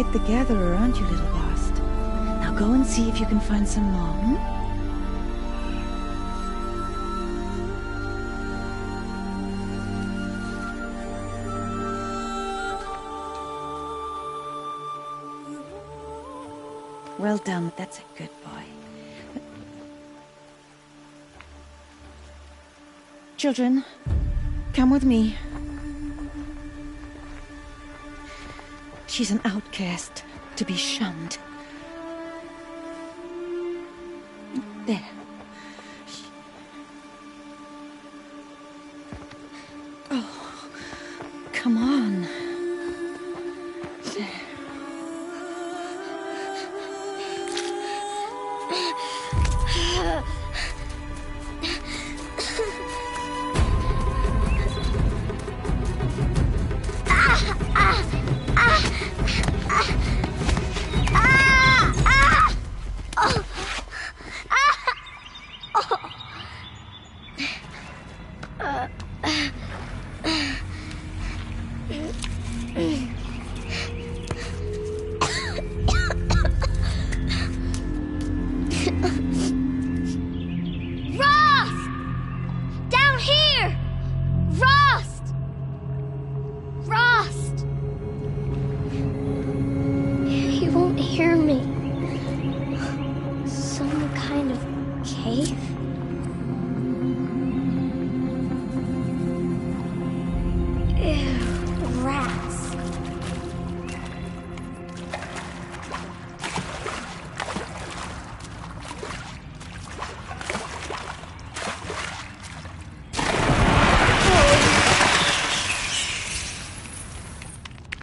quite the gatherer, aren't you, little Bast? Now go and see if you can find some more, hmm? Well done, that's a good boy. Children, come with me. She's an outcast, to be shunned. There. Oh, come on. There.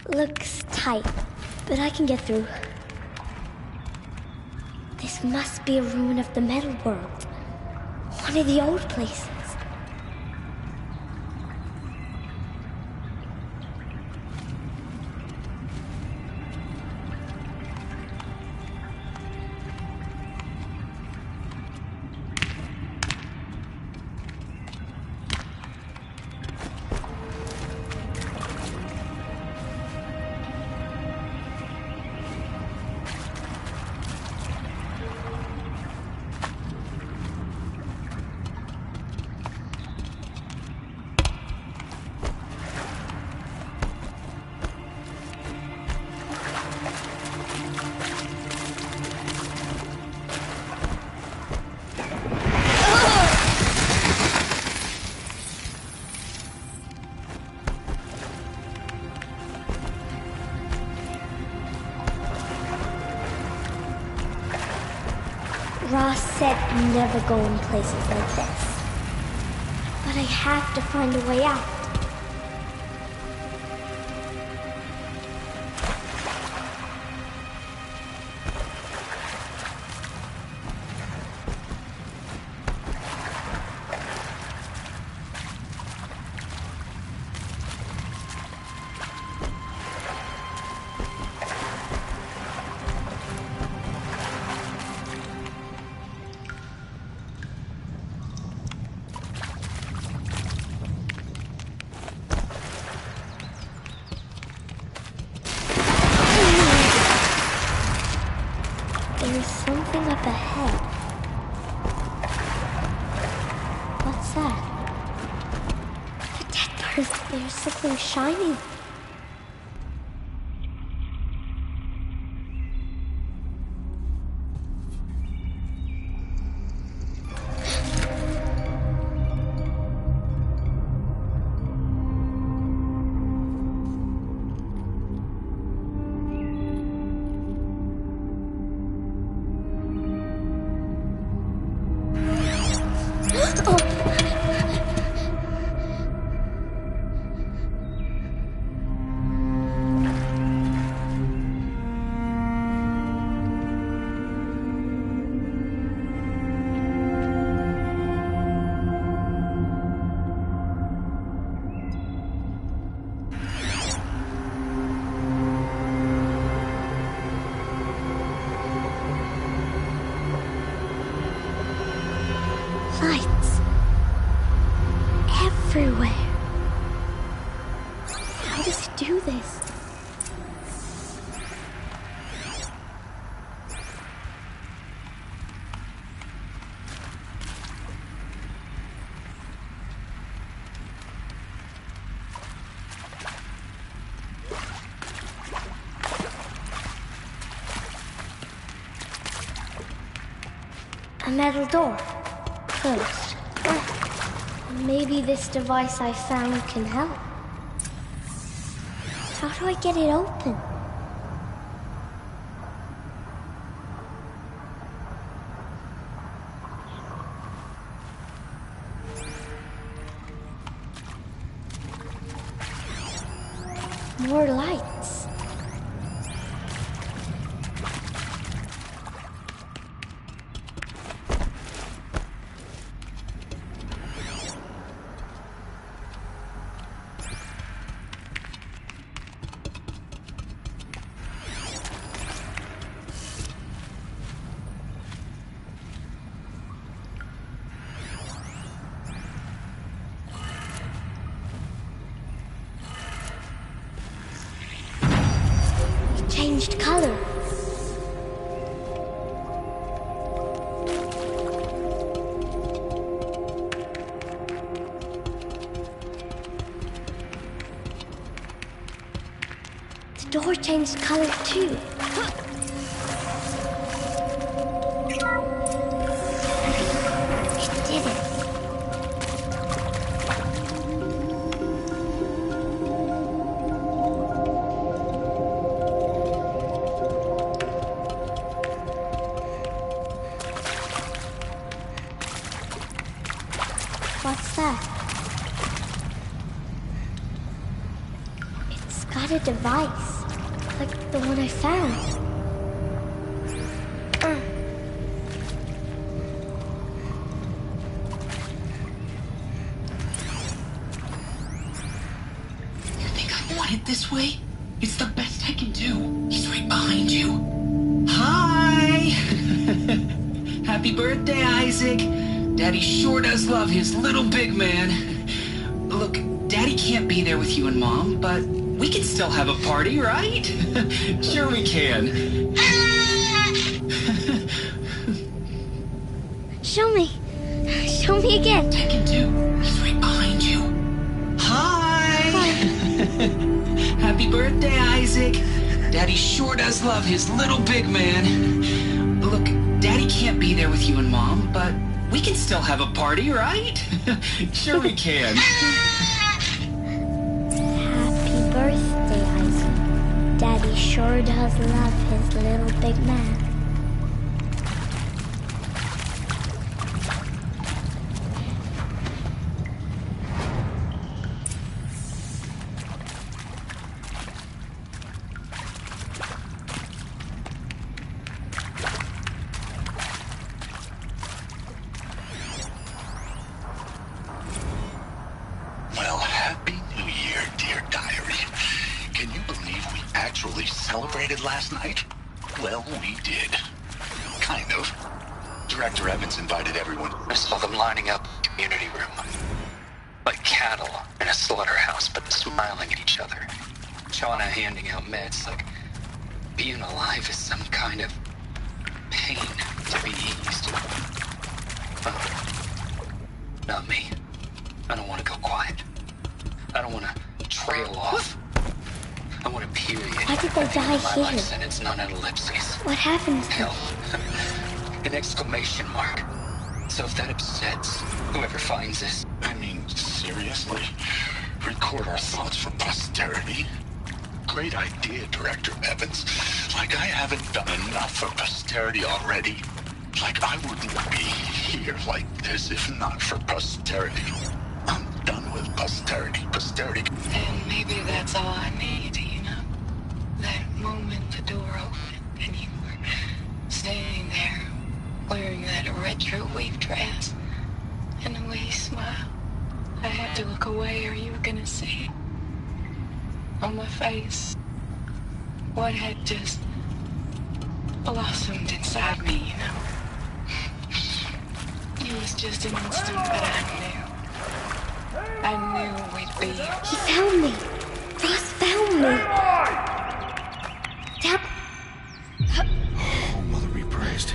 Looks tight, but I can get through. This must be a ruin of the metal world. One of the old places. Ross said never go in places like this. But I have to find a way out. There's something up ahead. What's that? The dead person. There's something shining. Lights. Everywhere. How does it do this? A metal door. Closed. Maybe this device I found can help. How do I get it open? More lights. Changed color. The door changed color too. It did it. What's that? It's got a device, like the one I found. You think I want it this way? It's the best I can do. He's right behind you. Hi! Happy birthday, Isaac. Daddy sure does love his little big man. Look, Daddy can't be there with you and Mom, but we can still have a party, right? Sure we can. Show me. Show me again. I can do. He's right behind you. Hi! Happy birthday, Isaac. Daddy sure does love his little big man. Look, Daddy can't be there with you and Mom, but we can still have a party, right? Sure we can. Happy birthday, Isaac. Daddy sure does love his little big man. Well, Happy New Year, dear diary. Can you believe we actually celebrated last night? Well, we did. Kind of. Director Evans invited everyone. I saw them lining up in the community room. Like cattle in a slaughterhouse, but smiling at each other. Shauna handing out meds, like being alive is some kind of pain to be eased. Not me. I don't want to go quiet. I don't want to trail off. I want a period. Why did they die My here? life sentence, not an ellipses. What happened to Hell. An exclamation mark. So if that upsets whoever finds this. I mean, seriously? Record our thoughts for posterity? Great idea, Director Evans. Like I haven't done enough for posterity already. Like I wouldn't be here like this if not for posterity. I'm done with posterity. Posterity. And maybe that's all I need, you know? That moment the door opened and you were standing there wearing that retro weave dress and the way you smiled. I had to look away or you were gonna see it on my face what had just blossomed inside me, you know? It was just an instant that I knew we'd be. He found me. Ross found me. Dad. Oh, Mother be praised.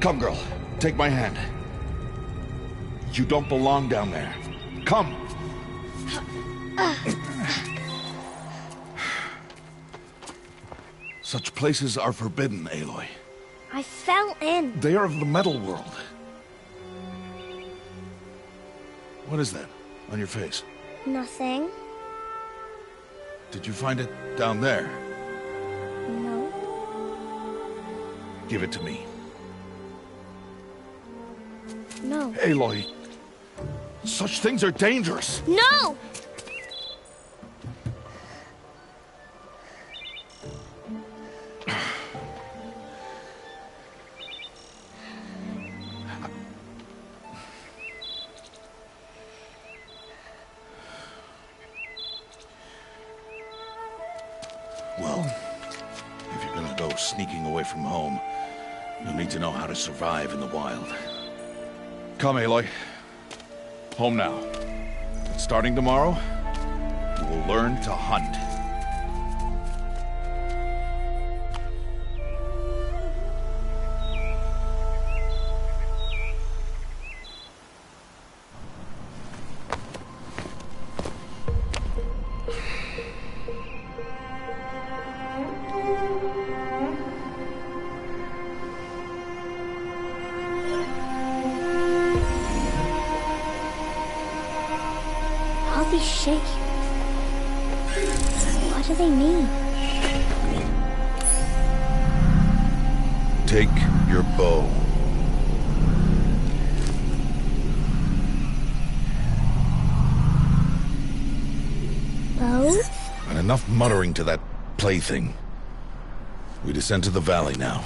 Come, girl. Take my hand. You don't belong down there. Come. Such places are forbidden, Aloy. I fell in. They are of the metal world. What is that on your face? Nothing. Did you find it down there? No. Give it to me. No. Aloy, such things are dangerous. No! Well, if you're gonna go sneaking away from home, you'll need to know how to survive in the wild. Come, Aloy. Home now. And starting tomorrow, you will learn to hunt. All these shapes. What do they mean? Take your bow. Bows? And enough muttering to that plaything. We descend to the valley now.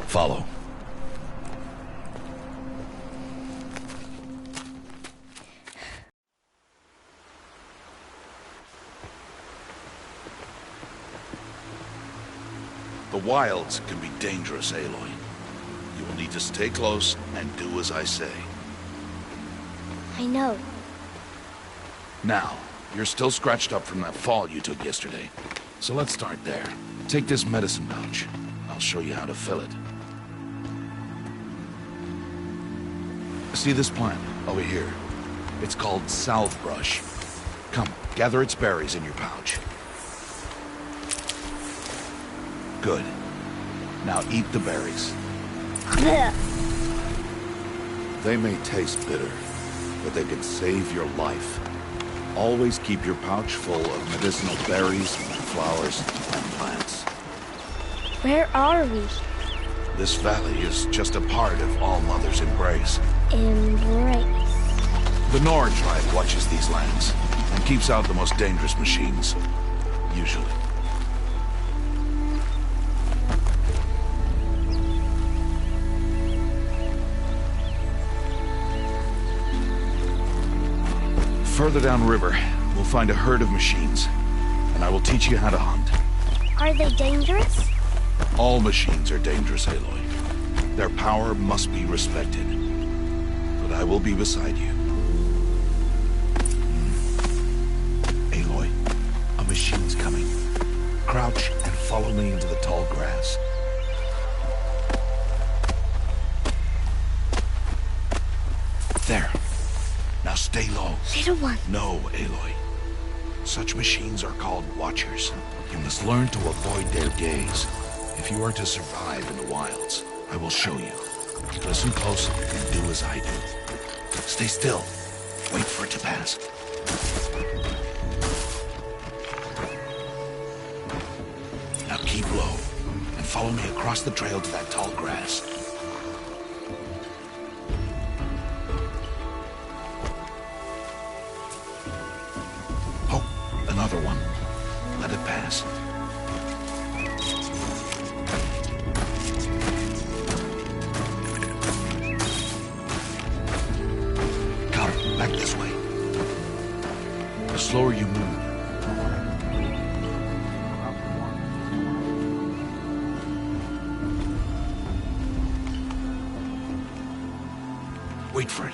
Follow. The wilds can be dangerous, Aloy. You will need to stay close and do as I say. I know. Now, you're still scratched up from that fall you took yesterday. So let's start there. Take this medicine pouch. I'll show you how to fill it. See this plant over here? It's called salve brush. Come, gather its berries in your pouch. Good. Now eat the berries. Blech. They may taste bitter, but they can save your life. Always keep your pouch full of medicinal berries, flowers, and plants. Where are we? This valley is just a part of All Mother's embrace. Embrace. The Nora tribe watches these lands and keeps out the most dangerous machines. Usually. Further downriver, we'll find a herd of machines, and I will teach you how to hunt. Are they dangerous? All machines are dangerous, Aloy. Their power must be respected. But I will be beside you. Aloy, a machine's coming. Crouch and follow me into the tall grass. There. Now stay low. Little one. No, Aloy. Such machines are called Watchers. You must learn to avoid their gaze. If you are to survive in the wilds, I will show you. Listen close and do as I do. Stay still. Wait for it to pass. Now keep low and follow me across the trail to that tall grass. Another one. Let it pass. Come, back this way. The slower you move. Wait for it.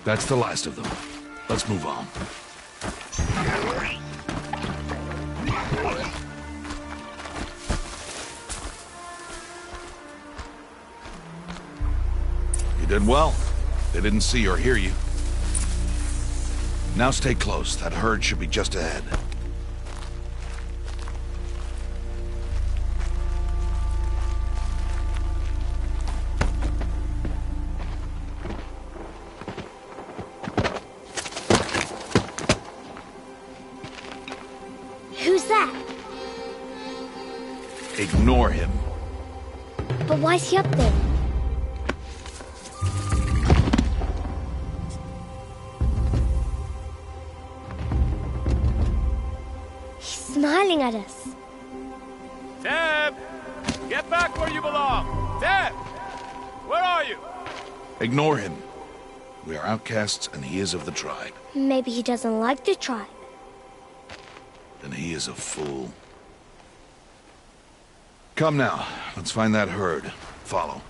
That's the last of them. Let's move on. You did well. They didn't see or hear you. Now stay close. That herd should be just ahead. Who's that? Ignore him. But why's he up there? He's smiling at us. Teb! Get back where you belong! Teb! Where are you? Ignore him. We are outcasts and he is of the tribe. Maybe he doesn't like the tribe. Then he is a fool. Come now, let's find that herd. Follow.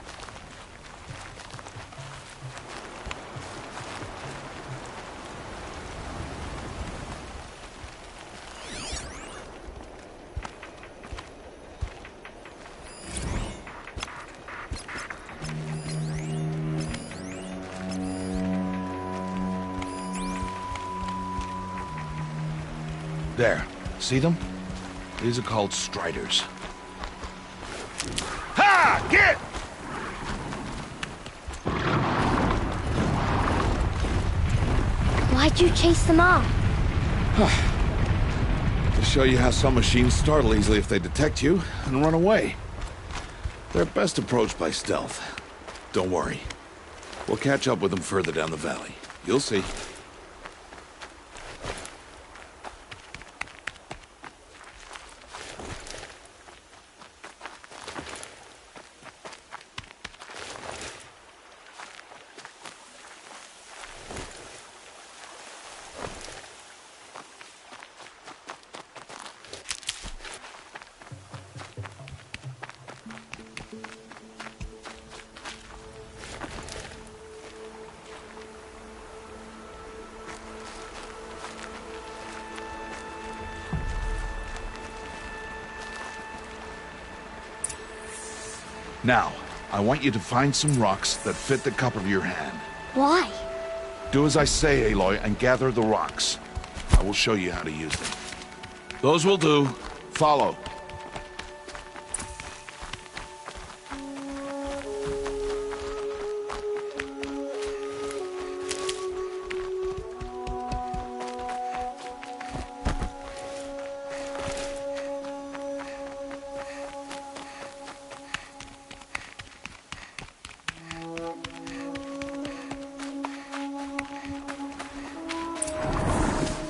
There. See them? These are called striders. Ha! Get! Why'd you chase them off? To show you how some machines startle easily if they detect you and run away. They're best approached by stealth. Don't worry. We'll catch up with them further down the valley. You'll see. Now, I want you to find some rocks that fit the cup of your hand. Why? Do as I say, Aloy, and gather the rocks. I will show you how to use them. Those will do. Follow.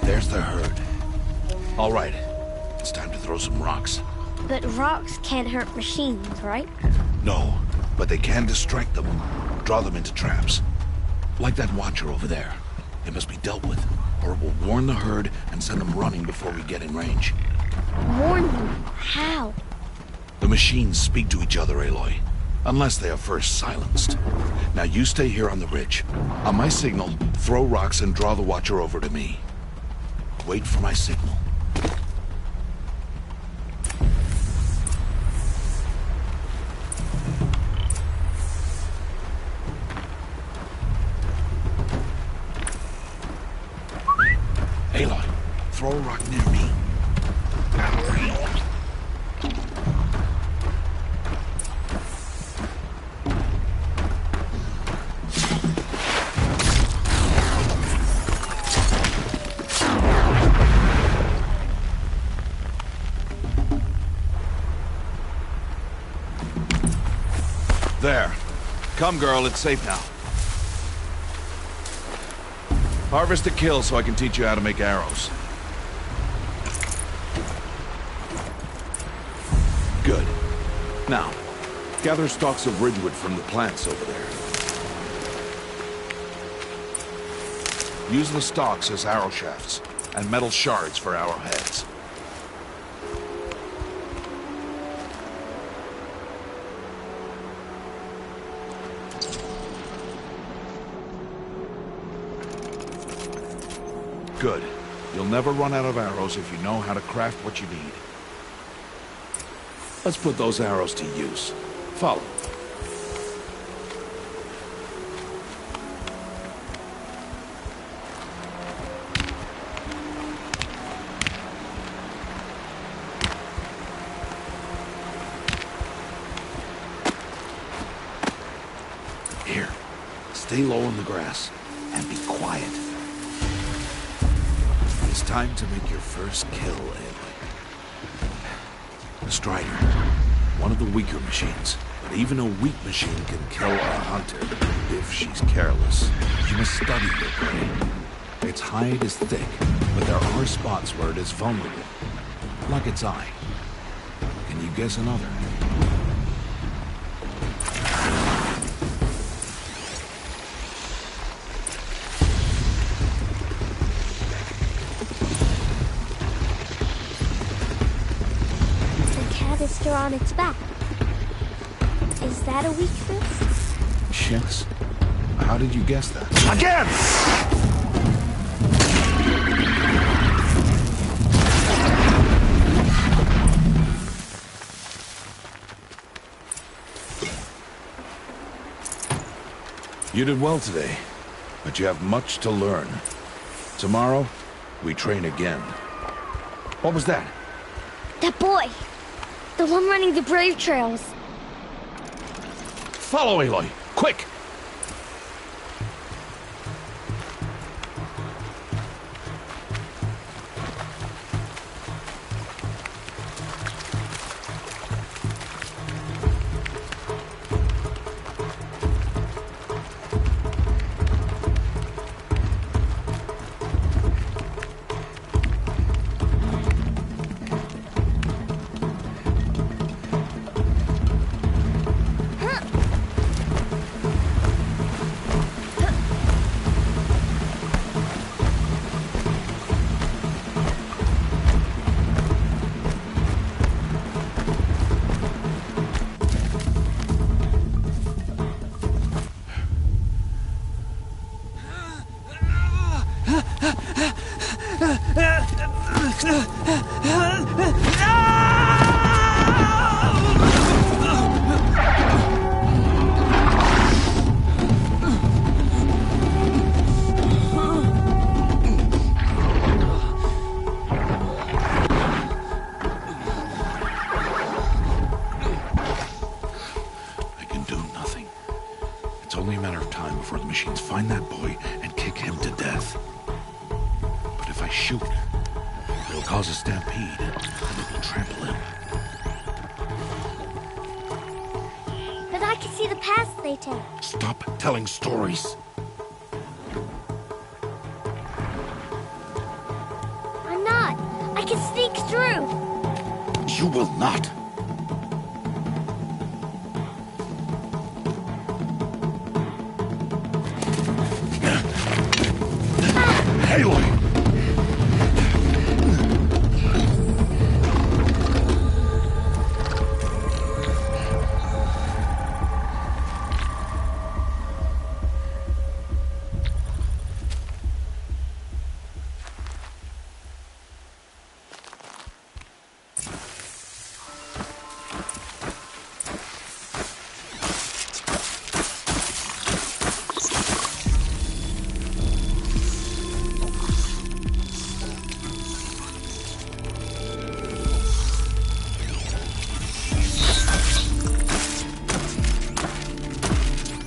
There's the herd. All right, it's time to throw some rocks. But rocks can't hurt machines, right? No, but they can distract them, draw them into traps. Like that watcher over there. It must be dealt with, or it will warn the herd and send them running before we get in range. Warn them? How? The machines speak to each other, Aloy. Unless they are first silenced. Now you stay here on the ridge. On my signal, throw rocks and draw the watcher over to me. Wait for my signal. Aloy, throw a rock near me. There. Come, girl, it's safe now. Harvest a kill so I can teach you how to make arrows. Good. Now, gather stalks of ridgewood from the plants over there. Use the stalks as arrow shafts, and metal shards for arrowheads. Good. You'll never run out of arrows if you know how to craft what you need. Let's put those arrows to use. Follow. Here. Stay low in the grass and be quiet. It's time to make your first kill, Aloy. The Strider. One of the weaker machines. But even a weak machine can kill a hunter if she's careless. You must study your prey. Its hide is thick, but there are spots where it is vulnerable. Like its eye. Can you guess another? Canister on its back. Is that a weakness? Yes. How did you guess that? Again! You did well today, but you have much to learn. Tomorrow, we train again. What was that? That boy! The one running the brave trails. Follow Aloy, quick! It's only a matter of time before the machines find that boy and kick him to death. But if I shoot, it'll cause a stampede, and it will trample him. But I can see the paths they take. Stop telling stories. I'm not. I can sneak through. You will not. Aloy!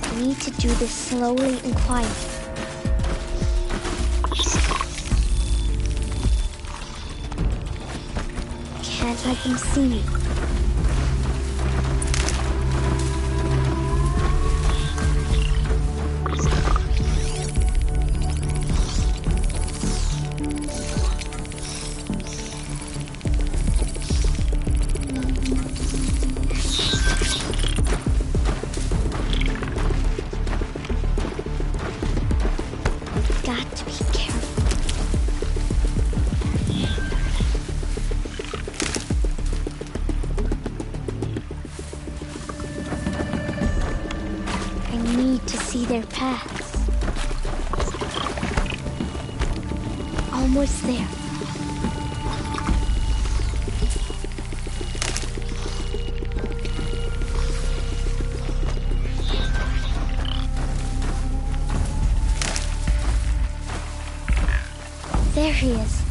I need to do this slowly and quietly. Can't let them see me. Got to be careful. I need to see their paths. I'll Almost there. There he is.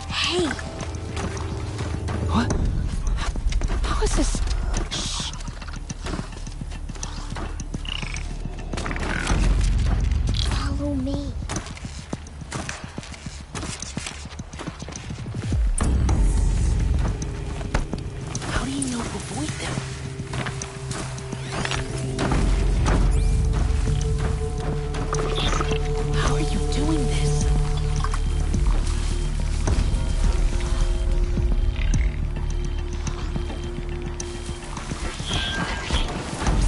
Hey. What? How is this? Shh. Follow me. How do you know to avoid them? How are you doing this?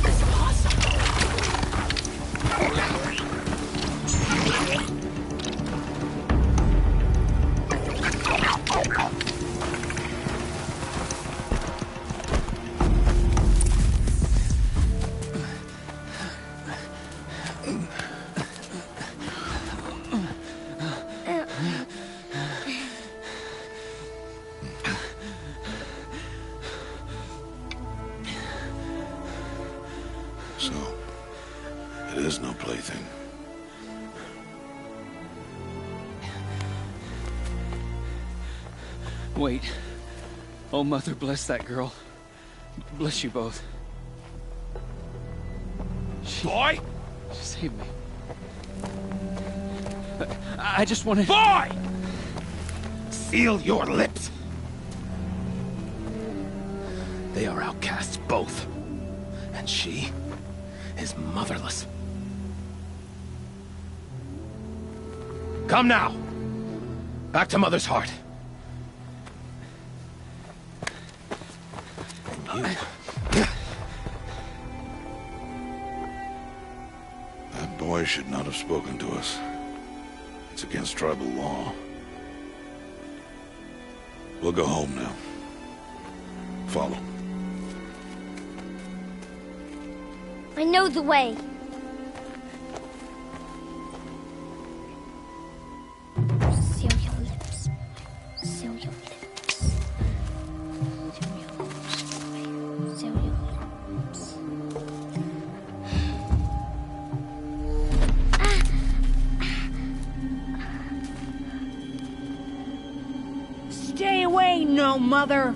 This is possible. So, it is no plaything. Wait. Oh, Mother, bless that girl. Bless you both. Boy! She saved me. I just wanted... Boy! Seal your lips! They are outcasts, both. And she is motherless. Come now! Back to Mother's heart. And you... That boy should not have spoken to us. It's against tribal law. We'll go home now. Follow. I know the way. Seal your lips. Seal your lips. Seal your lips. Seal your lips. Stay away, no mother.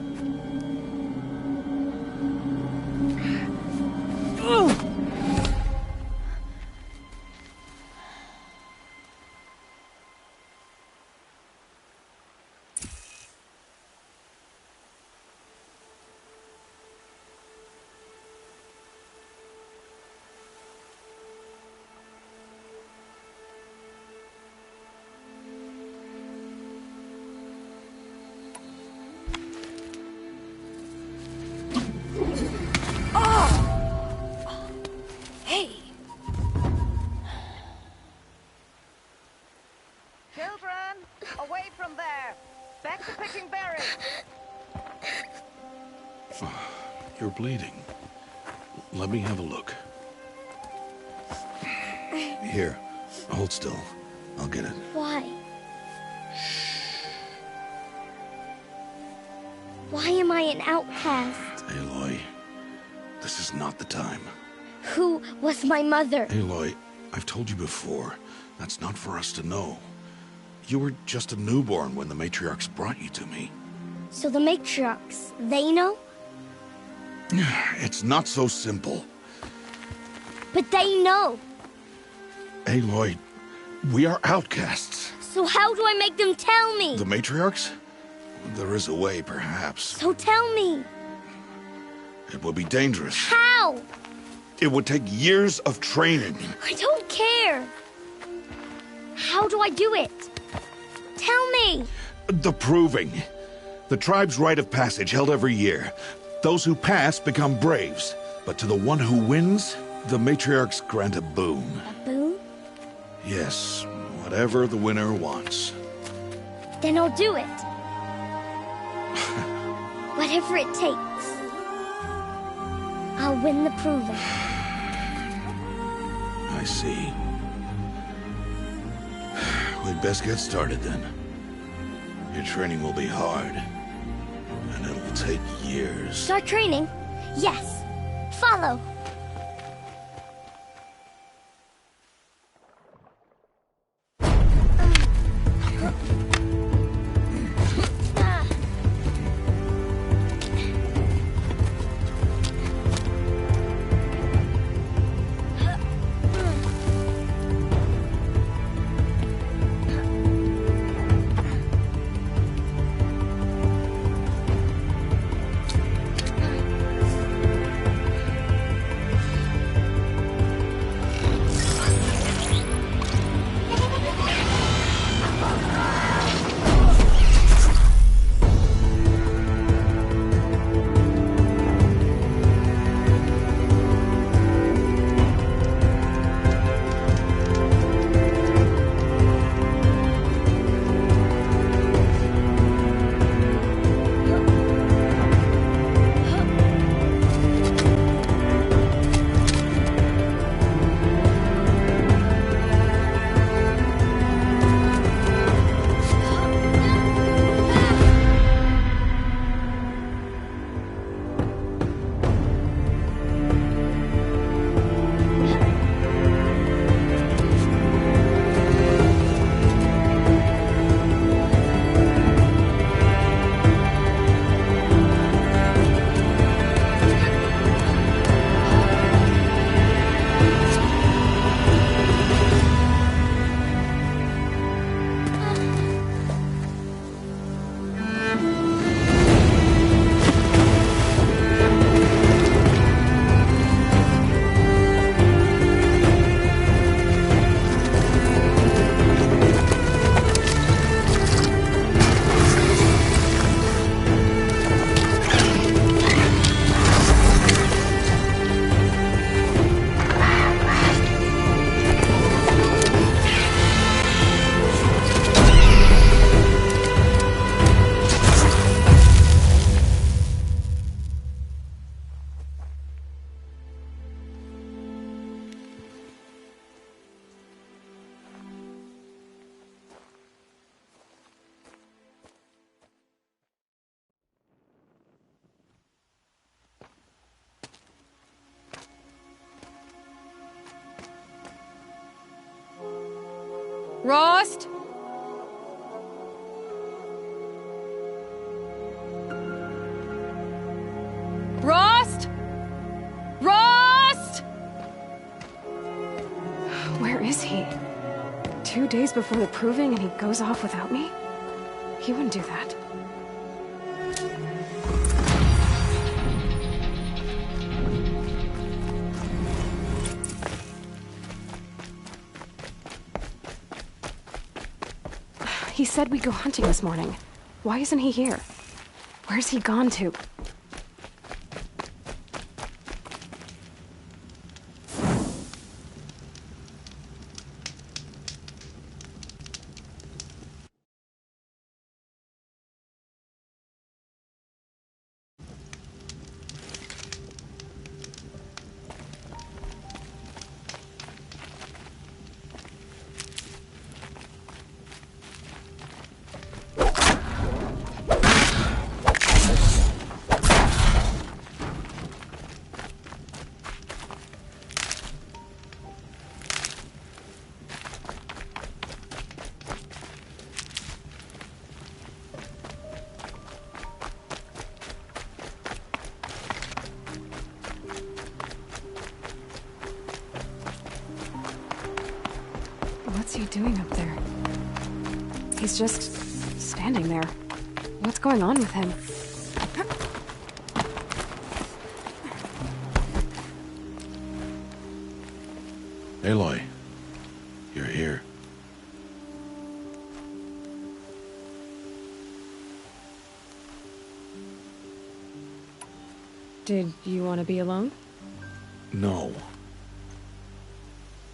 Hey! Children, away from there. Back to picking berries. You're bleeding. Let me have a look. Here, hold still. I'll get it. Why? Why am I an outcast? Aloy, this is not the time. Who was my mother? Aloy, I've told you before, that's not for us to know. You were just a newborn when the matriarchs brought you to me. So the matriarchs, they know? It's not so simple. But they know. Aloy, we are outcasts. So how do I make them tell me? The matriarchs? There is a way, perhaps. So tell me. It would be dangerous. How? It would take years of training. I don't care. How do I do it? Tell me. The proving. The tribe's rite of passage held every year. Those who pass become braves. But to the one who wins, the matriarchs grant a boon. A boon? Yes, whatever the winner wants. Then I'll do it. Whatever it takes. I'll win the proving. I see. We'd best get started then. Your training will be hard, and it'll take years. Start training? Yes. Follow. Rost? Rost? Rost? Where is he? 2 days before the proving and he goes off without me? He wouldn't do that. He said we'd go hunting this morning. Why isn't he here? Where's he gone to? What's he doing up there? He's just standing there. What's going on with him? Aloy, you're here. Did you want to be alone? No.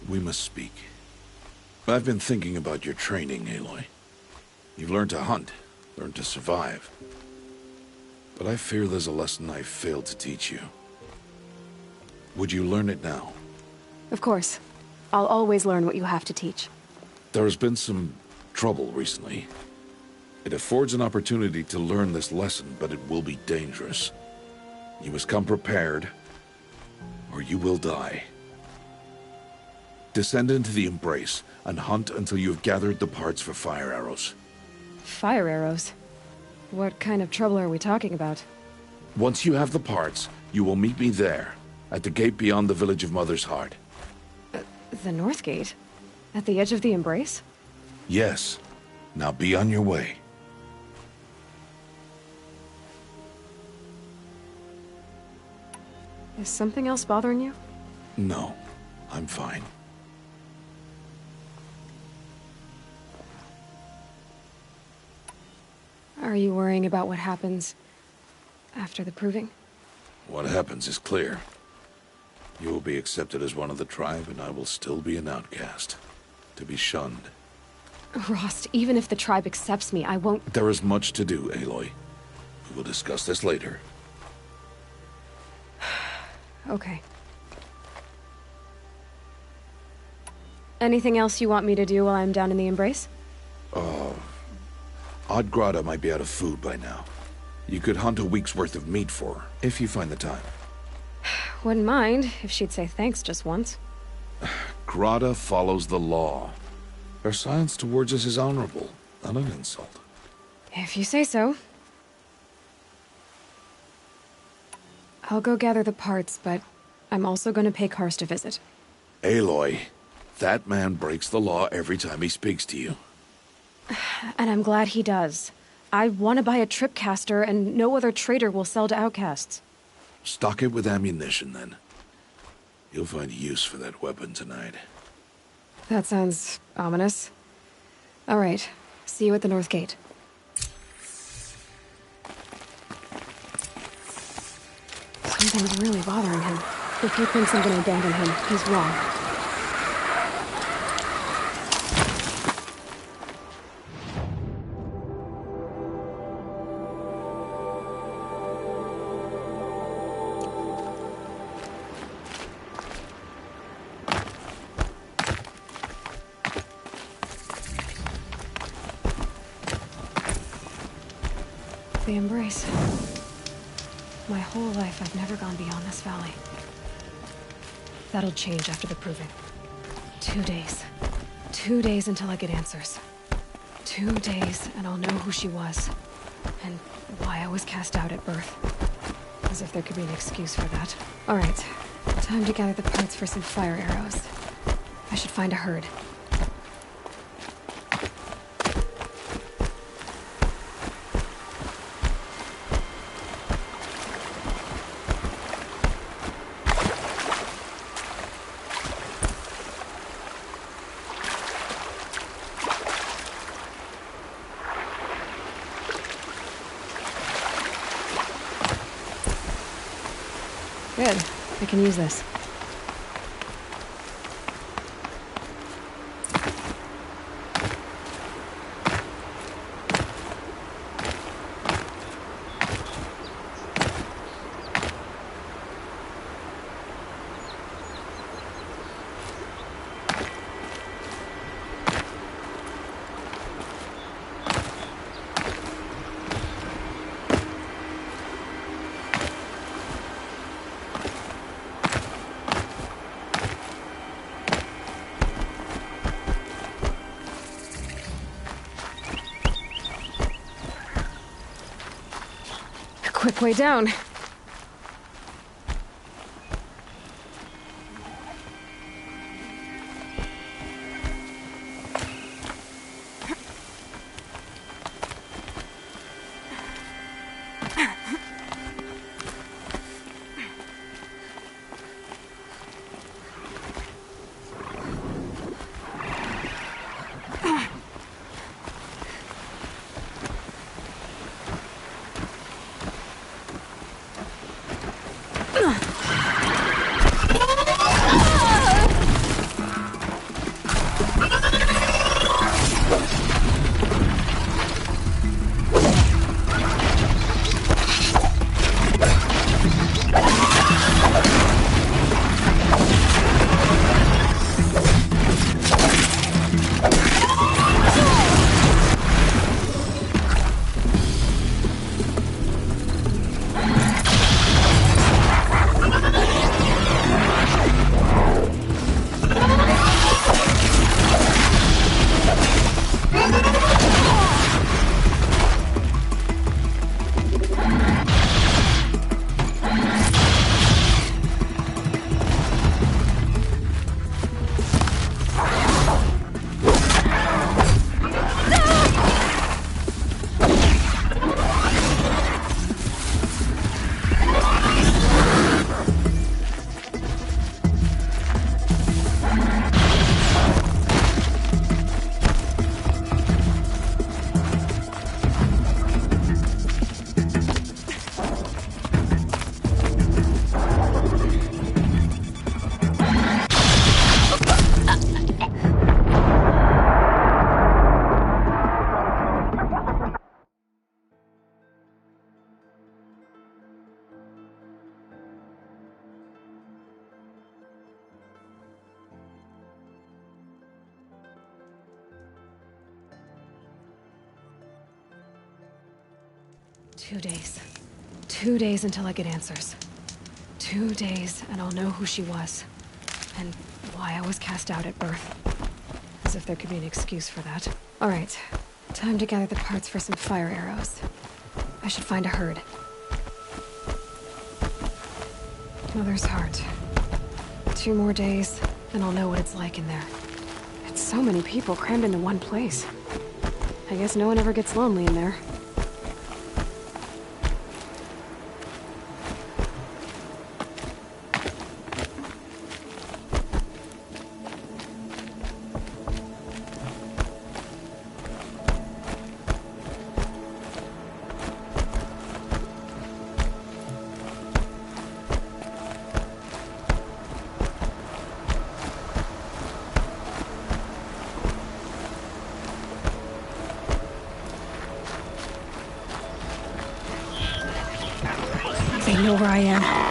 We must speak. I've been thinking about your training, Aloy. You've learned to hunt, learned to survive. But I fear there's a lesson I failed to teach you. Would you learn it now? Of course. I'll always learn what you have to teach. There has been some trouble recently. It affords an opportunity to learn this lesson, but it will be dangerous. You must come prepared, or you will die. Descend into the Embrace and hunt until you have gathered the parts for fire arrows. Fire arrows? What kind of trouble are we talking about? Once you have the parts, you will meet me there, at the gate beyond the village of Mother's Heart. The North Gate? At the edge of the Embrace? Yes. Now be on your way. Is something else bothering you? No, I'm fine. Are you worrying about what happens after the proving? What happens is clear. You will be accepted as one of the tribe, and I will still be an outcast. To be shunned. Rost, even if the tribe accepts me, I won't— There is much to do, Aloy. We will discuss this later. Okay. Anything else you want me to do while I'm down in the Embrace? Odd Grata might be out of food by now. You could hunt a week's worth of meat for her, if you find the time. Wouldn't mind if she'd say thanks just once. Grata follows the law. Her silence towards us is honorable, not an insult. If you say so. I'll go gather the parts, but I'm also going to pay Karst a visit. Aloy, that man breaks the law every time he speaks to you. And I'm glad he does. I want to buy a tripcaster, and no other trader will sell to outcasts. Stock it with ammunition, then. You'll find use for that weapon tonight. That sounds ominous. All right. See you at the North Gate. Something's really bothering him. If he thinks I'm gonna abandon him, he's wrong. The Embrace. My whole life, I've never gone beyond this valley. That'll change after the proving. 2 days. 2 days until I get answers. 2 days, and I'll know who she was. And why I was cast out at birth. As if there could be an excuse for that. Alright, time to gather the parts for some fire arrows. I should find a herd. Good. I can use this. Quick way down. 2 days. 2 days until I get answers. 2 days, and I'll know who she was. And why I was cast out at birth. As if there could be an excuse for that. Alright, time to gather the parts for some fire arrows. I should find a herd. Mother's heart. 2 more days, then I'll know what it's like in there. It's so many people crammed into one place. I guess no one ever gets lonely in there. They know where I am.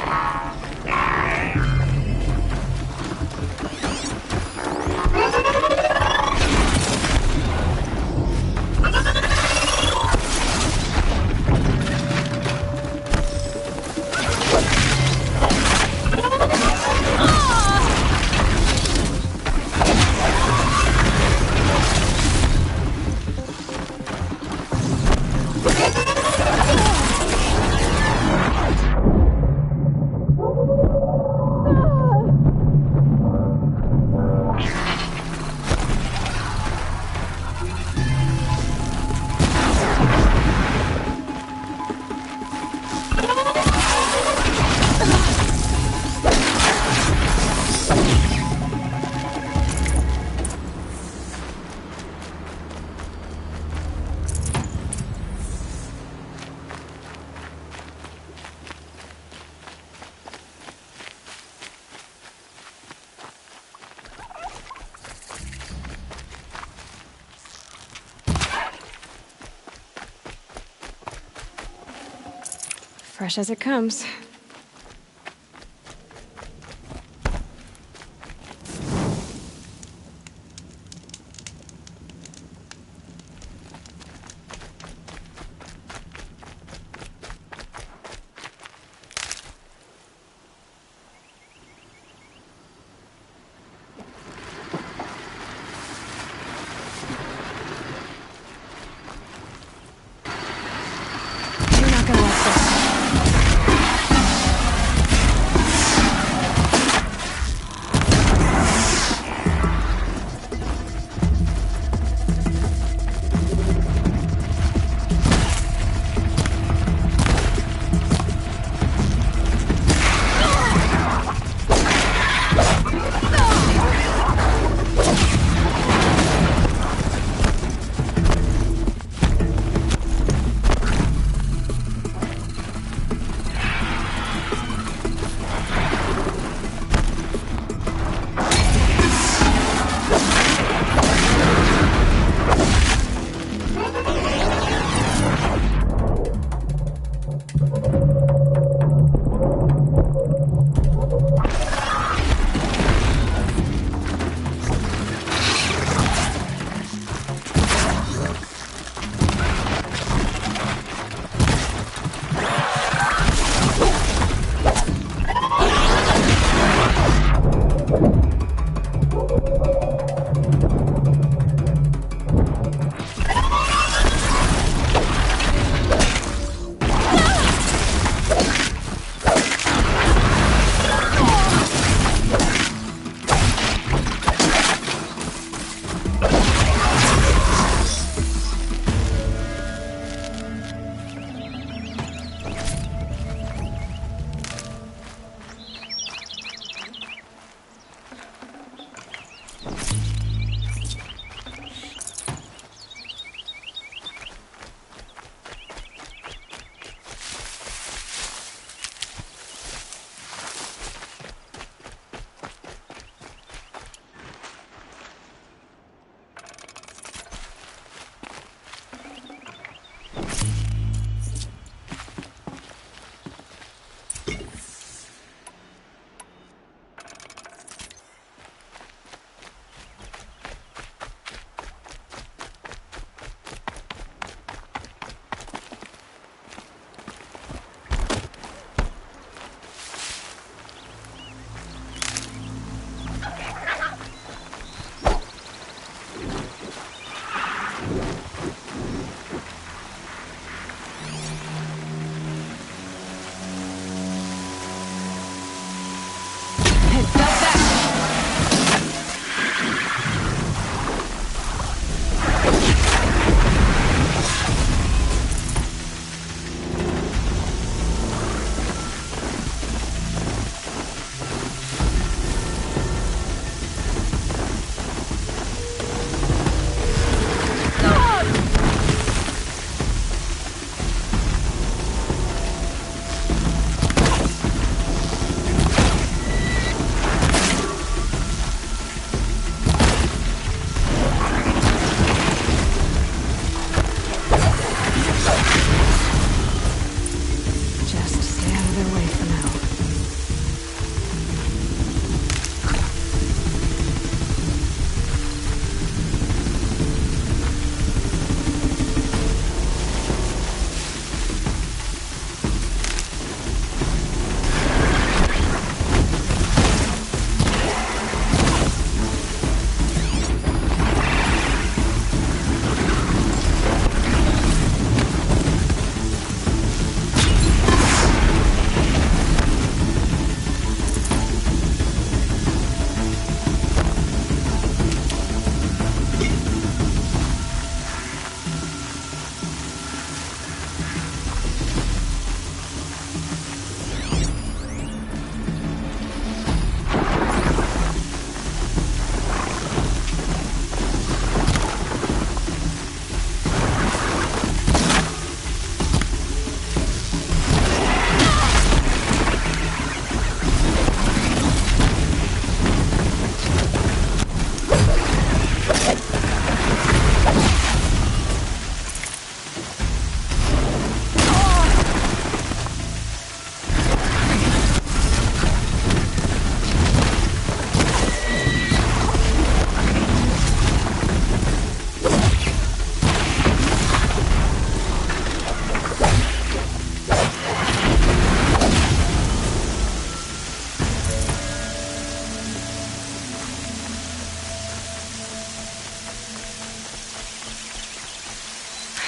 Fresh as it comes. You're not gonna like this.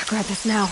Grab this now.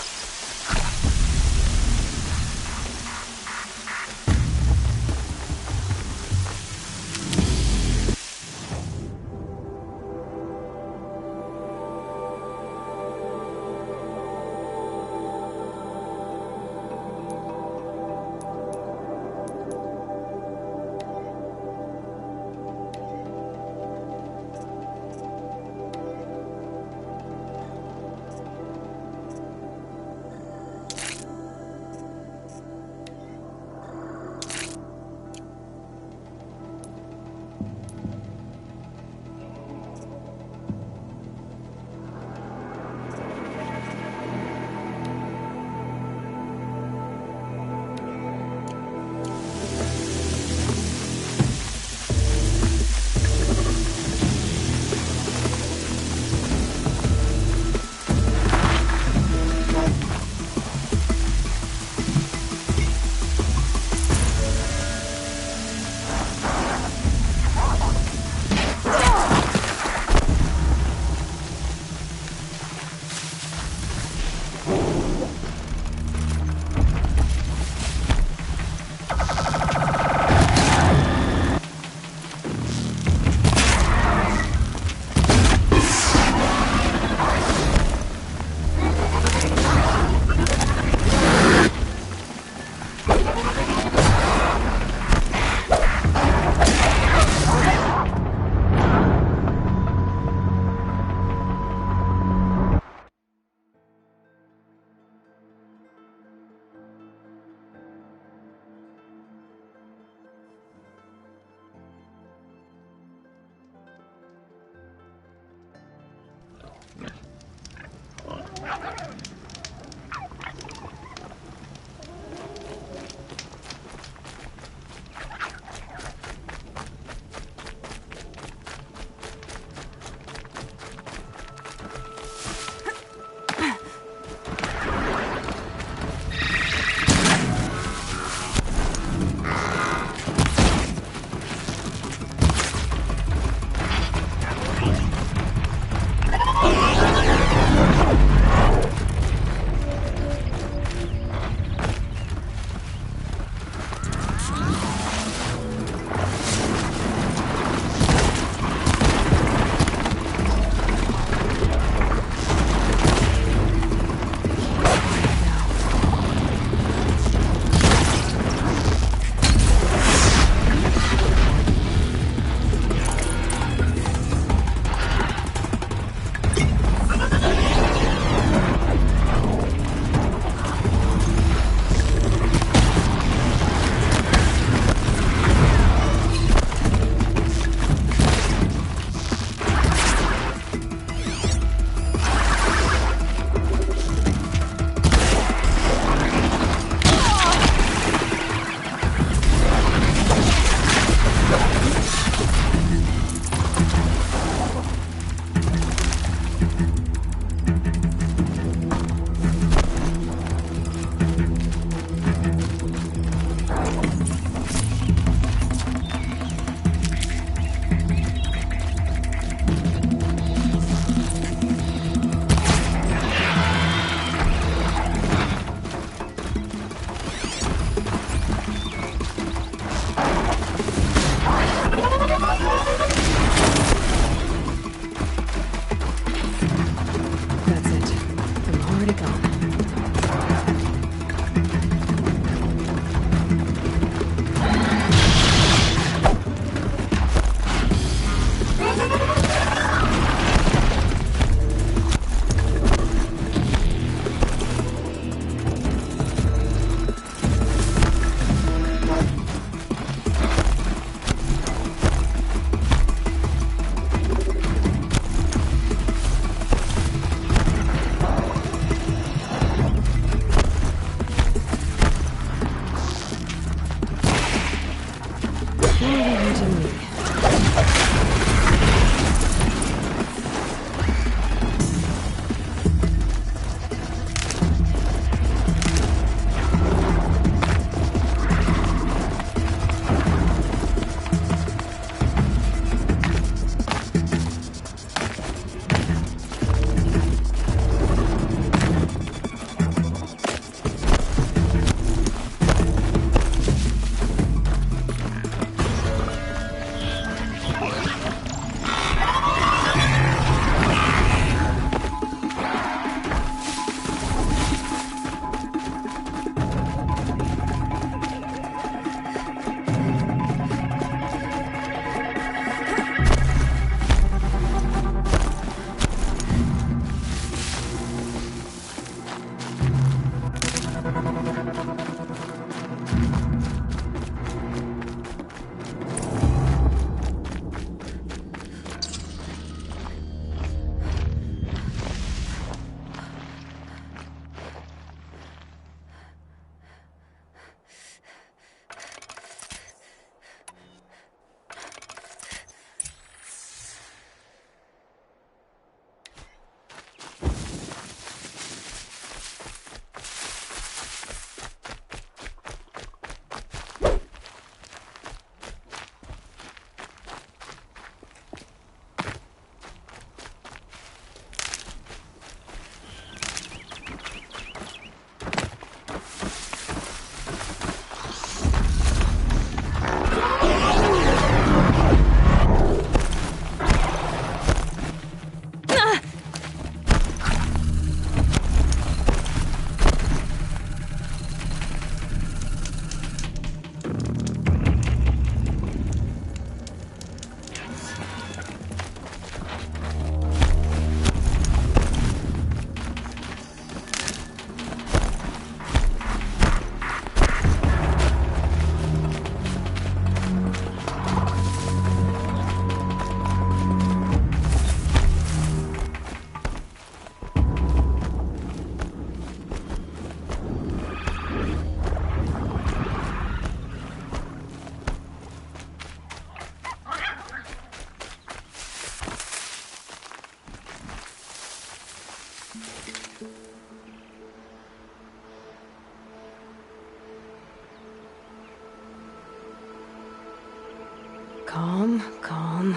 Calm, calm.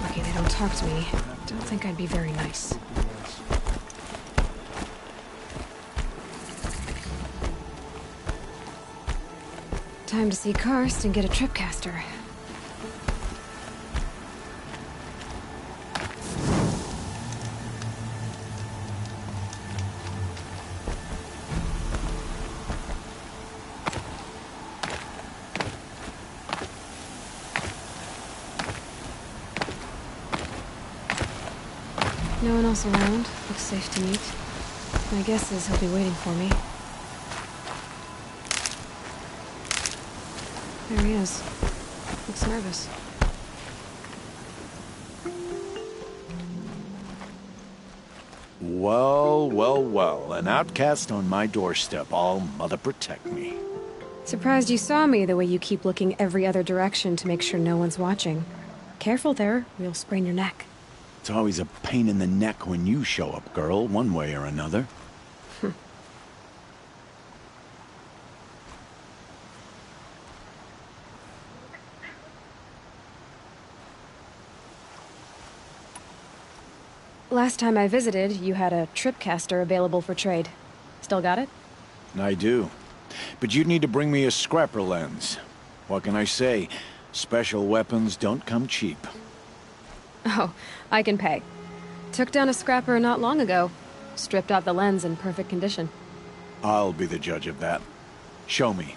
Lucky they don't talk to me. Don't think I'd be very nice. Time to see Karst and get a tripcaster. No one else around. Looks safe to meet. My guess is he'll be waiting for me. There he is. Looks nervous. Well, well, well. An outcast on my doorstep. All mother protect me. Surprised you saw me the way you keep looking every other direction to make sure no one's watching. Careful there, you'll sprain your neck. It's always a pain in the neck when you show up, girl, one way or another. Last time I visited, you had a tripcaster available for trade. Still got it? I do. But you'd need to bring me a scrapper lens. What can I say? Special weapons don't come cheap. Oh, I can pay. Took down a scrapper not long ago. Stripped out the lens in perfect condition. I'll be the judge of that. Show me.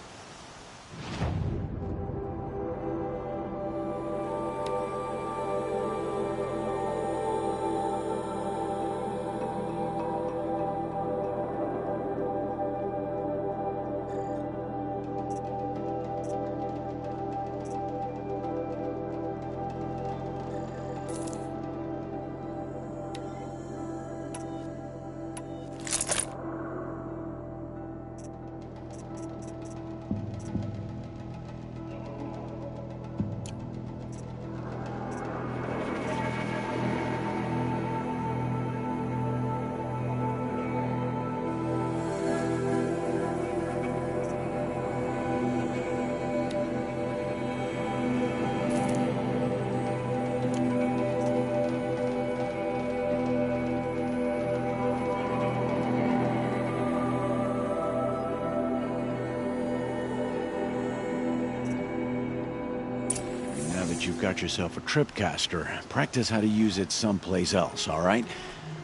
You've got yourself a tripcaster. Practice how to use it someplace else, all right?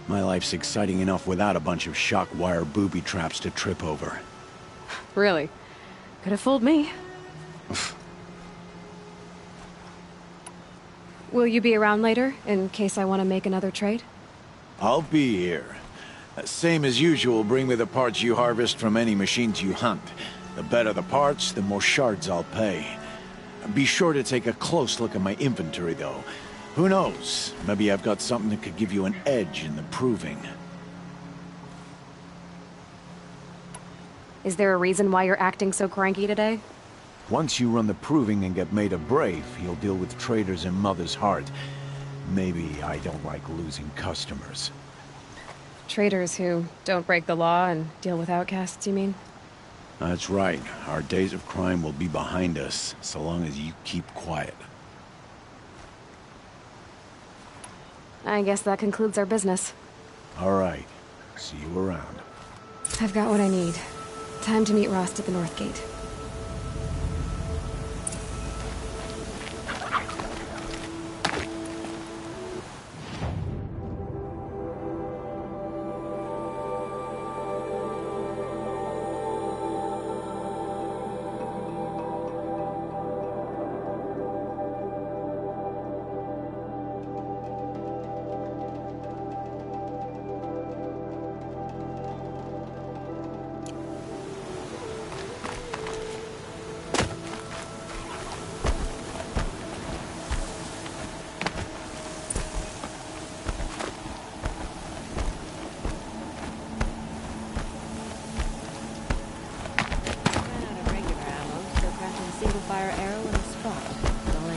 My life's exciting enough without a bunch of shock wire booby traps to trip over. Really? Could have fooled me. Will you be around later, in case I want to make another trade? I'll be here. Same as usual, bring me the parts you harvest from any machines you hunt. The better the parts, the more shards I'll pay. Be sure to take a close look at my inventory, though. Who knows? Maybe I've got something that could give you an edge in the proving. Is there a reason why you're acting so cranky today? Once you run the proving and get made a brave, you'll deal with traitors in Mother's Heart. Maybe I don't like losing customers. Traitors who don't break the law and deal with outcasts, you mean? That's right. Our days of crime will be behind us, so long as you keep quiet. I guess that concludes our business. All right. See you around. I've got what I need. Time to meet Rost at the North Gate.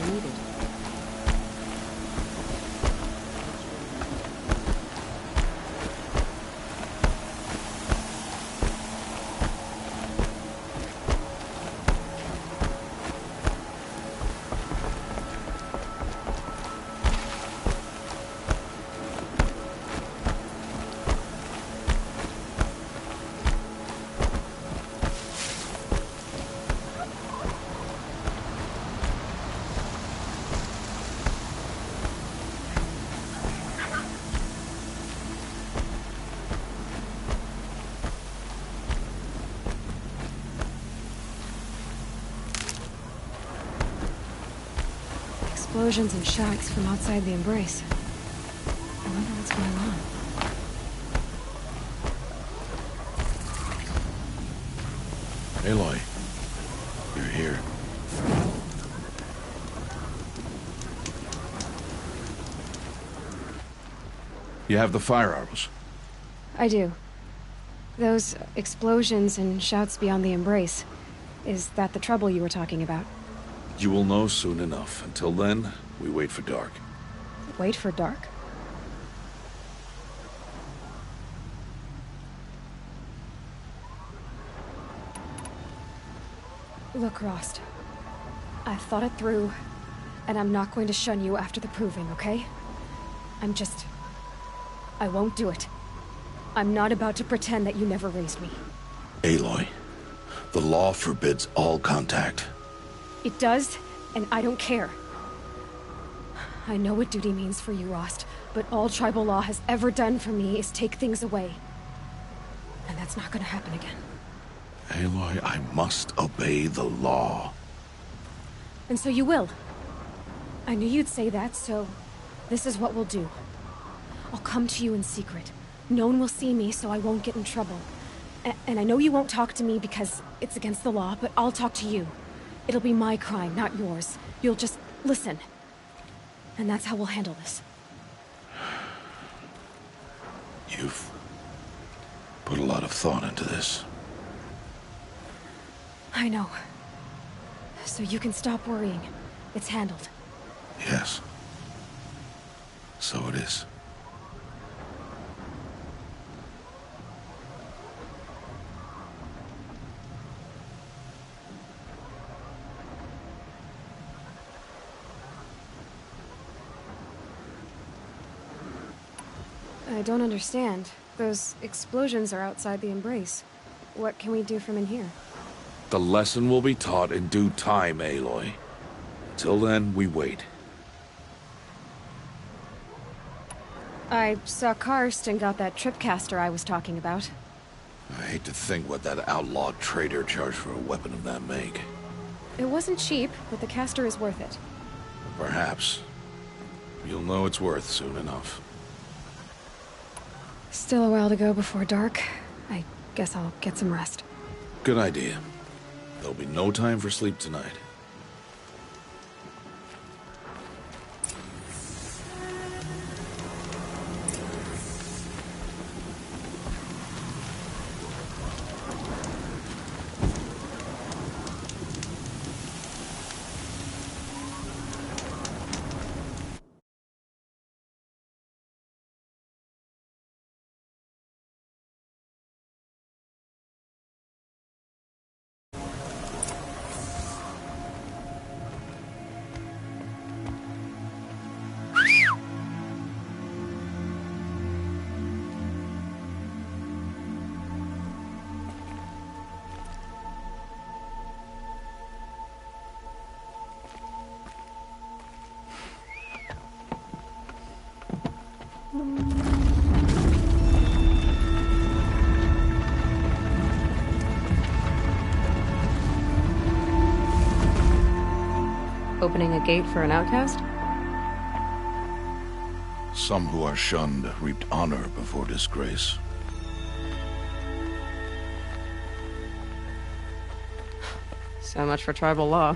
needed. Explosions and shouts from outside the Embrace. I wonder what's going on. Aloy, you're here. You have the fire arrows. I do. Those explosions and shouts beyond the Embrace. Is that the trouble you were talking about? You will know soon enough. Until then, we wait for dark. Wait for dark? Look, Rost. I've thought it through, and I'm not going to shun you after the proving, okay? I won't do it. I'm not about to pretend that you never raised me. Aloy, the law forbids all contact. It does, and I don't care. I know what duty means for you, Rost, but all tribal law has ever done for me is take things away. And that's not gonna happen again. Aloy, I must obey the law. And so you will. I knew you'd say that, so this is what we'll do. I'll come to you in secret. No one will see me, so I won't get in trouble. And I know you won't talk to me because it's against the law, but I'll talk to you. It'll be my crime, not yours. You'll just listen. And that's how we'll handle this. You've put a lot of thought into this. I know. So you can stop worrying. It's handled. Yes. So it is. I don't understand. Those explosions are outside the Embrace. What can we do from in here? The lesson will be taught in due time, Aloy. Till then, we wait. I saw Karst and got that tripcaster I was talking about. I hate to think what that outlawed trader charged for a weapon of that make. It wasn't cheap, but the caster is worth it. Perhaps. You'll know it's worth soon enough. Still a while to go before dark. I guess I'll get some rest. Good idea. There'll be no time for sleep tonight. Opening a gate for an outcast? Some who are shunned reaped honor before disgrace. So much for tribal law.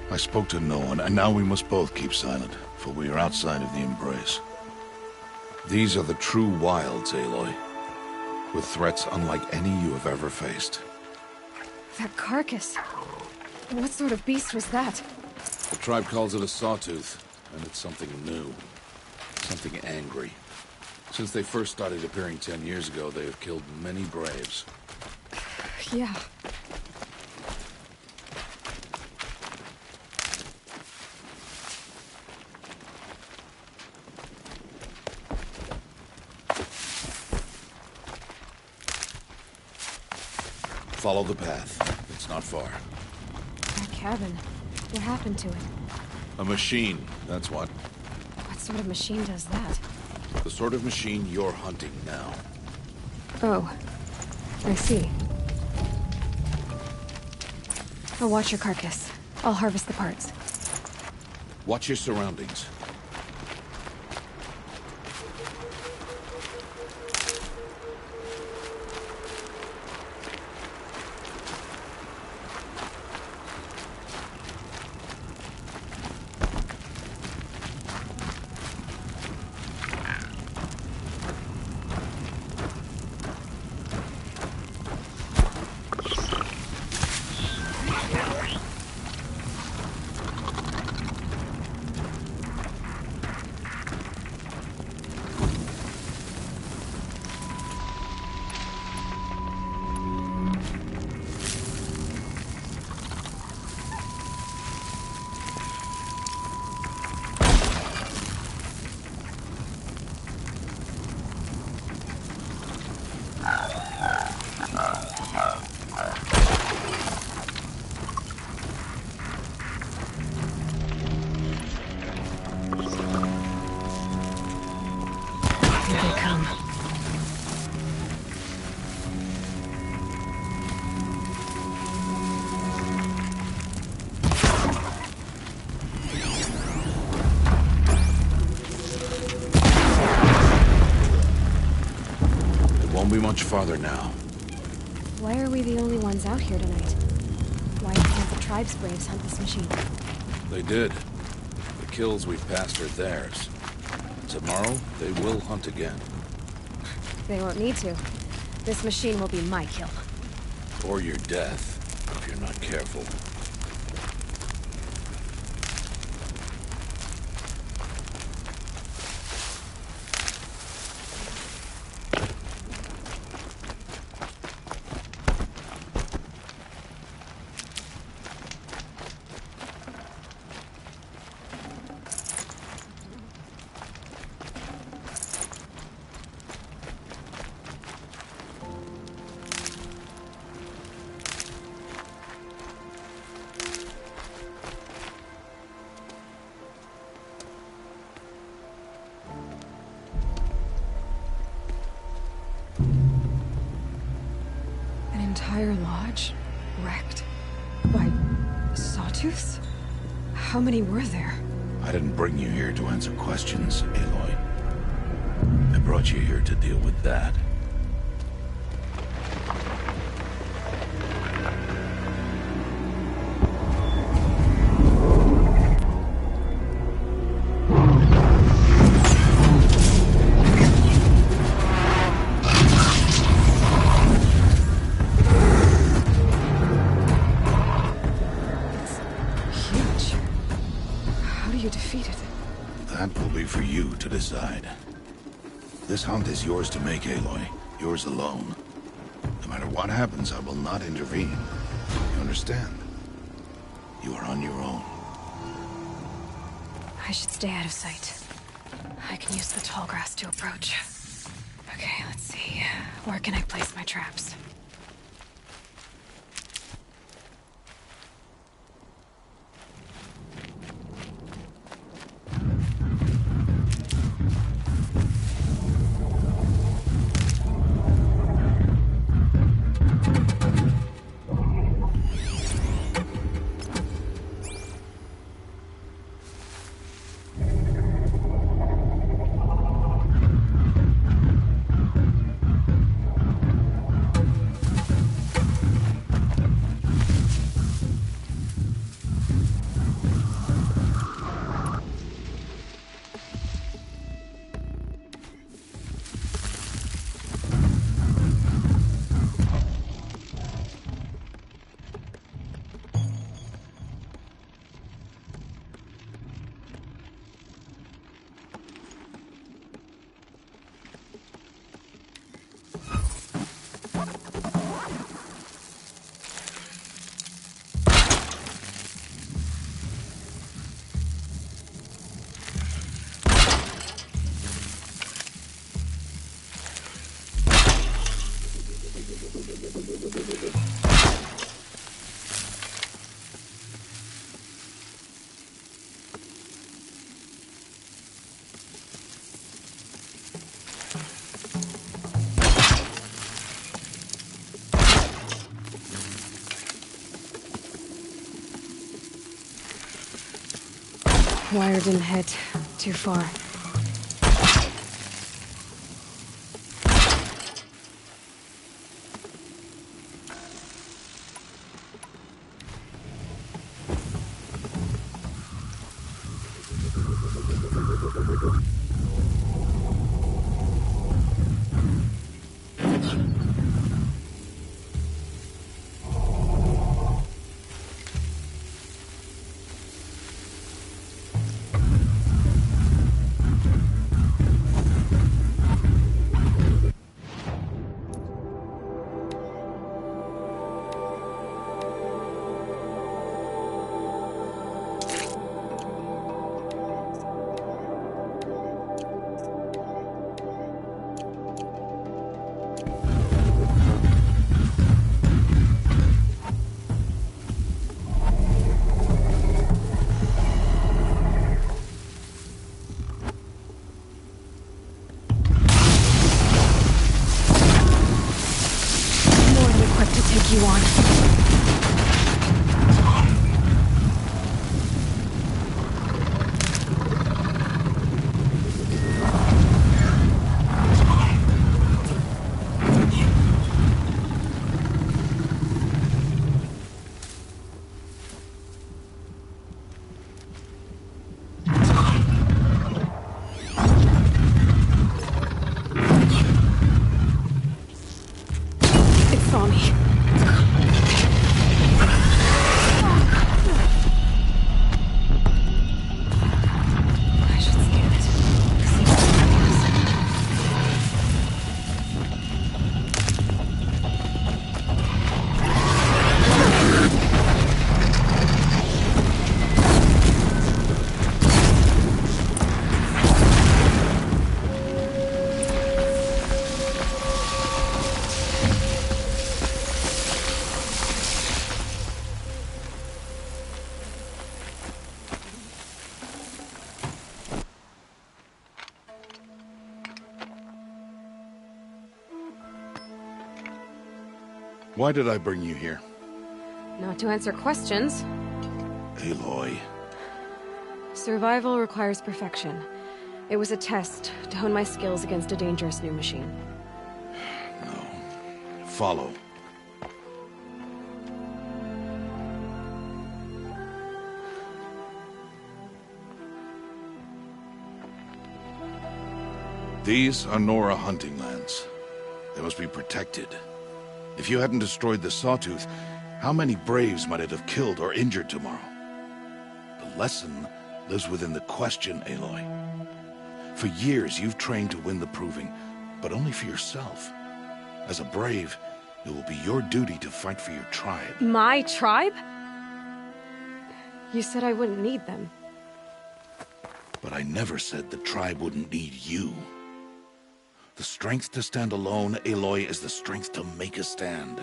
I spoke to no one, and now we must both keep silent, for we are outside of the Embrace. These are the true wilds, Aloy, with threats unlike any you have ever faced. That carcass. What sort of beast was that? The tribe calls it a sawtooth, and it's something new. Something angry. Since they first started appearing 10 years ago, they have killed many braves. Yeah. Follow the path. It's not far. That cabin. What happened to it? A machine, that's what. What sort of machine does that? The sort of machine you're hunting now. Oh. I see. I'll watch your carcass. I'll harvest the parts. Watch your surroundings. Much farther now. Why are we the only ones out here tonight? Why can't the tribe's braves hunt this machine? They did. The kills we've passed are theirs. Tomorrow, they will hunt again. They won't need to. This machine will be my kill. Or your death, if you're not careful. Entire lodge wrecked by sawtooths? How many were there? I didn't bring you here to answer questions, Aloy. I brought you here to deal with that. Decide. This hunt is yours to make, Aloy. Yours alone. No matter what happens, I will not intervene. You understand? You are on your own. I should stay out of sight. I can use the tall grass to approach. Okay, let's see. Where can I place my traps? Wire didn't hit. Too far. You on. It saw me. Why did I bring you here? Not to answer questions. Aloy. Survival requires perfection. It was a test to hone my skills against a dangerous new machine. No. Follow. These are Nora hunting lands. They must be protected. If you hadn't destroyed the Sawtooth, how many Braves might it have killed or injured tomorrow? The lesson lives within the question, Aloy. For years, you've trained to win the Proving, but only for yourself. As a Brave, it will be your duty to fight for your tribe. My tribe? You said I wouldn't need them. But I never said the tribe wouldn't need you. The strength to stand alone, Aloy, is the strength to make a stand.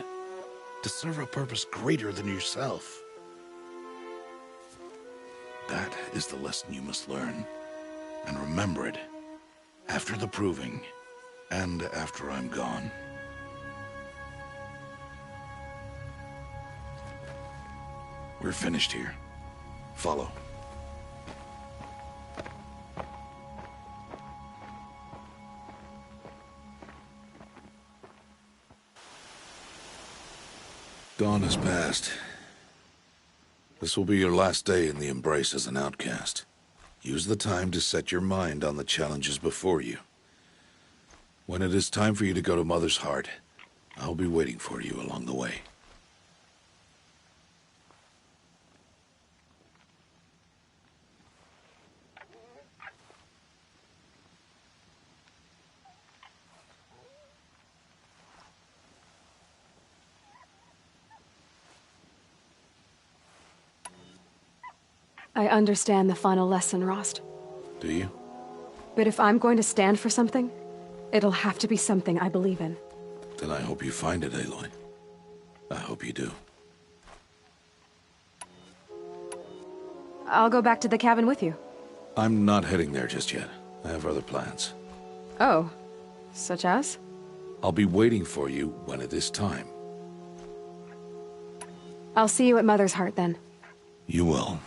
To serve a purpose greater than yourself. That is the lesson you must learn. And remember it. After the Proving. And after I'm gone. We're finished here. Follow. Dawn has passed. This will be your last day in the Embrace as an outcast. Use the time to set your mind on the challenges before you. When it is time for you to go to Mother's Heart, I'll be waiting for you along the way. I understand the final lesson, Rost. Do you? But if I'm going to stand for something, it'll have to be something I believe in. Then I hope you find it, Aloy. I hope you do. I'll go back to the cabin with you. I'm not heading there just yet. I have other plans. Oh, such as? I'll be waiting for you when it is time. I'll see you at Mother's Heart then. You will.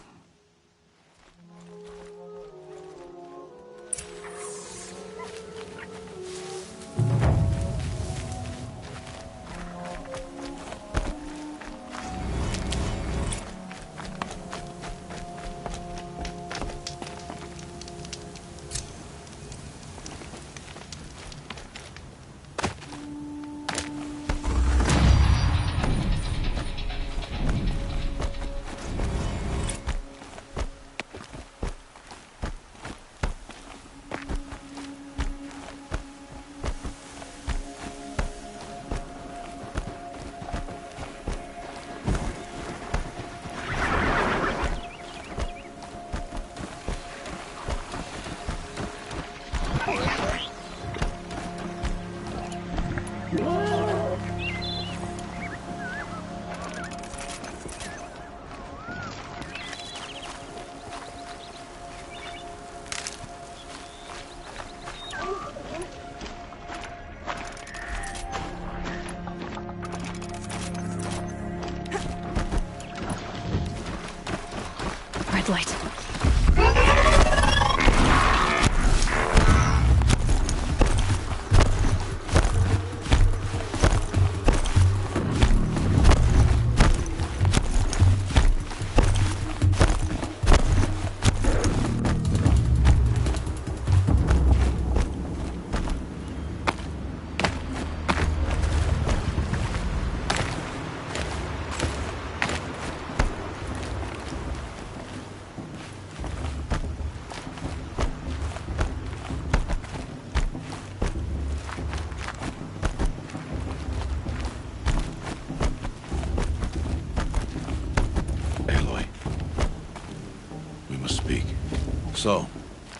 So,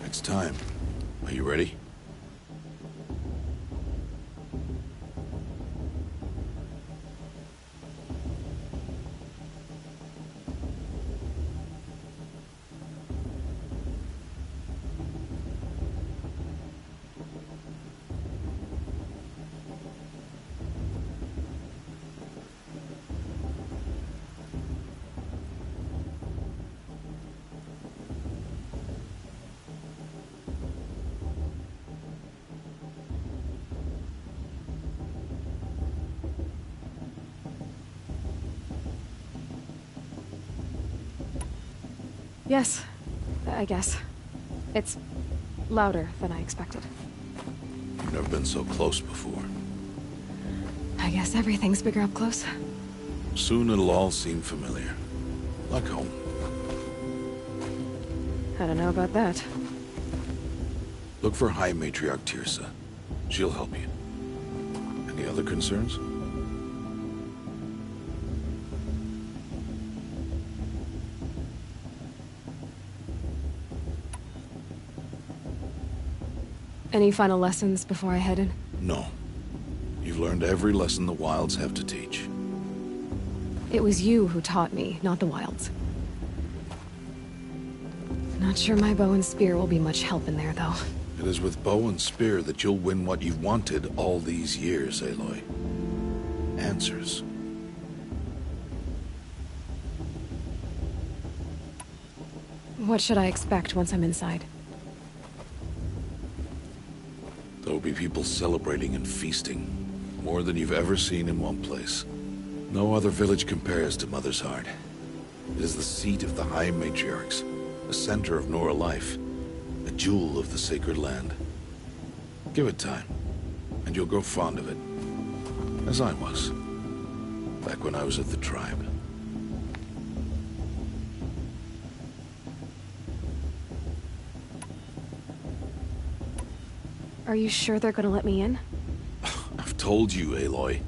it's time. Are you ready? Yes, I guess. It's louder than I expected. You've never been so close before. I guess everything's bigger up close. Soon it'll all seem familiar. Like home. I don't know about that. Look for High Matriarch Tirsa. She'll help you. Any other concerns? Any final lessons before I head in? No. You've learned every lesson the Wilds have to teach. It was you who taught me, not the Wilds. Not sure my bow and spear will be much help in there, though. It is with bow and spear that you'll win what you've wanted all these years, Aloy. Answers. What should I expect once I'm inside? There will be people celebrating and feasting. More than you've ever seen in one place. No other village compares to Mother's Heart. It is the seat of the High Matriarchs, the center of Nora life, a jewel of the sacred land. Give it time, and you'll grow fond of it. As I was, back when I was at the tribe. Are you sure they're gonna let me in? I've told you, Aloy.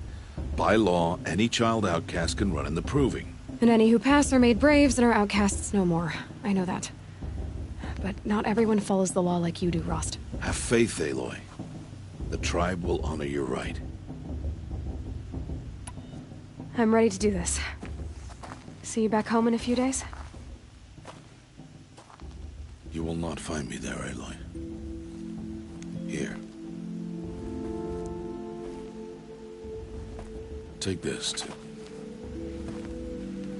By law, any child outcast can run in the Proving. And any who pass are made braves and are outcasts no more. I know that. But not everyone follows the law like you do, Rost. Have faith, Aloy. The tribe will honor your right. I'm ready to do this. See you back home in a few days? You will not find me there, Aloy. Here. Take this, too.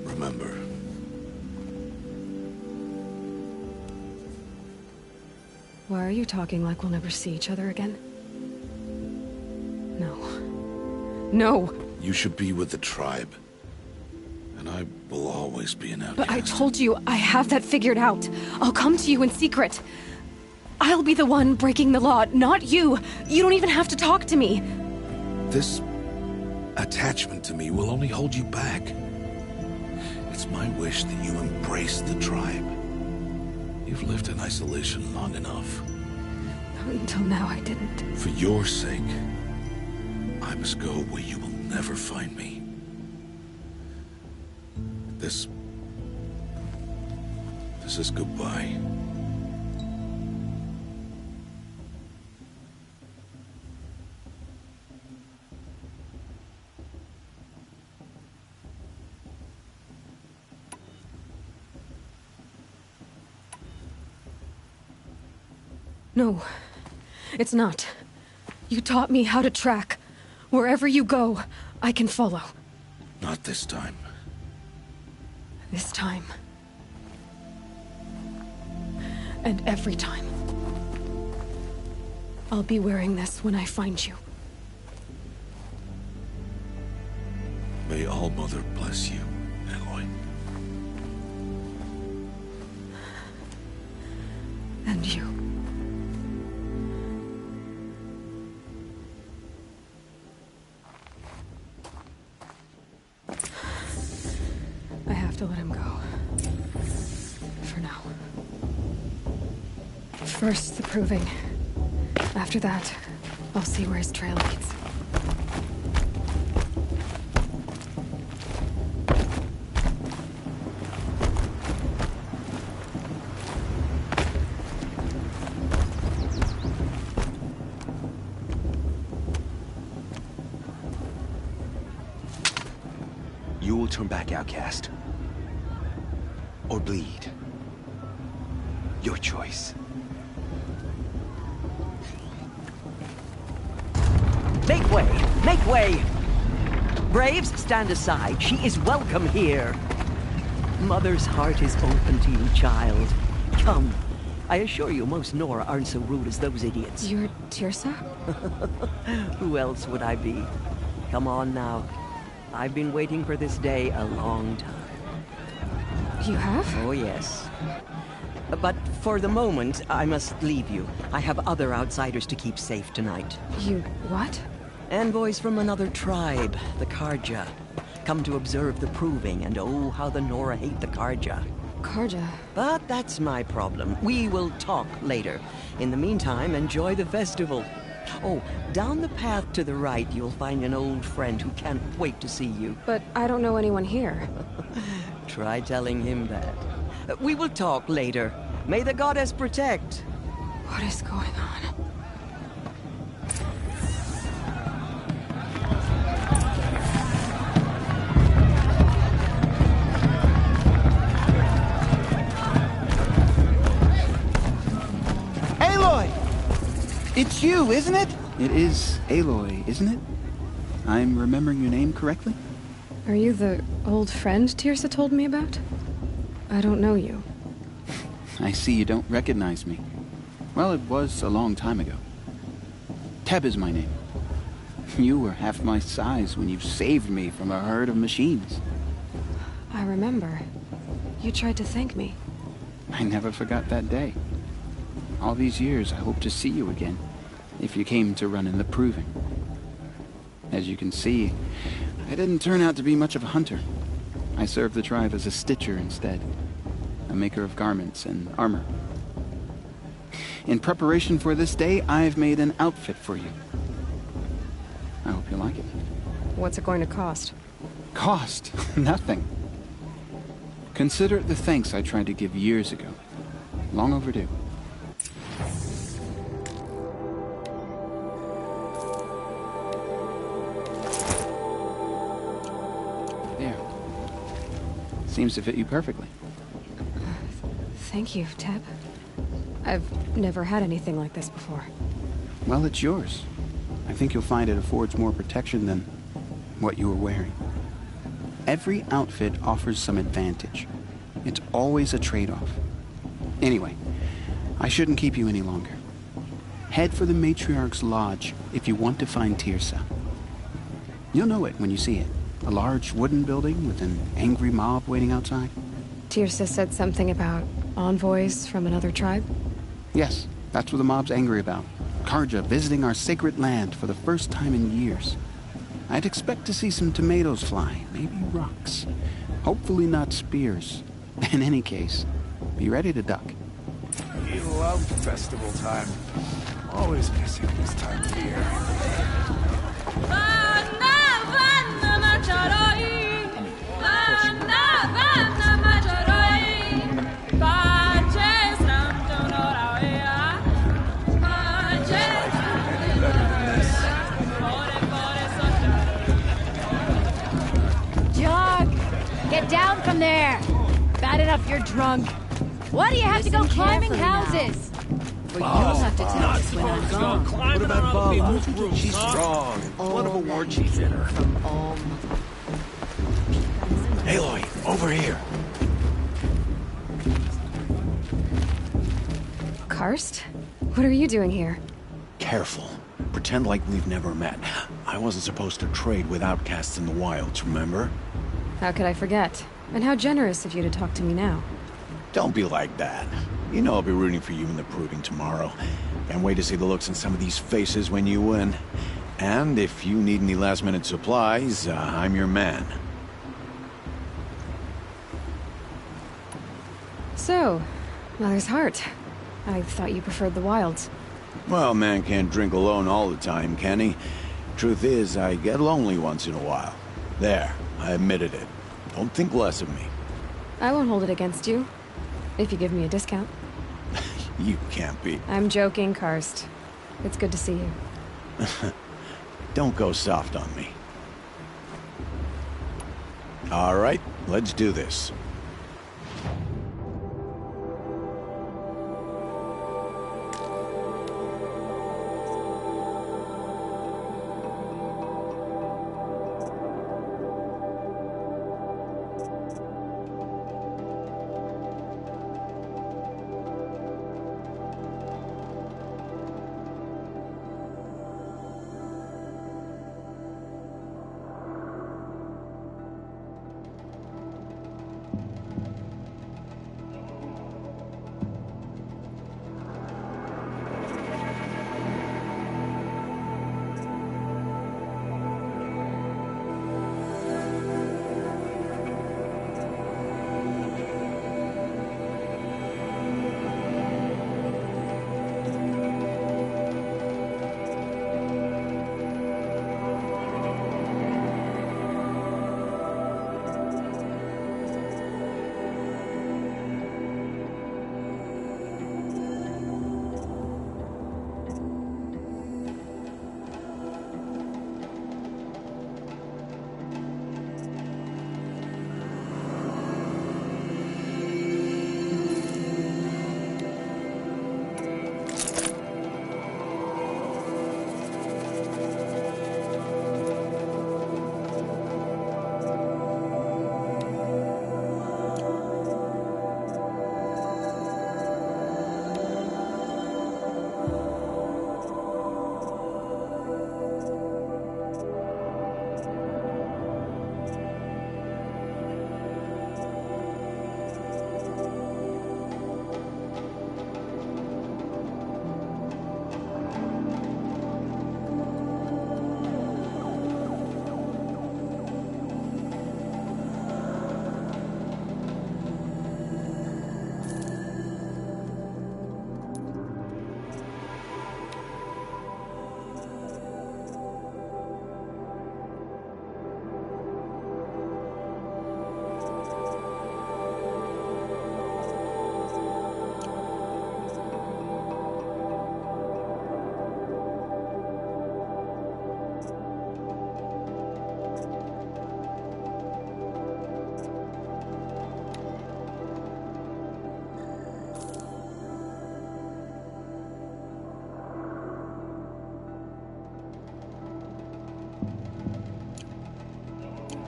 Remember. Why are you talking like we'll never see each other again? No. No! You should be with the tribe. And I will always be an outcast. But I told you, I have that figured out. I'll come to you in secret. I'll be the one breaking the law, not you. You don't even have to talk to me. This attachment to me will only hold you back. It's my wish that you embrace the tribe. You've lived in isolation long enough. Until now, I didn't. For your sake, I must go where you will never find me. This is goodbye. No, it's not. You taught me how to track. Wherever you go, I can follow. Not this time. This time. And every time. I'll be wearing this when I find you. May All-Mother bless you, Aloy. And you. I have to let him go. For now. First, the Proving. After that, I'll see where his trail leads. turn back outcast. Or bleed. Your choice. Make way! Make way! Braves, stand aside. She is welcome here. Mother's heart is open to you, child. Come. I assure you, most Nora aren't so rude as those idiots. You're Teersa? Who else would I be? Come on now. I've been waiting for this day a long time. You have? Oh, yes. But for the moment, I must leave you. I have other outsiders to keep safe tonight. You what? Envoys from another tribe, the Carja. Come to observe the proving, and oh, how the Nora hate the Carja. Carja? But that's my problem. We will talk later. In the meantime, enjoy the festival. Oh, down the path to the right, you'll find an old friend who can't wait to see you. But I don't know anyone here. Try telling him that. We will talk later. May the goddess protect. What is going on? Aloy! It's you, isn't it? It is Aloy, isn't it? I'm remembering your name correctly? Are you the old friend Teersa told me about? I don't know you. I see you don't recognize me. Well, it was a long time ago. Teb is my name. You were half my size when you saved me from a herd of machines. I remember. You tried to thank me. I never forgot that day. All these years, I hope to see you again, if you came to run in the proving. As you can see, I didn't turn out to be much of a hunter. I served the tribe as a stitcher instead, a maker of garments and armor. In preparation for this day, I've made an outfit for you. I hope you like it. What's it going to cost? Cost? Nothing. Consider it the thanks I tried to give years ago. Long overdue. There. Seems to fit you perfectly. Thank you, Teb. I've never had anything like this before. Well, it's yours. I think you'll find it affords more protection than what you were wearing. Every outfit offers some advantage. It's always a trade-off. Anyway, I shouldn't keep you any longer. Head for the Matriarch's Lodge if you want to find Teersa. You'll know it when you see it. A large wooden building with an angry mob waiting outside. Teersa said something about envoys from another tribe? Yes, that's what the mob's angry about. Carja visiting our sacred land for the first time in years. I'd expect to see some tomatoes fly, maybe rocks. Hopefully not spears. In any case, be ready to duck. We love festival time. Always missing this time of year. Get down from there! Bad enough you're drunk. Why do you have to go climbing houses? But you'll have to tell us when I'm gone. What about Baba? She's strong. One of a war chief in her. Aloy, over here. Karst? What are you doing here? Careful. Pretend like we've never met. I wasn't supposed to trade with outcasts in the wilds, remember? How could I forget? And how generous of you to talk to me now. Don't be like that. You know I'll be rooting for you in the proving tomorrow. Can't wait to see the looks on some of these faces when you win. And if you need any last-minute supplies, I'm your man. So, Mother's Heart. I thought you preferred the wilds. Well, man can't drink alone all the time, can he? Truth is, I get lonely once in a while. There, I admitted it. Don't think less of me. I won't hold it against you. If you give me a discount. You can't be. I'm joking, Karst. It's good to see you. Don't go soft on me. All right, let's do this.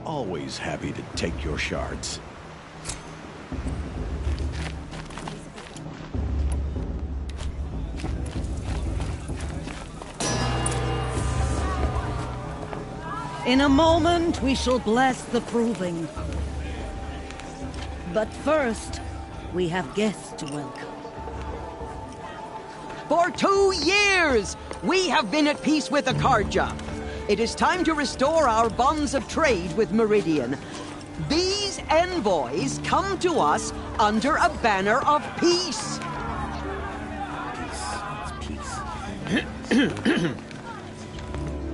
Always happy to take your shards. In a moment, we shall bless the proving. But first, we have guests to welcome. For 2 years, we have been at peace with Akarja. It is time to restore our bonds of trade with Meridian. These envoys come to us under a banner of peace.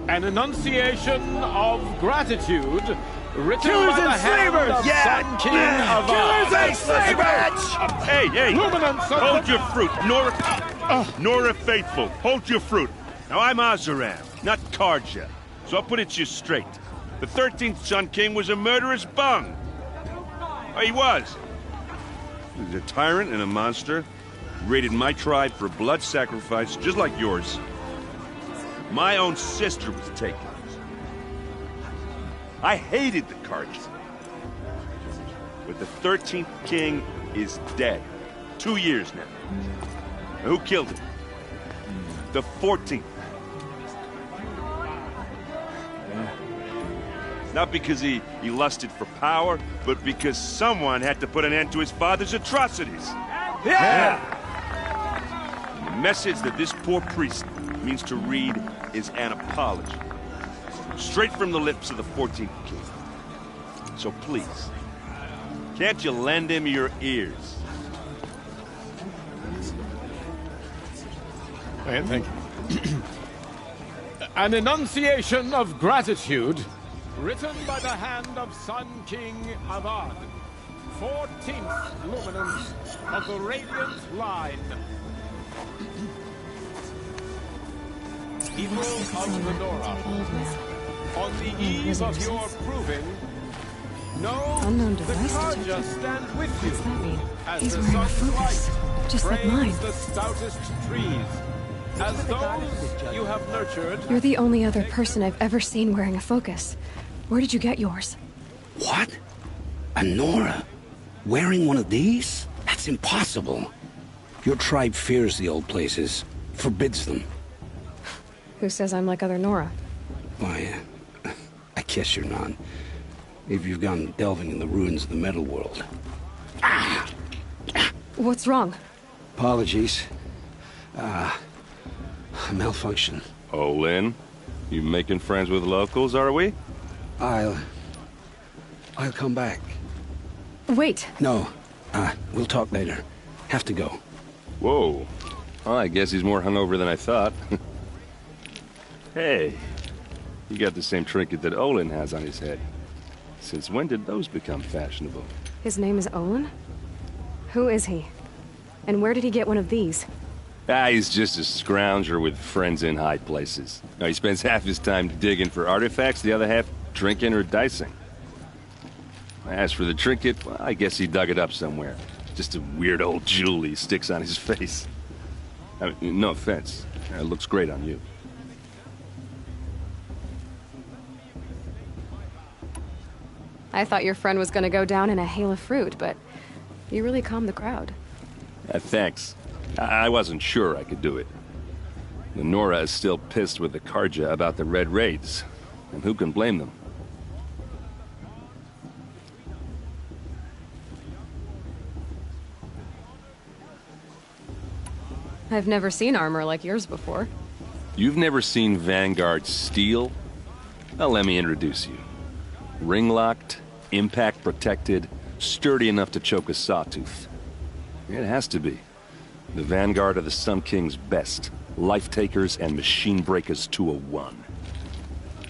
An enunciation of gratitude written Killers by the and hand slavers! of Yeah! Sun King Avad. Killers and slavers! Hey! Hold your fruit, Nora Faithful. Hold your fruit. Now, I'm Oseram, not Karja, so I'll put it to you straight. The 13th Sun King was a murderous bung. Oh, he was. He was a tyrant and a monster. Raided my tribe for blood sacrifice, just like yours. My own sister was taken. I hated the Karja. But the 13th King is dead. 2 years now. Now, who killed him? The 14th. Not because he lusted for power, but because someone had to put an end to his father's atrocities. Yeah! The message that this poor priest means to read is an apology. Straight from the lips of the 14th king. So please, can't you lend him your ears? Thank you. An enunciation of gratitude written by the hand of Sun King Avad, 14th luminance of the Radiant Line. People of Lenora, on the eve of your proving, No, Unknown the device Carja detected? stand with you. What's that mean? As He's the wearing a sun's focus, light just like frames mine. the stoutest trees. As those you have nurtured. You're the only other person I've ever seen wearing a focus. Where did you get yours? What? A Nora? Wearing one of these? That's impossible. Your tribe fears the old places, forbids them. Who says I'm like other Nora? Why, I guess you're not. If you've gone delving in the ruins of the metal world. What's wrong? Apologies. A malfunction. Oh, Lynn? You making friends with locals, are we? I'll come back. Wait. No. We'll talk later. Have to go. Whoa. Well, I guess he's more hungover than I thought. Hey. You got the same trinket that Olin has on his head. Since when did those become fashionable? His name is Olin? Who is he? And where did he get one of these? He's just a scrounger with friends in high places. Now, he spends half his time digging for artifacts, the other half drinking or dicing. As for the trinket, well, I guess he dug it up somewhere. Just a weird old jewel he sticks on his face. I mean, no offense. It looks great on you. I thought your friend was gonna go down in a hail of fruit, but you really calmed the crowd. Thanks. I wasn't sure I could do it. The Nora is still pissed with the Carja about the Red Raids, and who can blame them? I've never seen armor like yours before. You've never seen Vanguard steel? Well, let me introduce you. Ring-locked, impact-protected, sturdy enough to choke a sawtooth. It has to be. The Vanguard of the Sun King's best. Life-takers and machine breakers to a one.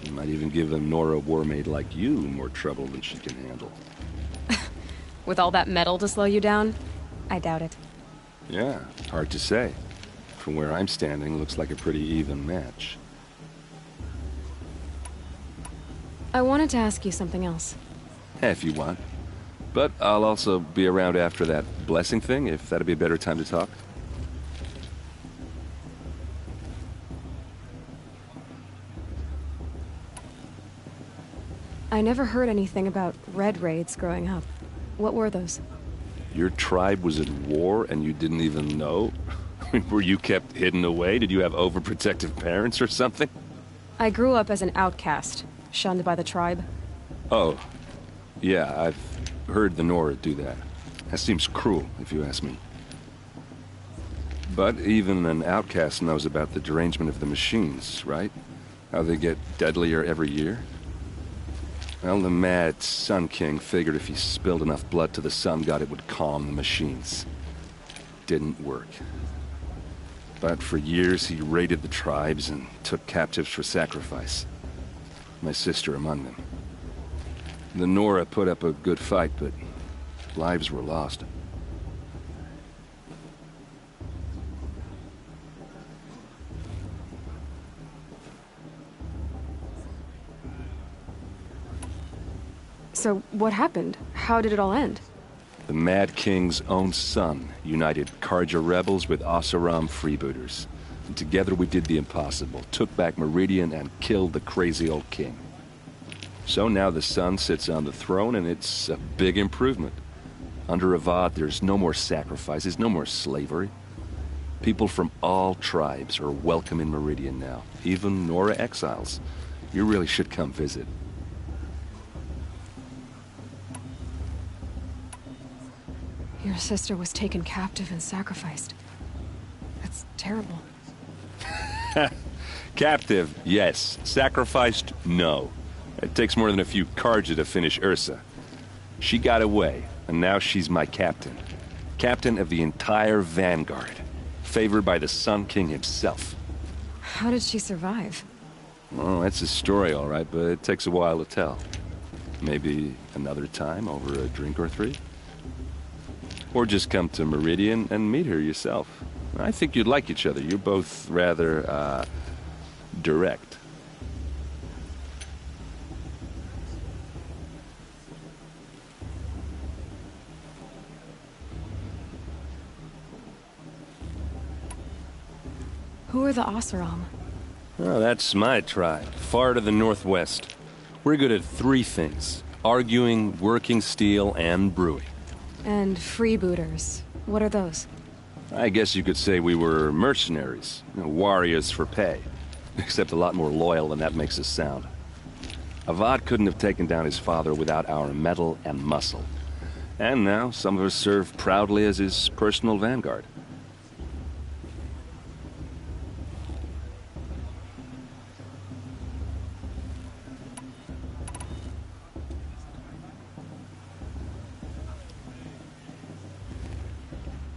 You might even give a Nora warmaid like you more trouble than she can handle. With all that metal to slow you down? I doubt it. Yeah, hard to say. From where I'm standing, looks like a pretty even match. I wanted to ask you something else. If you want. But I'll also be around after that blessing thing, if that'd be a better time to talk. I never heard anything about Red Raids growing up. What were those? Your tribe was at war and you didn't even know? Were you kept hidden away? Did you have overprotective parents or something? I grew up as an outcast, shunned by the tribe. Oh, yeah, I've heard the Nora do that. That seems cruel, if you ask me. But even an outcast knows about the derangement of the machines, right? How they get deadlier every year? Well, the mad Sun King figured if he spilled enough blood to the Sun God, it would calm the machines. Didn't work. But for years, he raided the tribes and took captives for sacrifice. My sister among them. The Nora put up a good fight, but lives were lost. So, what happened? How did it all end? The Mad King's own son united Carja rebels with Oseram freebooters. And together we did the impossible, took back Meridian and killed the crazy old king. So now the son sits on the throne and it's a big improvement. Under Avad, there's no more sacrifices, no more slavery. People from all tribes are welcome in Meridian now, even Nora exiles. You really should come visit. Your sister was taken captive and sacrificed. That's terrible. Captive, yes. Sacrificed, no. It takes more than a few Carja to finish Ursa. She got away, and now she's my captain. Captain of the entire Vanguard. Favored by the Sun King himself. How did she survive? Well, that's a story, all right, but it takes a while to tell. Maybe another time over a drink or three? Or just come to Meridian and meet her yourself. I think you'd like each other. You're both rather, direct. Who are the Oseram? Oh, that's my tribe, far to the northwest. We're good at three things: arguing, working steel, and brewing. And freebooters. What are those? I guess you could say we were mercenaries, warriors for pay. Except a lot more loyal than that makes us sound. Avad couldn't have taken down his father without our metal and muscle. And now, some of us serve proudly as his personal vanguard.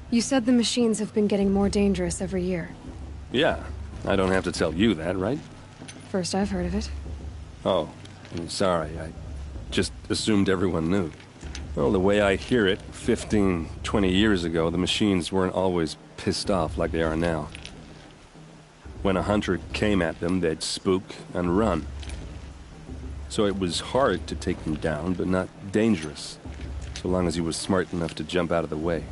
You said the machines have been getting more dangerous every year. Yeah, I don't have to tell you that, right? First I've heard of it. Oh, I'm sorry. I just assumed everyone knew. Well, the way I hear it, 15, 20 years ago, the machines weren't always pissed off like they are now. When a hunter came at them, they'd spook and run. So it was hard to take them down, but not dangerous, so long as he was smart enough to jump out of the way.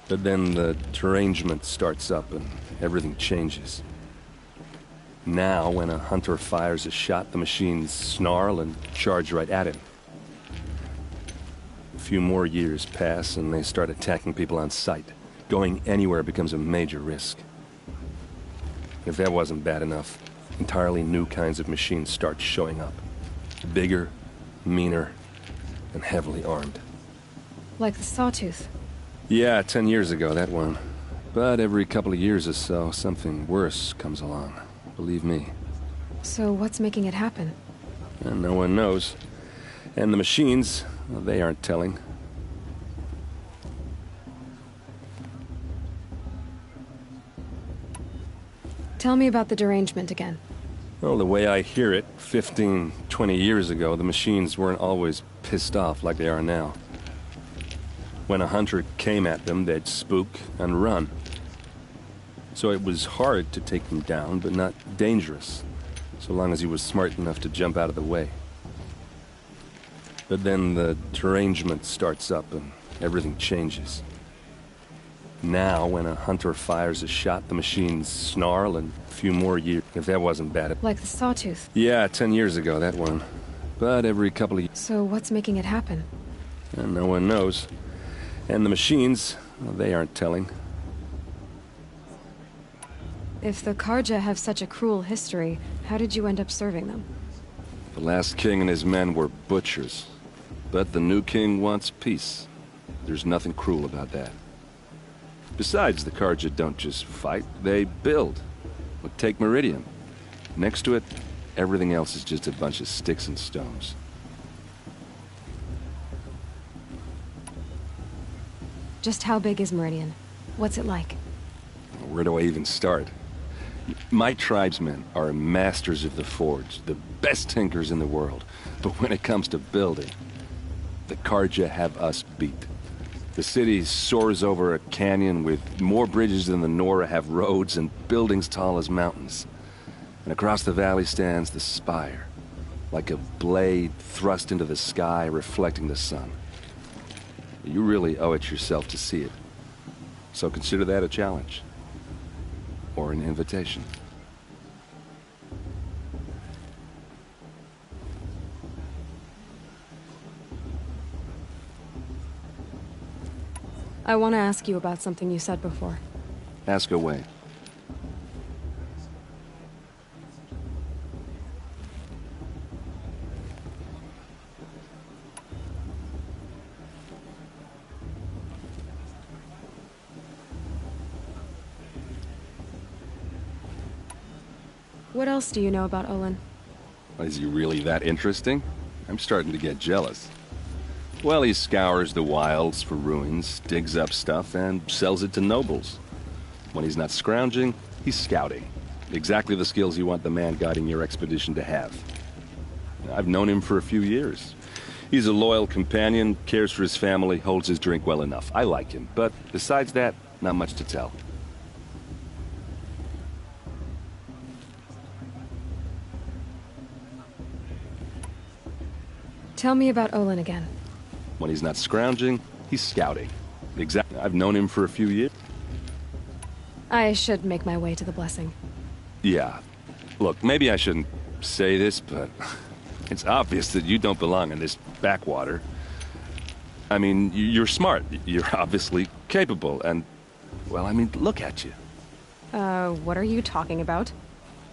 But then the derangement starts up and everything changes. Now, when a hunter fires a shot, the machines snarl and charge right at him. A few more years pass and they start attacking people on sight. Going anywhere becomes a major risk. If that wasn't bad enough, entirely new kinds of machines start showing up. Bigger, meaner, and heavily armed. Like the Sawtooth. Yeah, 10 years ago, that one. But every couple of years or so, something worse comes along. Believe me. So what's making it happen? And no one knows. And the machines, well, they aren't telling. Tell me about the derangement again. Well, the way I hear it, 15, 20 years ago, the machines weren't always pissed off like they are now. When a hunter came at them, they'd spook and run. So it was hard to take them down, but not dangerous, so long as he was smart enough to jump out of the way. But then the derangement starts up and everything changes. Now, when a hunter fires a shot, the machines snarl and a few more years. If that wasn't bad. Like the Sawtooth. Yeah, 10 years ago, that one. But every couple of years. So what's making it happen? And no one knows. And the machines, well, they aren't telling. If the Carja have such a cruel history, how did you end up serving them? The last king and his men were butchers. But the new king wants peace. There's nothing cruel about that. Besides, the Carja don't just fight, they build. Look, take Meridian. Next to it, everything else is just a bunch of sticks and stones. Just how big is Meridian? What's it like? Where do I even start? My tribesmen are masters of the forge, the best tinkers in the world. But when it comes to building, the Carja have us beat. The city soars over a canyon with more bridges than the Nora have roads and buildings tall as mountains. And across the valley stands the spire, like a blade thrust into the sky reflecting the sun. You really owe it yourself to see it. So consider that a challenge. Or an invitation. I want to ask you about something you said before. Ask away. What else do you know about Olin? Is he really that interesting? I'm starting to get jealous. Well, he scours the wilds for ruins, digs up stuff, and sells it to nobles. When he's not scrounging, he's scouting. Exactly the skills you want the man guiding your expedition to have. I've known him for a few years. He's a loyal companion, cares for his family, holds his drink well enough. I like him, but besides that, not much to tell. Tell me about Olin again. When he's not scrounging, he's scouting. I've known him for a few years. I should make my way to the blessing. Yeah. Look, maybe I shouldn't say this, but it's obvious that you don't belong in this backwater. I mean, you're smart. You're obviously capable, and, well, I mean, look at you. What are you talking about?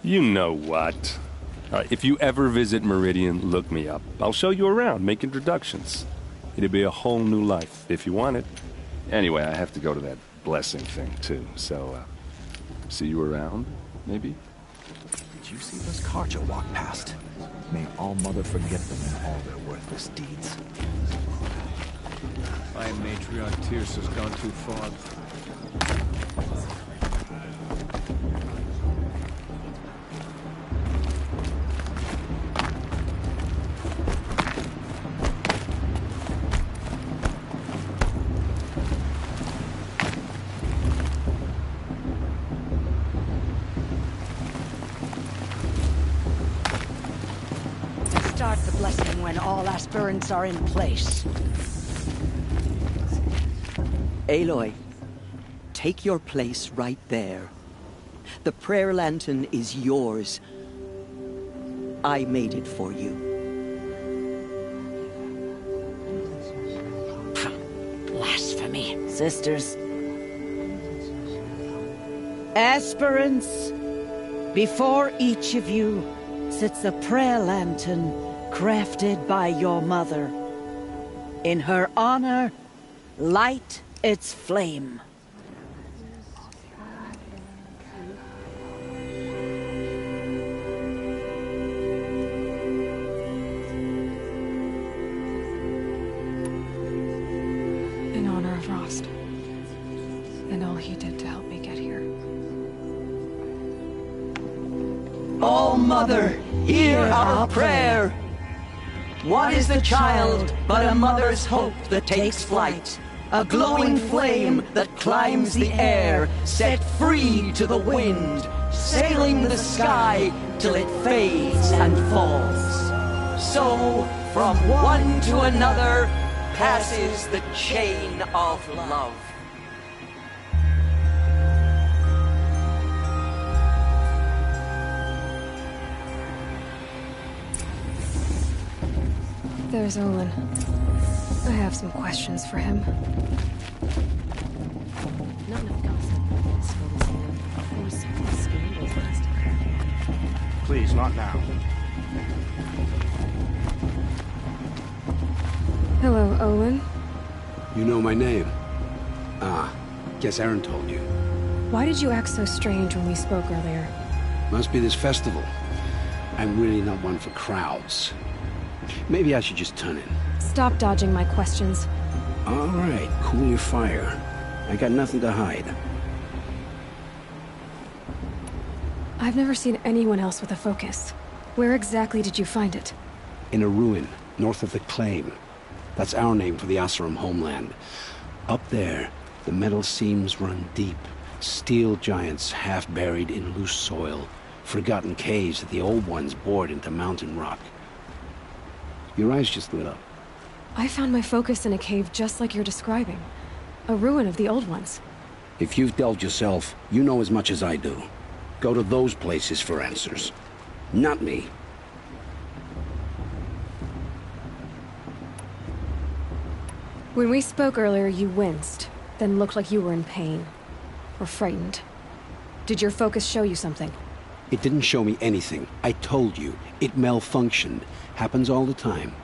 You know what. If you ever visit Meridian, look me up. I'll show you around, make introductions. It'll be a whole new life, if you want it. Anyway, I have to go to that blessing thing, too, so, see you around, maybe? Did you see those Carja walk past? May All Mother forget them and all their worthless deeds. My matriarch Tyr's has gone too far. Start the blessing when all aspirants are in place. Aloy, take your place right there. The prayer lantern is yours. I made it for you. Blasphemy, sisters. Aspirants, before each of you sits a prayer lantern crafted by your mother. In her honor, light its flame. In honor of Rost. And all he did to help me get here. All Mother, hear our prayer. What is the child but a mother's hope that takes flight? A glowing flame that climbs the air, set free to the wind, sailing the sky till it fades and falls. So, from one to another, passes the chain of love. There's Olin. I have some questions for him. None of gossip exposing them. There were so many scandals last time. Please, not now. Hello, Olin. You know my name? Ah, guess Aaron told you. Why did you act so strange when we spoke earlier? Must be this festival. I'm really not one for crowds. Maybe I should just turn in. Stop dodging my questions. All right, cool your fire. I got nothing to hide. I've never seen anyone else with a focus. Where exactly did you find it? In a ruin, north of the Claim. That's our name for the Oseram homeland. Up there, the metal seams run deep. Steel giants half buried in loose soil. Forgotten caves that the old ones bored into mountain rock. Your eyes just lit up. I found my focus in a cave just like you're describing. A ruin of the old ones. If you've delved yourself, you know as much as I do. Go to those places for answers. Not me. When we spoke earlier, you winced, then looked like you were in pain. Or frightened. Did your focus show you something? It didn't show me anything. I told you. It malfunctioned. Happens all the time.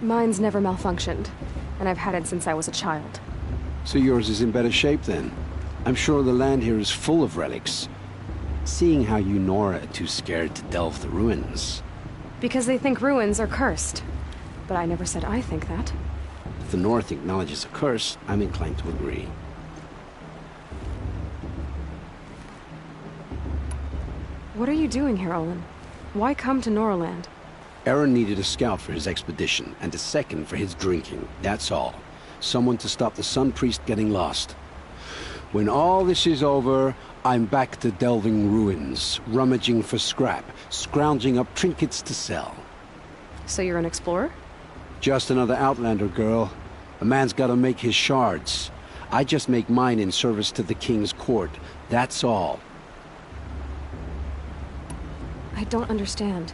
Mine's never malfunctioned, and I've had it since I was a child. So yours is in better shape then? I'm sure the land here is full of relics. Seeing how you Nora are too scared to delve the ruins. Because they think ruins are cursed. But I never said I think that. If the North acknowledges a curse, I'm inclined to agree. What are you doing here, Olin? Why come to Noraland? Aaron needed a scout for his expedition, and a second for his drinking. That's all. Someone to stop the Sun Priest getting lost. When all this is over, I'm back to delving ruins, rummaging for scrap, scrounging up trinkets to sell. So you're an explorer? Just another Outlander girl. A man's gotta make his shards. I just make mine in service to the king's court. That's all. I don't understand.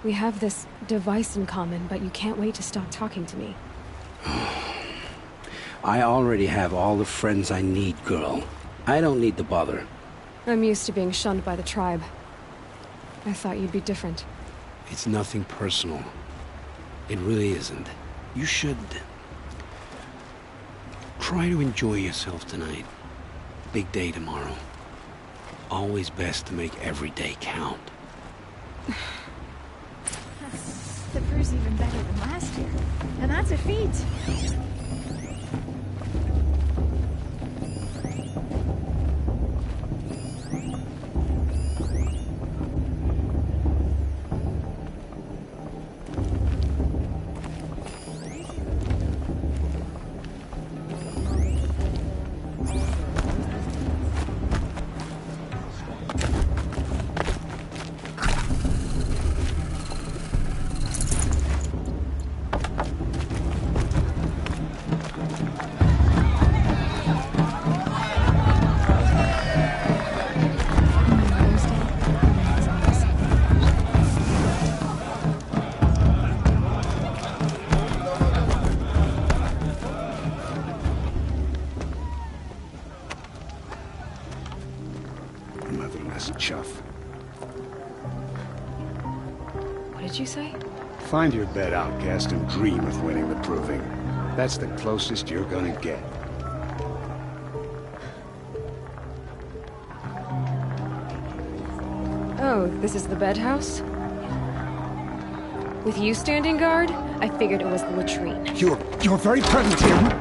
We have this device in common, but you can't wait to stop talking to me. I already have all the friends I need, girl. I don't need the bother. I'm used to being shunned by the tribe. I thought you'd be different. It's nothing personal. It really isn't. You should... try to enjoy yourself tonight. Big day tomorrow. Always best to make every day count. The crew's even better than last year. And that's a feat. Motherless chuff. What did you say? Find your bed, outcast, and dream of winning the proving. That's the closest you're gonna get. Oh, this is the bed house? With you standing guard, I figured it was the latrine. Your very presence here...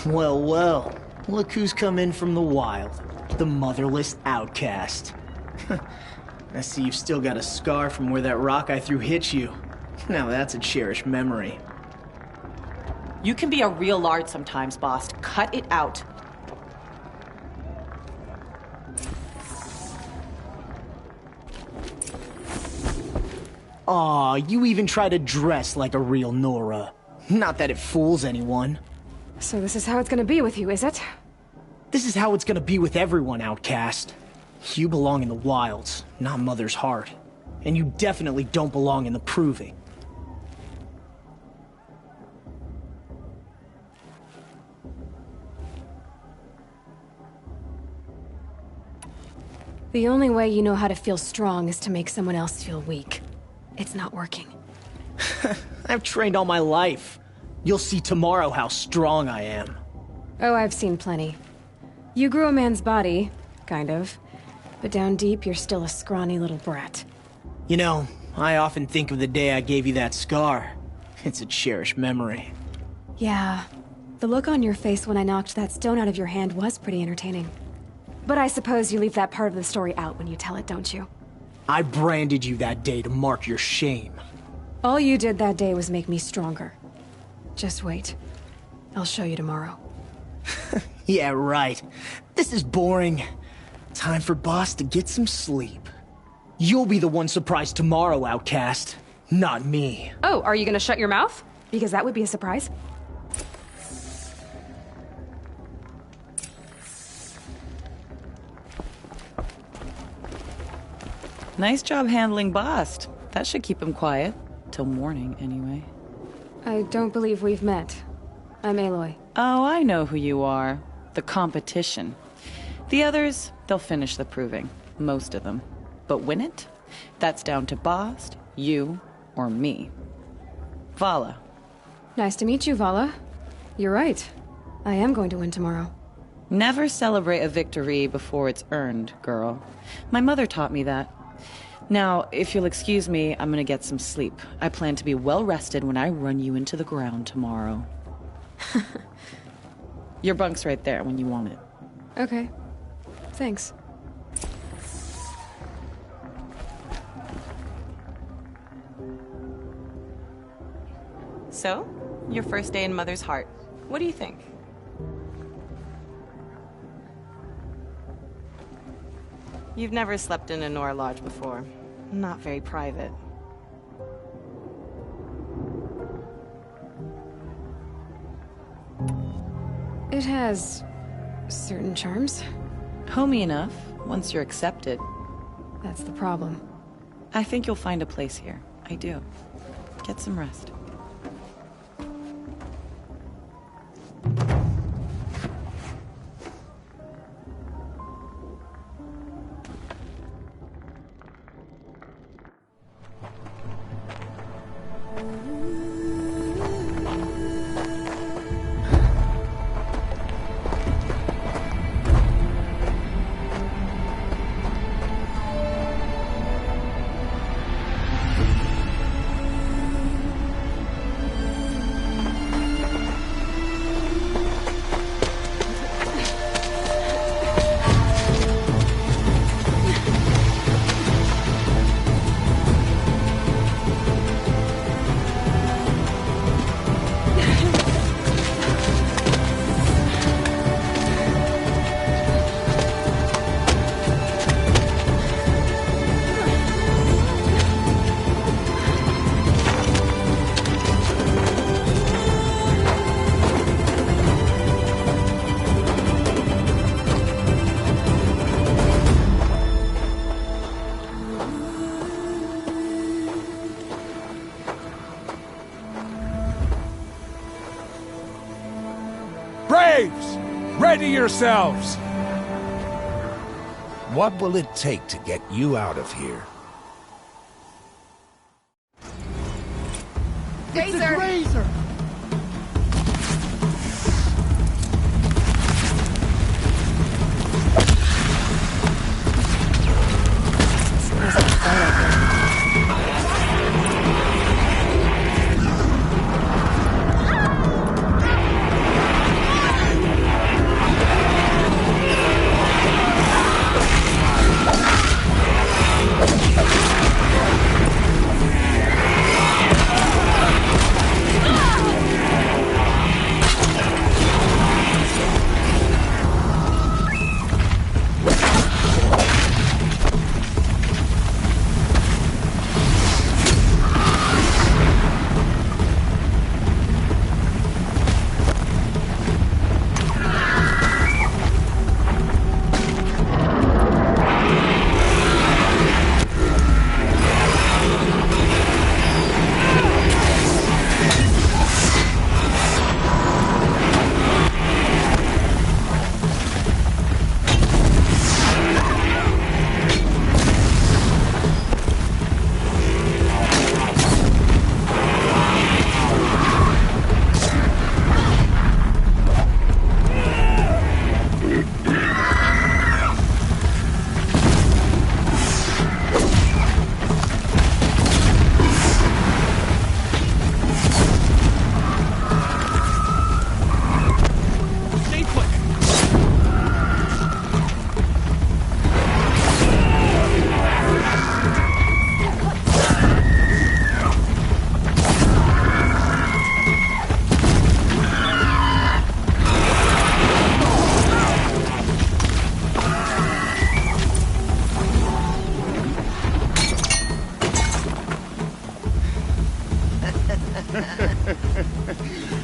Well, well. Look who's come in from the wild. The motherless outcast. I see you've still got a scar from where that rock I threw hit you. Now that's a cherished memory. You can be a real lard sometimes, boss. Cut it out. Aw, you even try to dress like a real Nora. Not that it fools anyone. So this is how it's gonna be with you, is it? This is how it's gonna be with everyone, outcast. You belong in the wilds, not Mother's heart. And you definitely don't belong in the proving. The only way you know how to feel strong is to make someone else feel weak. It's not working. I've trained all my life. You'll see tomorrow how strong I am. Oh, I've seen plenty. You grew a man's body, kind of. But down deep, you're still a scrawny little brat. You know, I often think of the day I gave you that scar. It's a cherished memory. Yeah. The look on your face when I knocked that stone out of your hand was pretty entertaining. But I suppose you leave that part of the story out when you tell it, don't you? I branded you that day to mark your shame. All you did that day was make me stronger. Just wait. I'll show you tomorrow. Yeah, right. This is boring. Time for Boss to get some sleep. You'll be the one surprised tomorrow, outcast. Not me. Oh, are you gonna shut your mouth? Because that would be a surprise. Nice job handling Bast. That should keep him quiet. Till morning, anyway. I don't believe we've met. I'm Aloy. Oh, I know who you are. The competition. The others, they'll finish the proving. Most of them. But win it? That's down to Bast, you, or me. Vala. Nice to meet you, Vala. You're right. I am going to win tomorrow. Never celebrate a victory before it's earned, girl. My mother taught me that. Now, if you'll excuse me, I'm gonna get some sleep. I plan to be well rested when I run you into the ground tomorrow. Your bunk's right there when you want it. Okay. Thanks. So, your first day in Mother's heart. What do you think? You've never slept in a Nora Lodge before. not very private. It has certain charms. Homey enough, once you're accepted. That's the problem. I think you'll find a place here. I do. Get some rest. Braves! Ready yourselves! What will it take to get you out of here? Razor! Razor!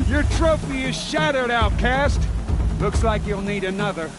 Your trophy is shattered, outcast. Looks like you'll need another.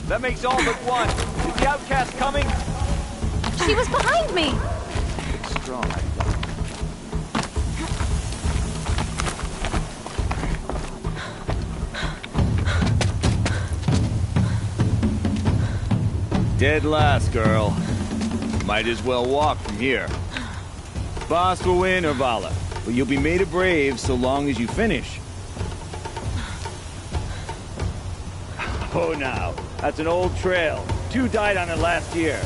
That makes all but one. Is the outcast coming? She was behind me! Strong. Dead last, girl. Might as well walk from here. Boss will win or Vala, but you'll be made a brave so long as you finish. Oh, now. That's an old trail. 2 died on it last year.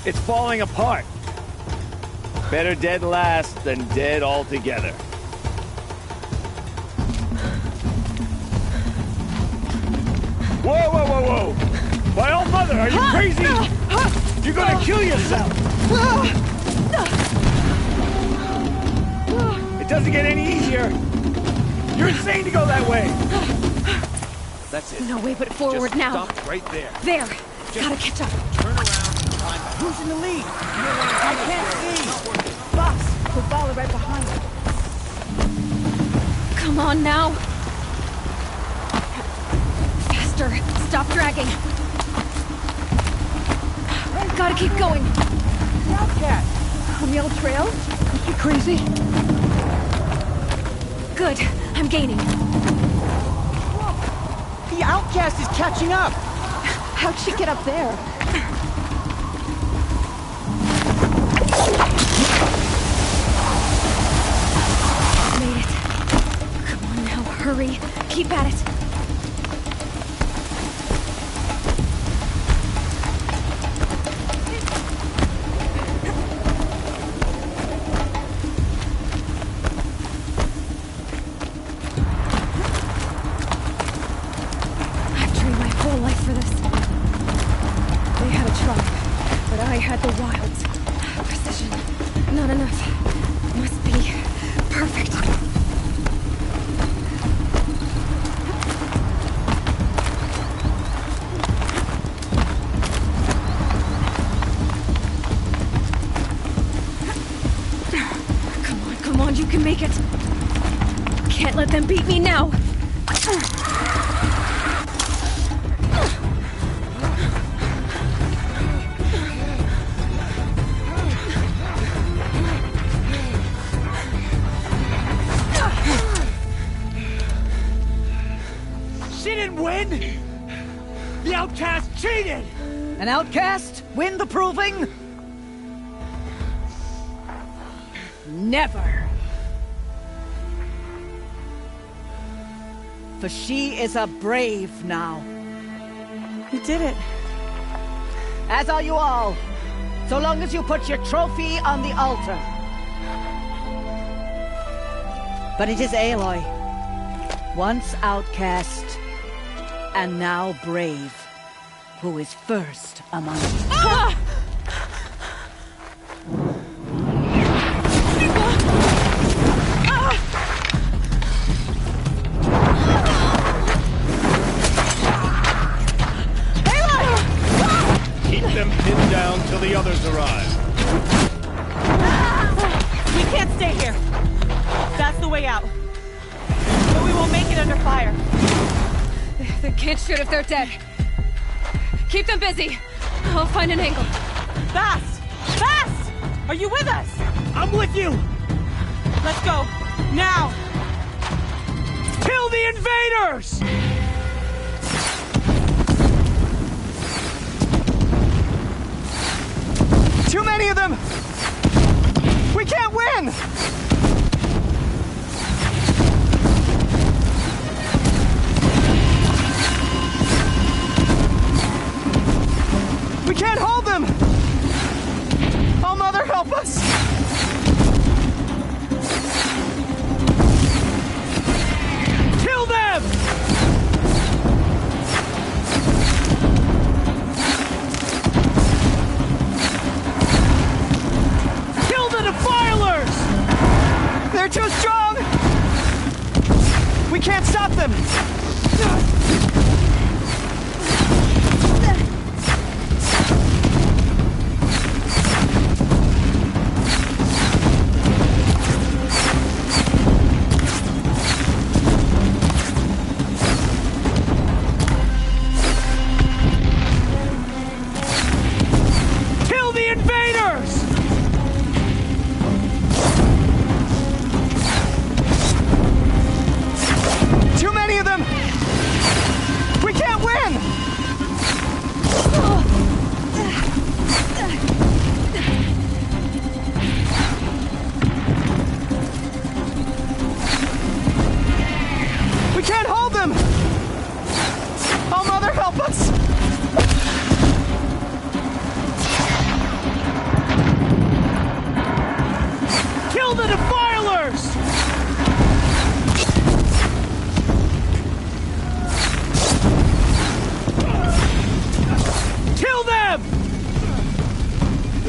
It's falling apart. Better dead last than dead altogether. Whoa, whoa, whoa, whoa! By all mother, are you crazy? You're gonna kill yourself! It doesn't get any easier! You're insane to go that way! That's it. No way but forward Just now. Stop right there. There! Gotta catch up. Turn around and climb back. Who's in the lead? I can't see! Boss, put Vala right behind you. Come on now! Faster! Stop dragging! Gotta keep going! The outcast! On the old trail? Is she crazy? Good. I'm gaining. The outcast is catching up! How'd she get up there? Made it. Come on now, hurry. Keep at it. I've trained my whole life for this. They had a tribe, but I had the wilds. Precision. Not enough. Must be perfect. Come on, you can make it. Can't let them beat me now. She didn't win! The outcast cheated! An outcast? Win the proving? Never. For she is a brave now. You did it. As are you all. So long as you put your trophy on the altar. But it is Aloy. Once outcast, and now brave, who is first among you. Keep them pinned down till the others arrive. We can't stay here. That's the way out. But we won't make it under fire. They can't shoot if they're dead. Keep them busy. I'll find an angle. Fast! Fast! Are you with us? I'm with you! Let's go. Now! Kill the invaders! Too many of them! We can't win! We can't hold them! Oh, Mother, help us! Kill them!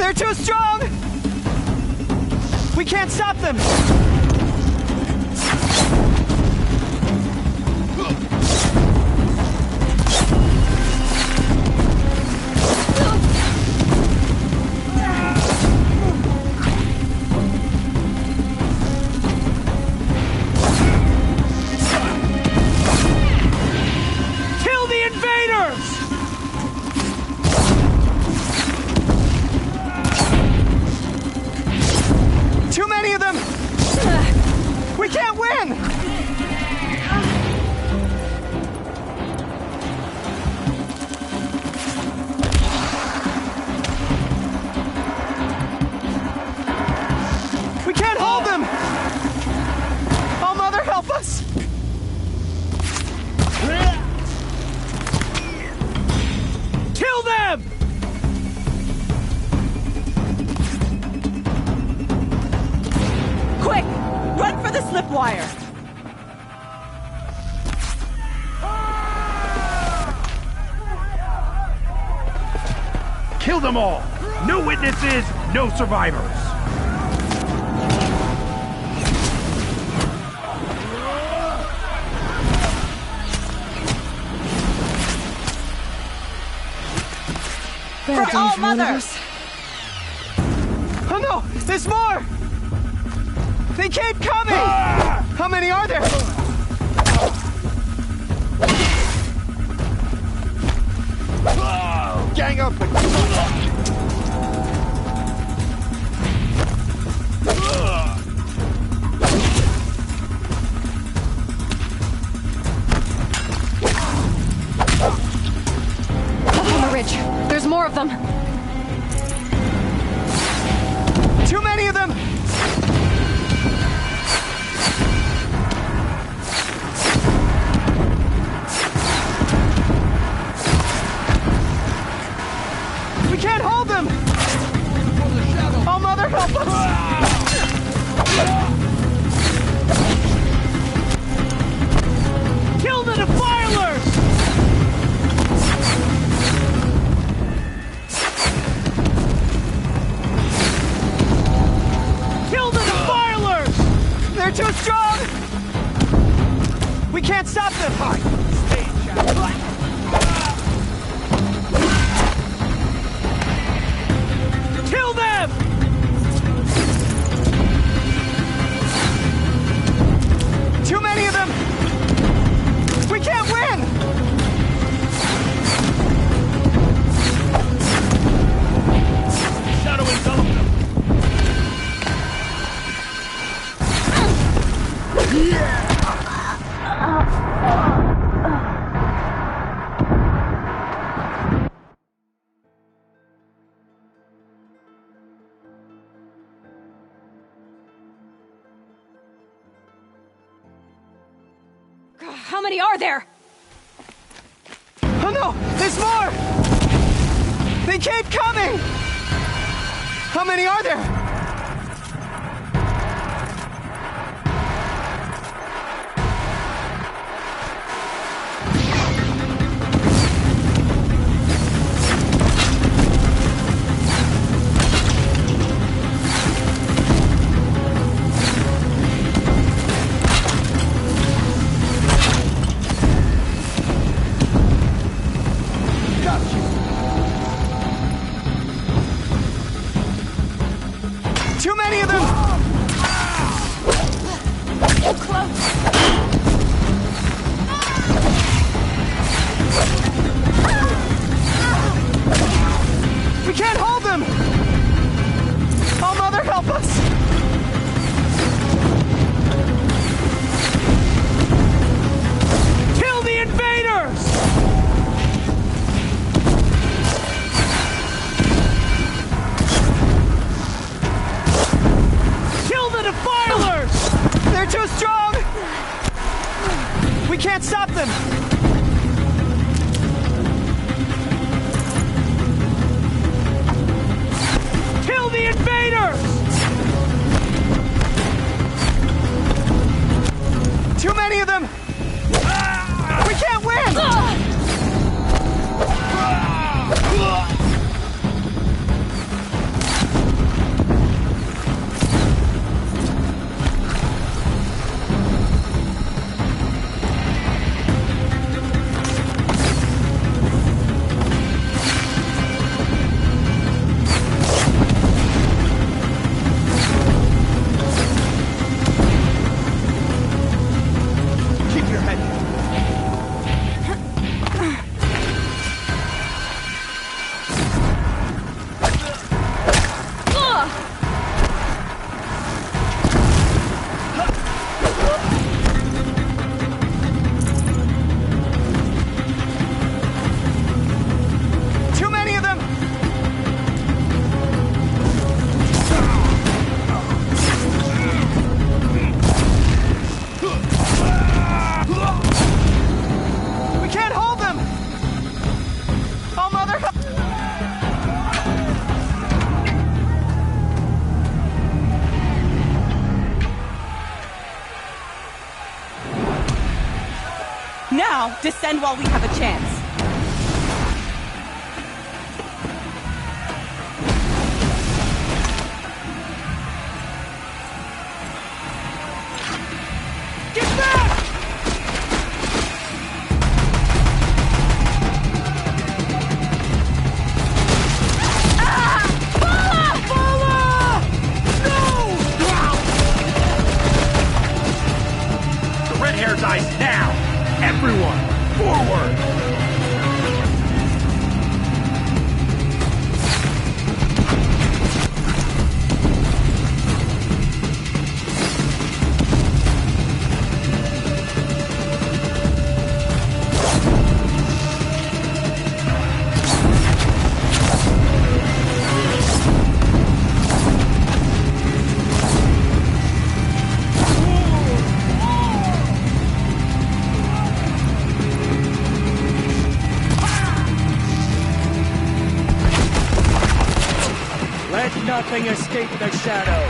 They're too strong! We can't stop them! Kill the invaders! Too many of them! We can't win! We can't hold them! Oh, Mother, help us! Kill them! Quick! Run for the slip wire! Kill them all! No witnesses, no survivors! Bad day for one of Mother! us. Oh no! There's more! They keep coming! How many are there? Gang up and Up on the ridge. There's more of them. Too many of them! We can't hold them! Oh, Mother, help us! kill the defilers! Kill the defilers! They're too strong! We can't stop them! Kill them! Too many of them! We can't win! Shadow envelop them! How many are there? Oh no! There's more! They keep coming! How many are there? Too many of them! We can't hold them! Oh, Mother, help us! Kill the invaders! Kill the defilers! They're too strong! We can't stop them! now. Descend while we have a chance. Get back! Red hair dies now! Everyone, forward! Let nothing escape the shadow!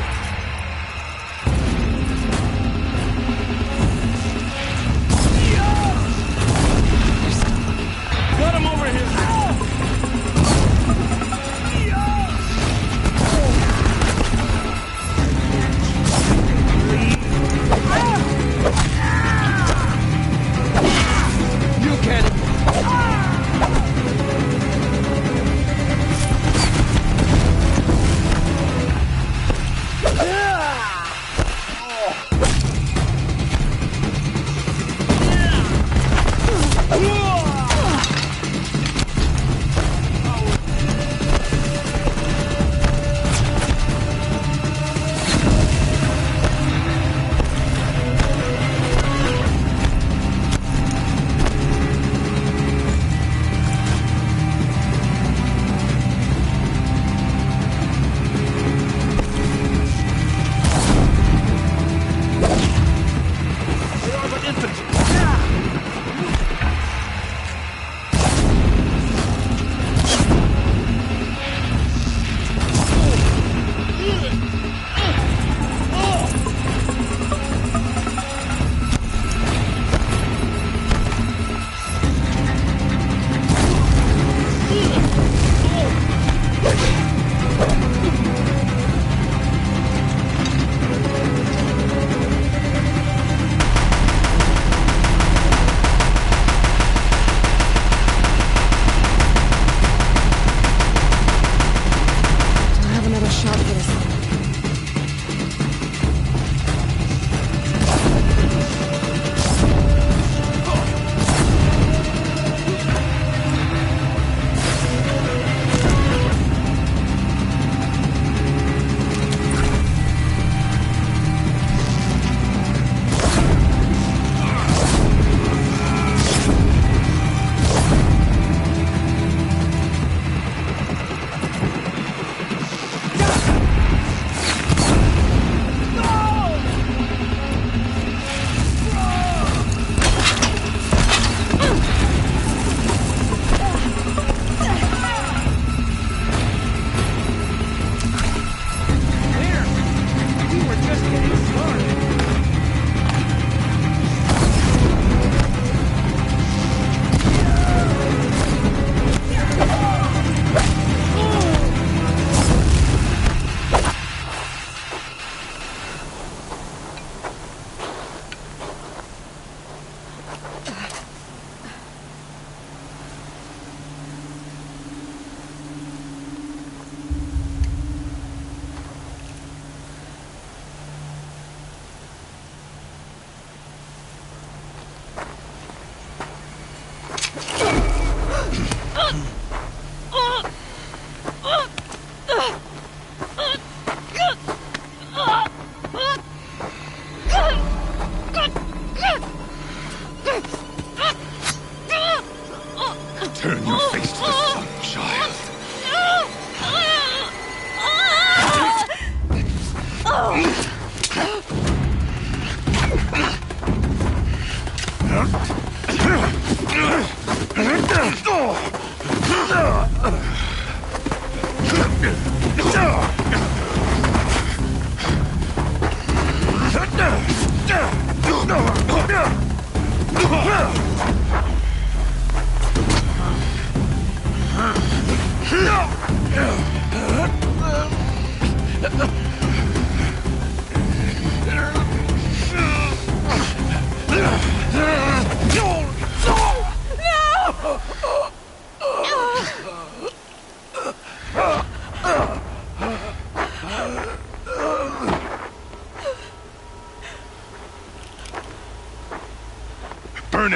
Got him over here! You can...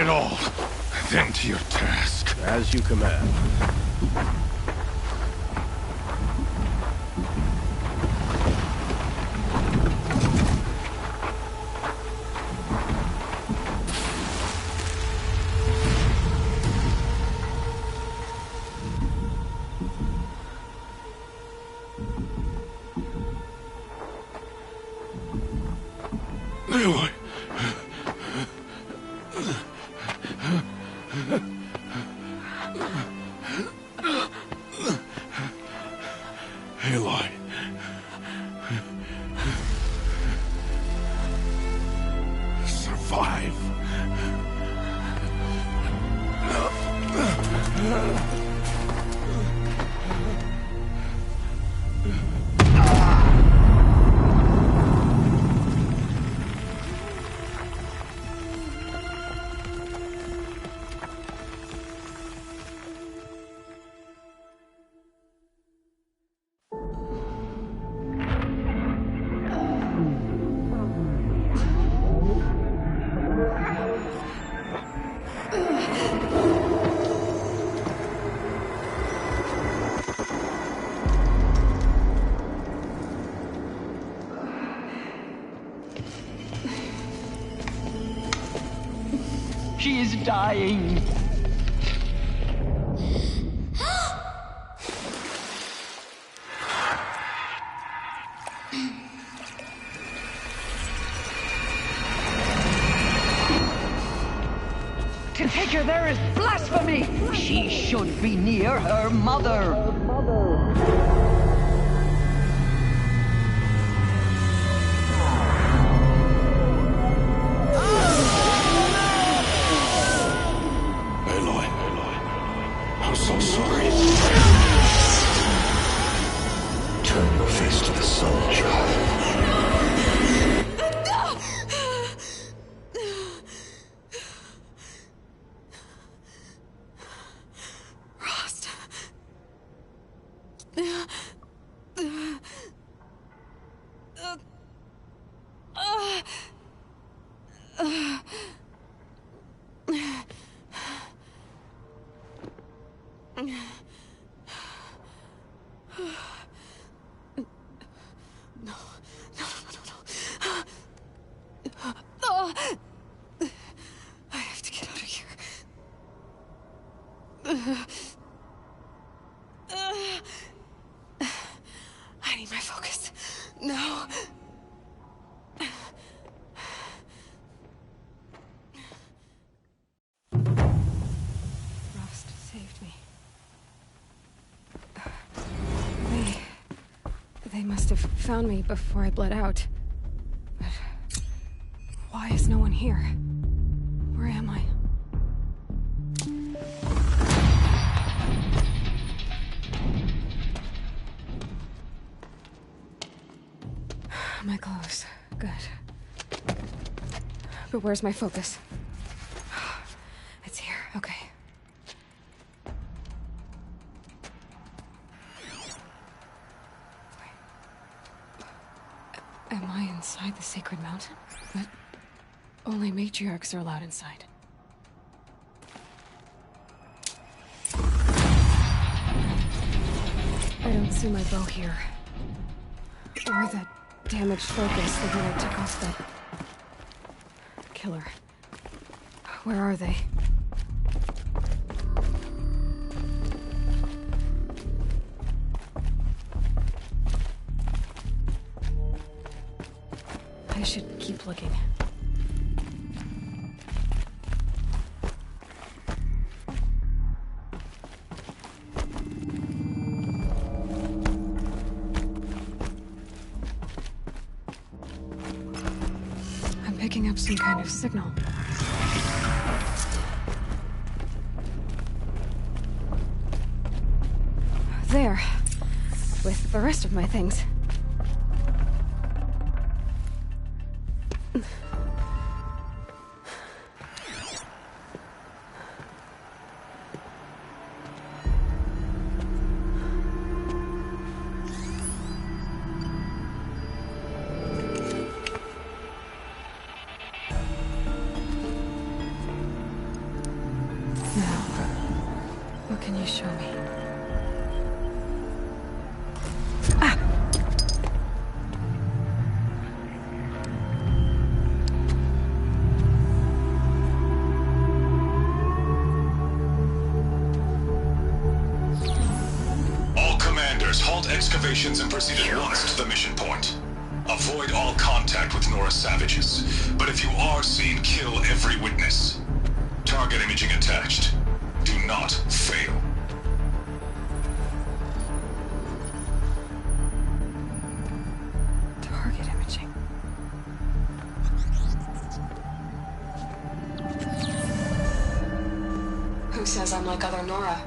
it all. Then to your task. As you command. Aloy. Aloy. Survive. She is dying. To take her there is blasphemy. She should be near her mother. I'm so sorry. Turn your face to the sun, child. Rost. I have to get out of here. I need my focus. No. Rost saved me. They must have found me before I bled out. But why is no one here? Where am I? My clothes. Good. But where's my focus? It's here. Okay. Am I inside the sacred mountain? But only matriarchs are allowed inside. I don't see my bow here. Or that damaged focus the one I took off the killer. Where are they? I should keep looking. I'm picking up some kind of signal. There. With the rest of my things. Defenders, halt excavations and proceed at once to the mission point. Avoid all contact with Nora savages, but if you are seen, kill every witness. Target imaging attached. Do not fail. Target imaging. Who says I'm like other Nora?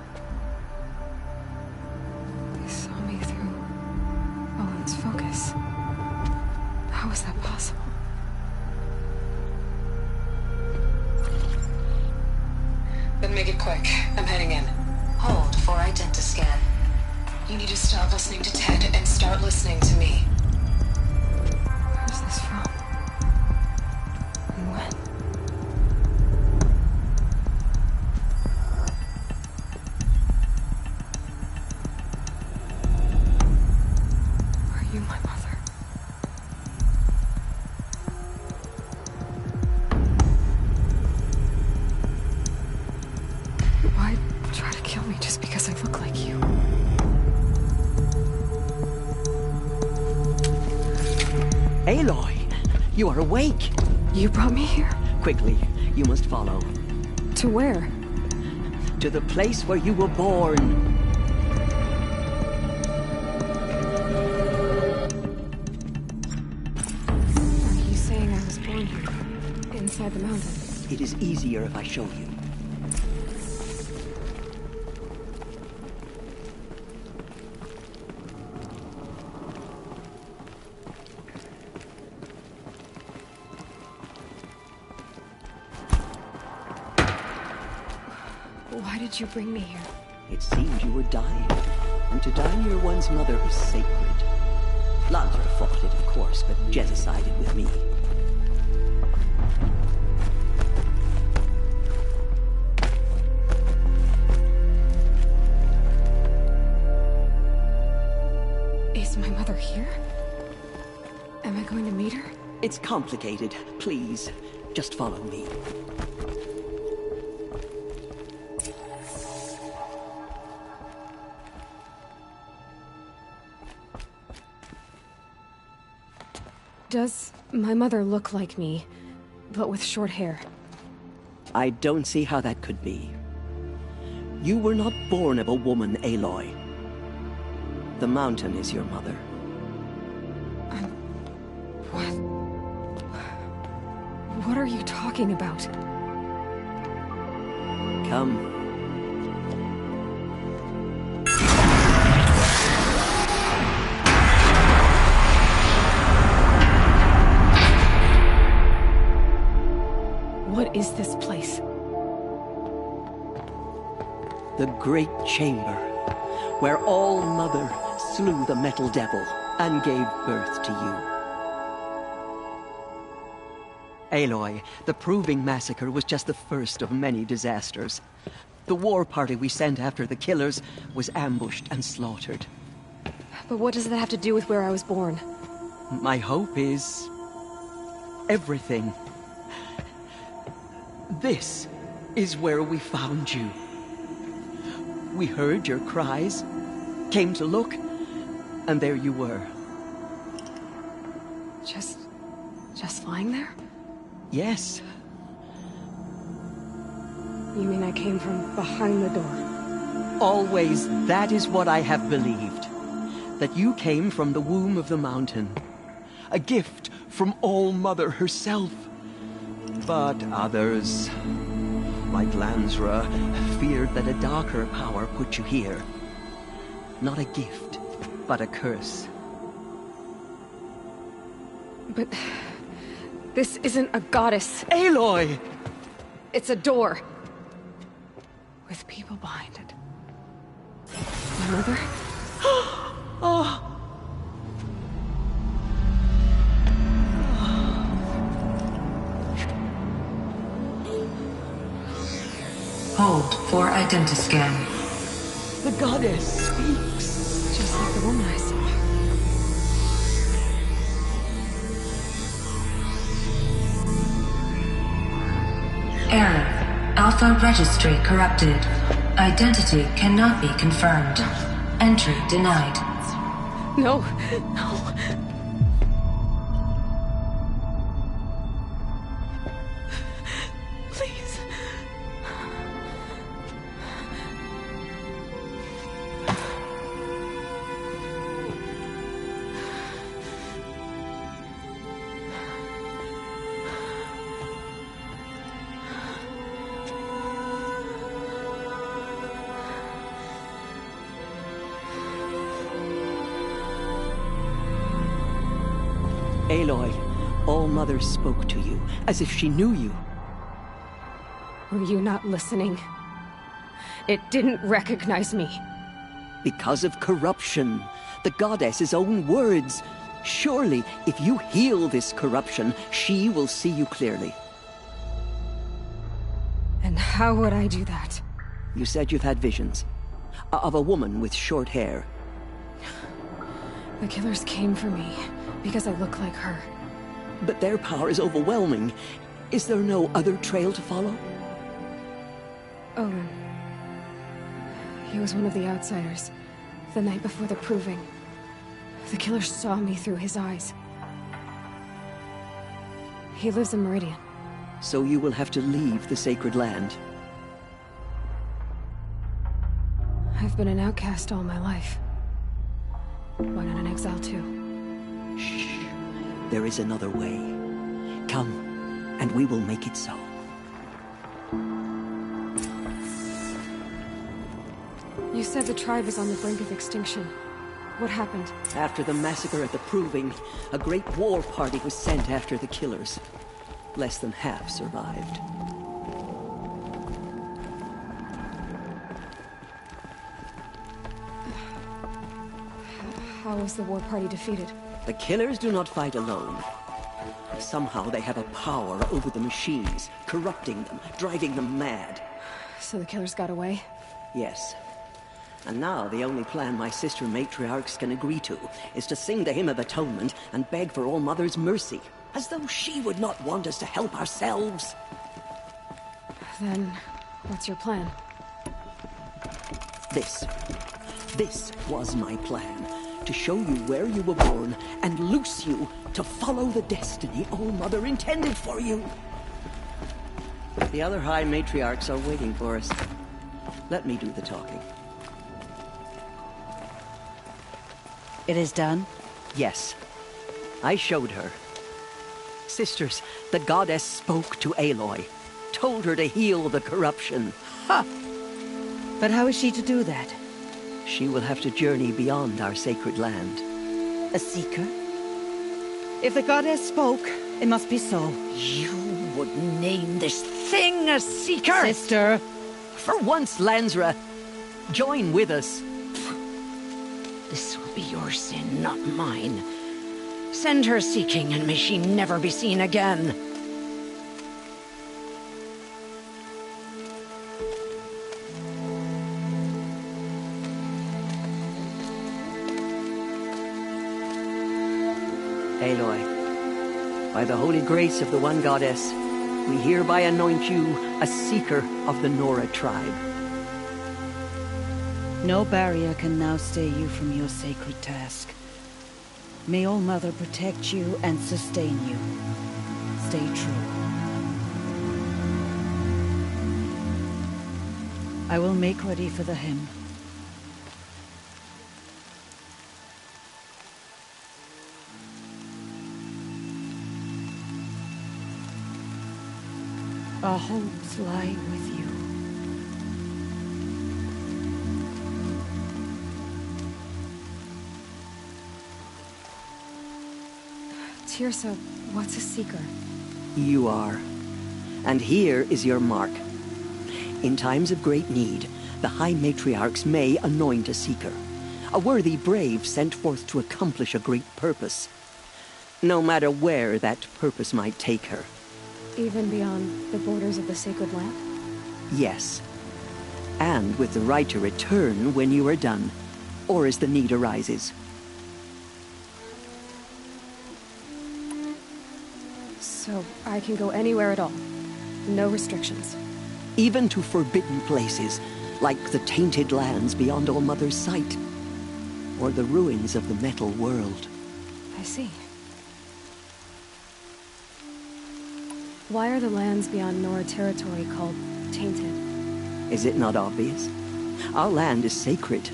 They saw me through Owen's focus. How is that possible? Then make it quick. I'm heading in. Hold for identiscan. You need to stop listening to Ted and start listening to me. Where's this from? And when? Are you my mother? Why try to kill me just because I look like you? Aloy, you are awake. You brought me here? Quickly, you must follow. To where? To the place where you were born. Are you saying I was born here? Inside the mountain? It is easier if I show you. Why did you bring me here? It seemed you were dying, and to die near one's mother is sacred. Lansra fought it, of course, but Jezza sided with me. Is my mother here? Am I going to meet her? It's complicated. Please, just follow me. Does my mother look like me, but with short hair? I don't see how that could be. You were not born of a woman, Aloy. The mountain is your mother. What are you talking about? Come. What is this place? The Great Chamber, where All-Mother slew the Metal Devil and gave birth to you. Aloy, the Proving Massacre was just the first of many disasters. The war party we sent after the killers was ambushed and slaughtered. But what does that have to do with where I was born? My hope is everything. This is where we found you. We heard your cries, came to look, and there you were. Just lying there? Yes. You mean I came from behind the door? Always, that is what I have believed. That you came from the womb of the mountain. A gift from All-Mother herself. But others, like Lansra, feared that a darker power put you here. Not a gift, but a curse. But this isn't a goddess. Aloy! It's a door. With people behind it. My mother? Oh! Hold for identiscan. The goddess speaks. Just like the woman I saw. Error. Alpha registry corrupted. Identity cannot be confirmed. Entry denied. No, no. Please. Aloy, All-Mother spoke to you, as if she knew you. Were you not listening? It didn't recognize me. Because of corruption. The goddess's own words. Surely, if you heal this corruption, she will see you clearly. And how would I do that? You said you've had visions. Of a woman with short hair. The killers came for me, because I look like her. But their power is overwhelming. Is there no other trail to follow? Odin. He was one of the outsiders, the night before the proving. The killer saw me through his eyes. He lives in Meridian. So you will have to leave the sacred land. I've been an outcast all my life. Why not an exile too? Shh. There is another way. Come, and we will make it so. You said the tribe is on the brink of extinction. What happened? After the massacre at the Proving, a great war party was sent after the killers. Less than half survived. How was the war party defeated? The killers do not fight alone. Somehow they have a power over the machines, corrupting them, driving them mad. So the killers got away? Yes. And now the only plan my sister matriarchs can agree to is to sing the Hymn of Atonement and beg for All-Mother's mercy, as though she would not want us to help ourselves. Then, what's your plan? This was my plan. To show you where you were born and loose you to follow the destiny All-Mother intended for you. The other High Matriarchs are waiting for us. Let me do the talking. It is done? Yes. I showed her. Sisters, the goddess spoke to Aloy. Told her to heal the corruption. Ha! But how is she to do that? She will have to journey beyond our sacred land. A seeker? If the goddess spoke, it must be so. You would name this thing a seeker? Sister! For once, Lansra, join with us. This will be your sin, not mine. Send her seeking, and may she never be seen again. Aloy, by the holy grace of the One Goddess, we hereby anoint you a seeker of the Nora tribe. No barrier can now stay you from your sacred task. May All-Mother protect you and sustain you. Stay true. I will make ready for the hymn. Our hopes lie with you. Teersa, what's a seeker? You are. And here is your mark. In times of great need, the High Matriarchs may anoint a seeker. A worthy brave sent forth to accomplish a great purpose. No matter where that purpose might take her. Even beyond the borders of the sacred land? Yes. And with the right to return when you are done, or as the need arises. So I can go anywhere at all? No restrictions? Even to forbidden places, like the tainted lands beyond All-Mother's sight. or the ruins of the metal world. I see. Why are the lands beyond Nora territory called tainted? Is it not obvious? Our land is sacred.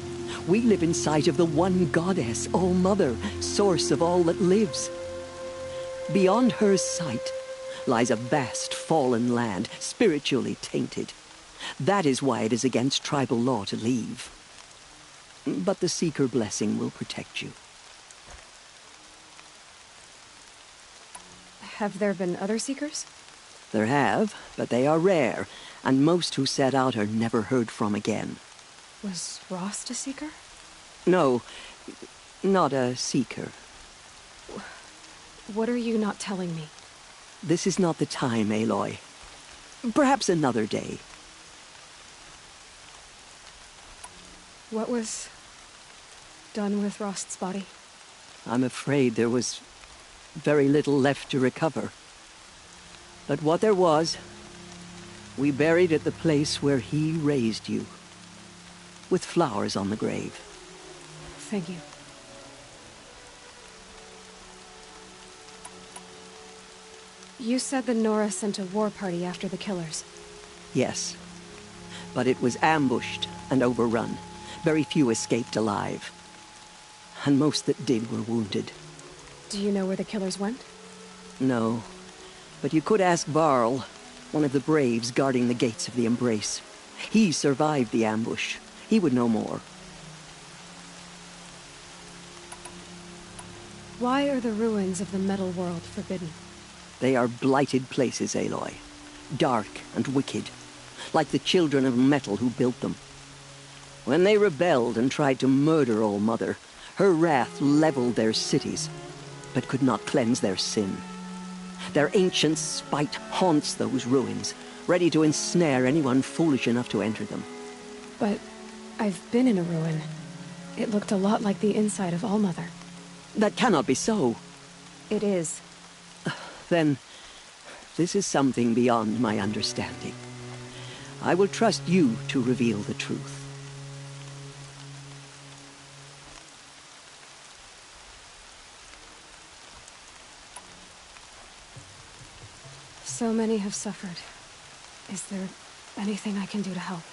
We live in sight of the one goddess, All-Mother, source of all that lives. Beyond her sight lies a vast fallen land, spiritually tainted. That is why it is against tribal law to leave. But the Seeker blessing will protect you. Have there been other Seekers? There have, but they are rare, and most who set out are never heard from again. Was Rost a Seeker? No, not a Seeker. What are you not telling me? This is not the time, Aloy. Perhaps another day. What was done with Rost's body? I'm afraid there was very little left to recover. But what there was, we buried at the place where he raised you, with flowers on the grave. Thank you. You said the Nora sent a war party after the killers. Yes, but it was ambushed and overrun. Very few escaped alive, and most that did were wounded. Do you know where the killers went? No, but you could ask Varl, one of the braves guarding the gates of the Embrace. He survived the ambush. He would know more. Why are the ruins of the metal world forbidden? They are blighted places, Aloy. Dark and wicked, like the children of metal who built them. When they rebelled and tried to murder All-Mother, her wrath leveled their cities, but could not cleanse their sin. Their ancient spite haunts those ruins, ready to ensnare anyone foolish enough to enter them. But I've been in a ruin. It looked a lot like the inside of All-Mother. That cannot be so. It is. Then, this is something beyond my understanding. I will trust you to reveal the truth. So many have suffered. Is there anything I can do to help?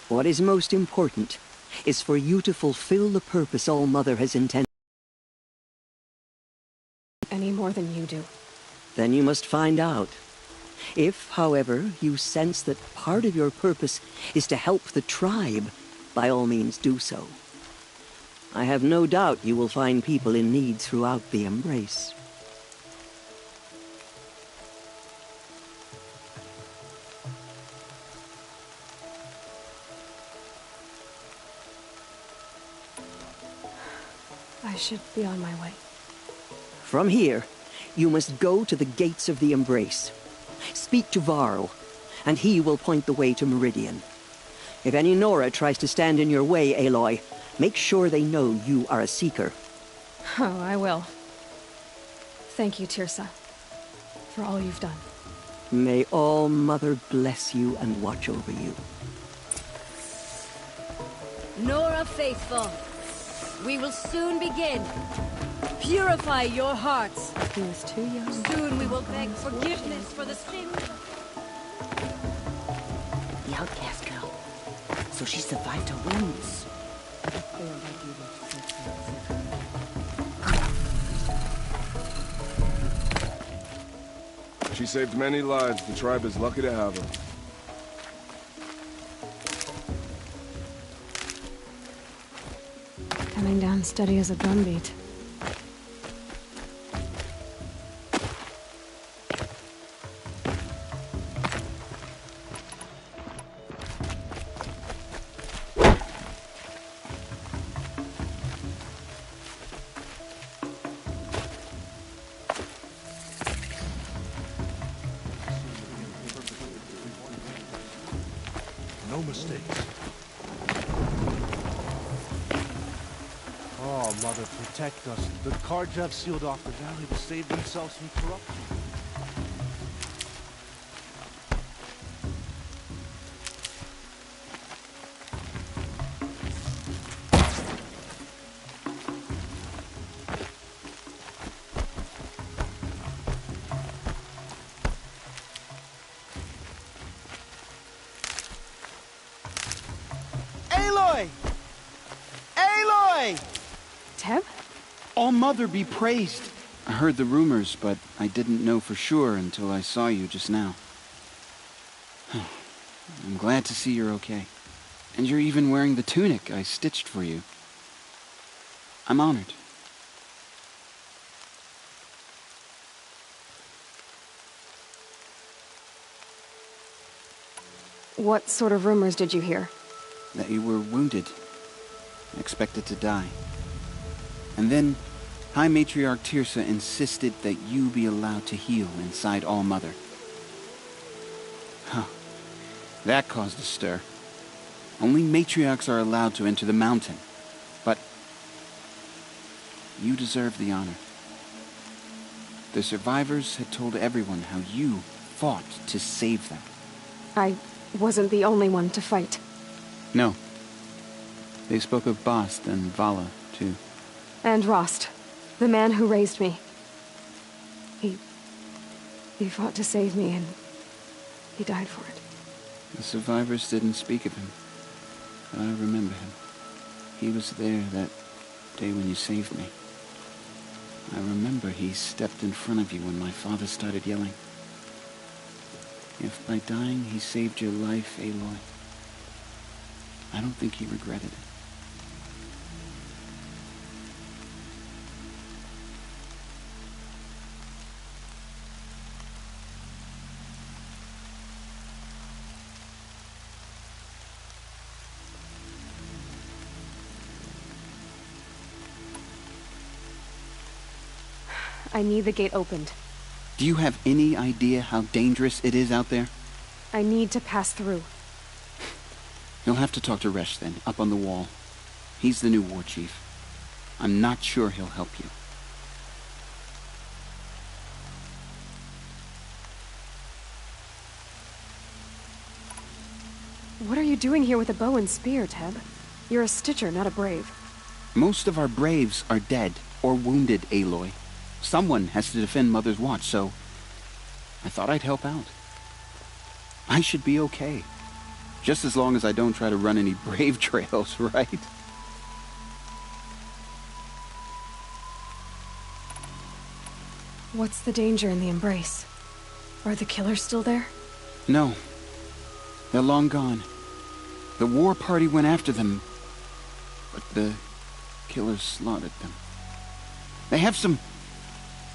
What is most important is for you to fulfill the purpose All-Mother has intended. Any more than you do. Then you must find out. If, however, you sense that part of your purpose is to help the tribe, by all means do so. I have no doubt you will find people in need throughout the Embrace. I should be on my way. From here, you must go to the gates of the Embrace. Speak to Varl, and he will point the way to Meridian. If any Nora tries to stand in your way, Aloy, make sure they know you are a Seeker. Oh, I will. Thank you, Teersa, for all you've done. May All-Mother bless you and watch over you. Nora Faithful, we will soon begin. Purify your hearts. He was too young. Soon we will beg forgiveness for the sins. The outcast girl. So she survived her wounds. She saved many lives. The tribe is lucky to have her. Coming down steady as a drumbeat. No mistakes. Oh, Mother, protect us. The Carja sealed off the valley to save themselves from corruption. Teb? All Mother be praised! I heard the rumors, but I didn't know for sure until I saw you just now. I'm glad to see you're okay. And you're even wearing the tunic I stitched for you. I'm honored. What sort of rumors did you hear? That you were wounded. Expected to die. And then, High Matriarch Teersa insisted that you be allowed to heal inside All Mother. Huh. That caused a stir. Only matriarchs are allowed to enter the mountain. But you deserve the honor. The survivors had told everyone how you fought to save them. I wasn't the only one to fight. No. They spoke of Bast and Vala, too. And Rost, the man who raised me. He fought to save me, and he died for it. The survivors didn't speak of him, but I remember him. He was there that day when you saved me. I remember he stepped in front of you when my father started yelling. If by dying he saved your life, Aloy, I don't think he regretted it. I need the gate opened. Do you have any idea how dangerous it is out there? I need to pass through. You'll have to talk to Resh then, up on the wall. He's the new war chief. I'm not sure he'll help you. What are you doing here with a bow and spear, Teb? You're a Stitcher, not a Brave. Most of our Braves are dead or wounded, Aloy. Someone has to defend Mother's Watch, so I thought I'd help out. I should be okay. Just as long as I don't try to run any Brave trails, right? What's the danger in the Embrace? Are the killers still there? No. They're long gone. The war party went after them, but the killers slaughtered them. They have some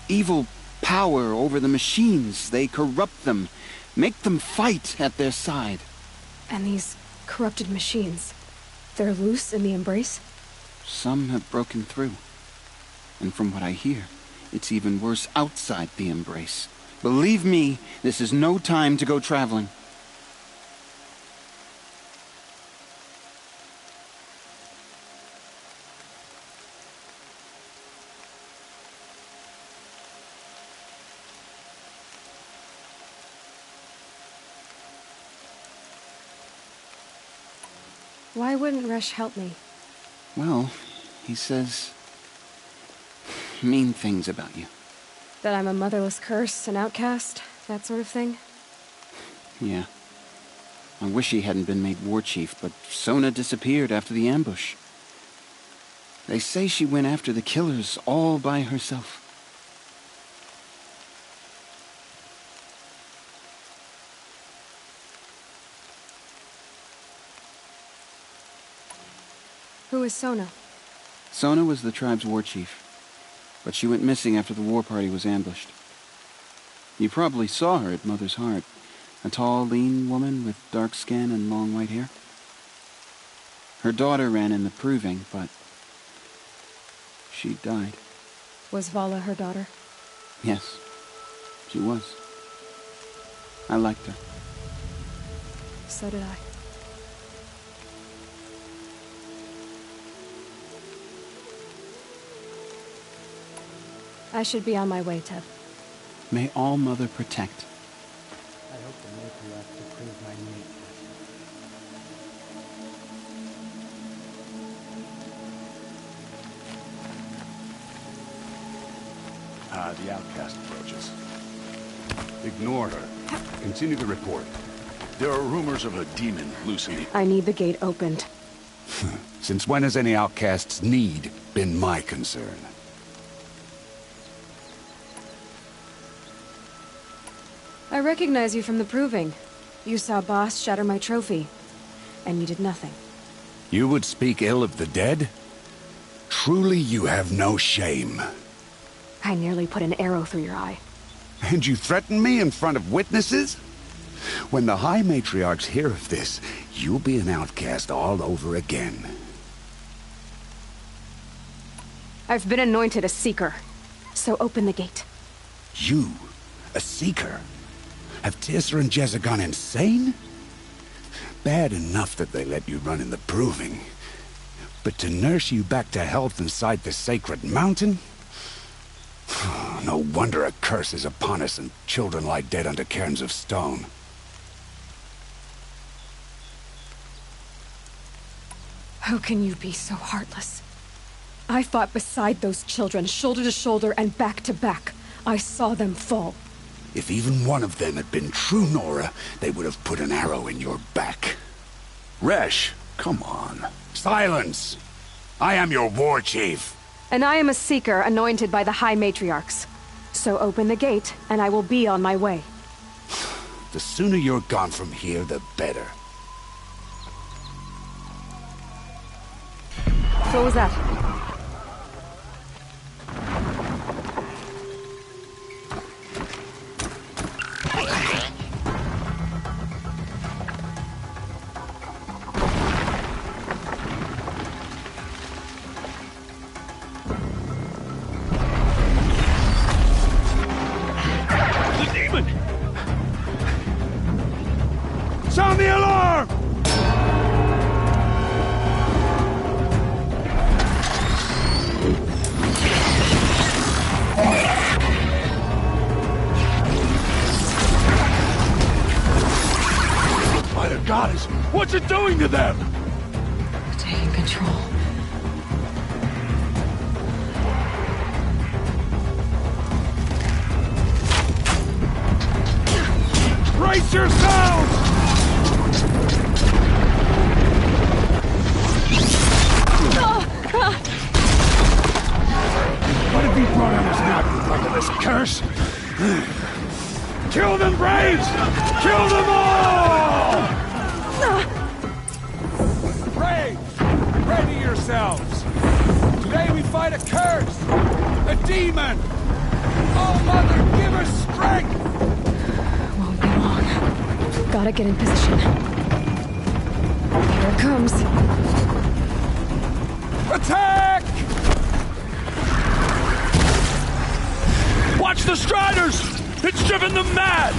evil power over the machines. They corrupt them, make them fight at their side. And these corrupted machines, they're loose in the Embrace? Some have broken through. And from what I hear, it's even worse outside the Embrace. Believe me, this is no time to go traveling. Why wouldn't Resh help me? Well, he says mean things about you. That I'm a motherless curse, an outcast, that sort of thing? Yeah. I wish he hadn't been made war chief, but Sona disappeared after the ambush. They say she went after the killers all by herself. Who is Sona? Sona was the tribe's war chief, but she went missing after the war party was ambushed. You probably saw her at Mother's Heart, a tall, lean woman with dark skin and long white hair. Her daughter ran in the proving, but she died. Was Vala her daughter? Yes, she was. I liked her. So did I. I should be on my way, Teb. May All Mother protect. I hope the matriarch to prove my mate. The outcast approaches. Ignore her. Continue the report. There are rumors of a demon loose in the... I need the gate opened. Since when has any outcast's need been my concern? I recognize you from the proving. You saw Boss shatter my trophy, and you did nothing. You would speak ill of the dead? Truly you have no shame. I nearly put an arrow through your eye. And you threaten me in front of witnesses? When the High Matriarchs hear of this, you'll be an outcast all over again. I've been anointed a Seeker, so open the gate. You? A Seeker? Have Teersa and Jezza gone insane? Bad enough that they let you run in the proving. But to nurse you back to health inside the sacred mountain? No wonder a curse is upon us and children lie dead under cairns of stone. How can you be so heartless? I fought beside those children, shoulder to shoulder and back to back. I saw them fall. If even one of them had been true Nora, they would have put an arrow in your back. Resh, come on. Silence! I am your war chief. And I am a Seeker anointed by the High Matriarchs. So open the gate, and I will be on my way. The sooner you're gone from here, the better. What was that? Sound the alarm! By the goddess, what's it doing to them? Taking control. Brace yourselves! What have you brought on us now, under this curse? Kill them, Braves! Kill them all! Braves, ready yourselves! Today we fight a curse! A demon! Oh, Mother, give us strength! Won't be long. Gotta get in position. Here it comes. Attack! Watch the Striders! It's driven them mad!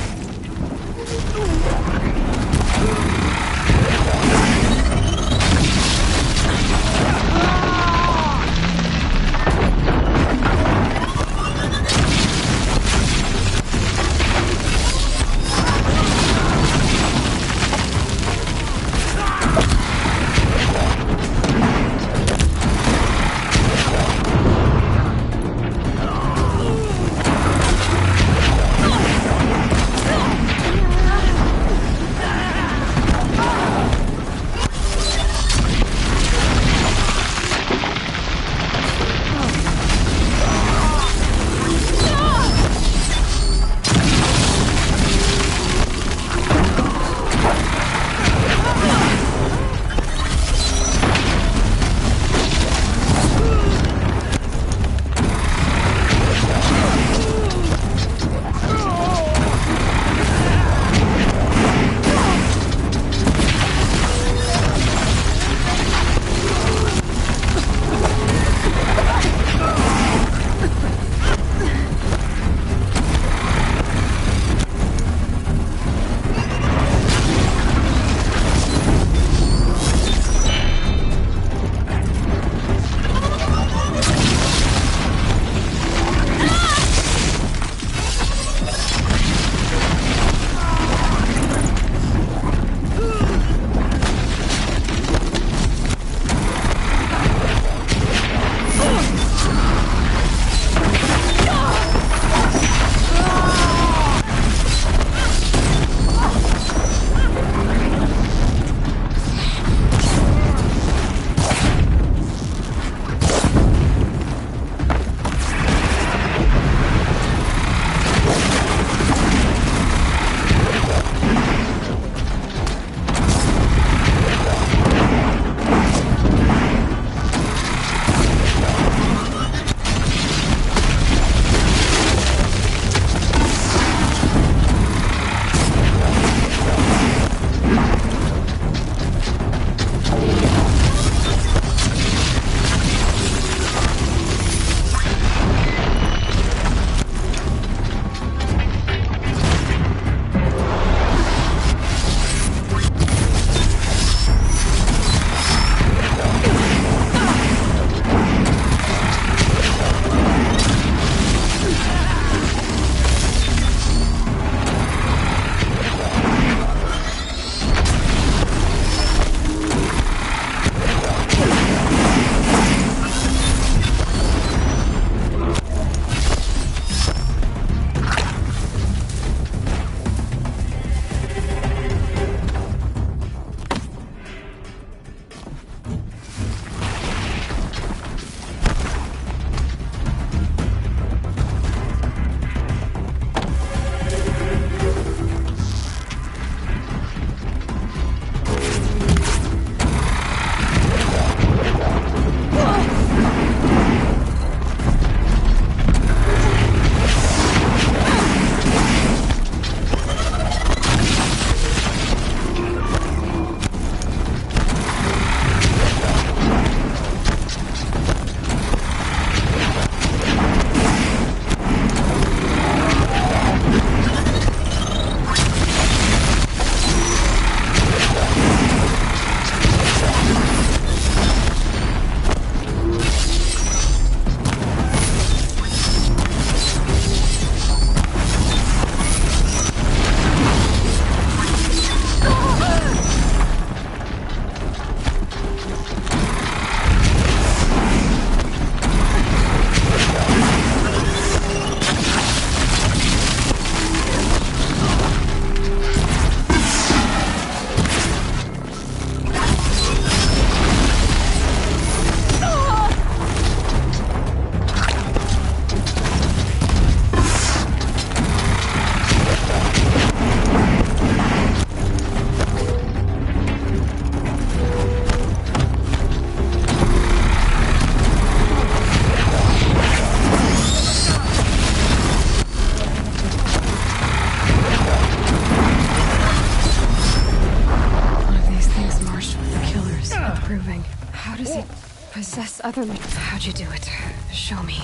How'd you do it? Show me.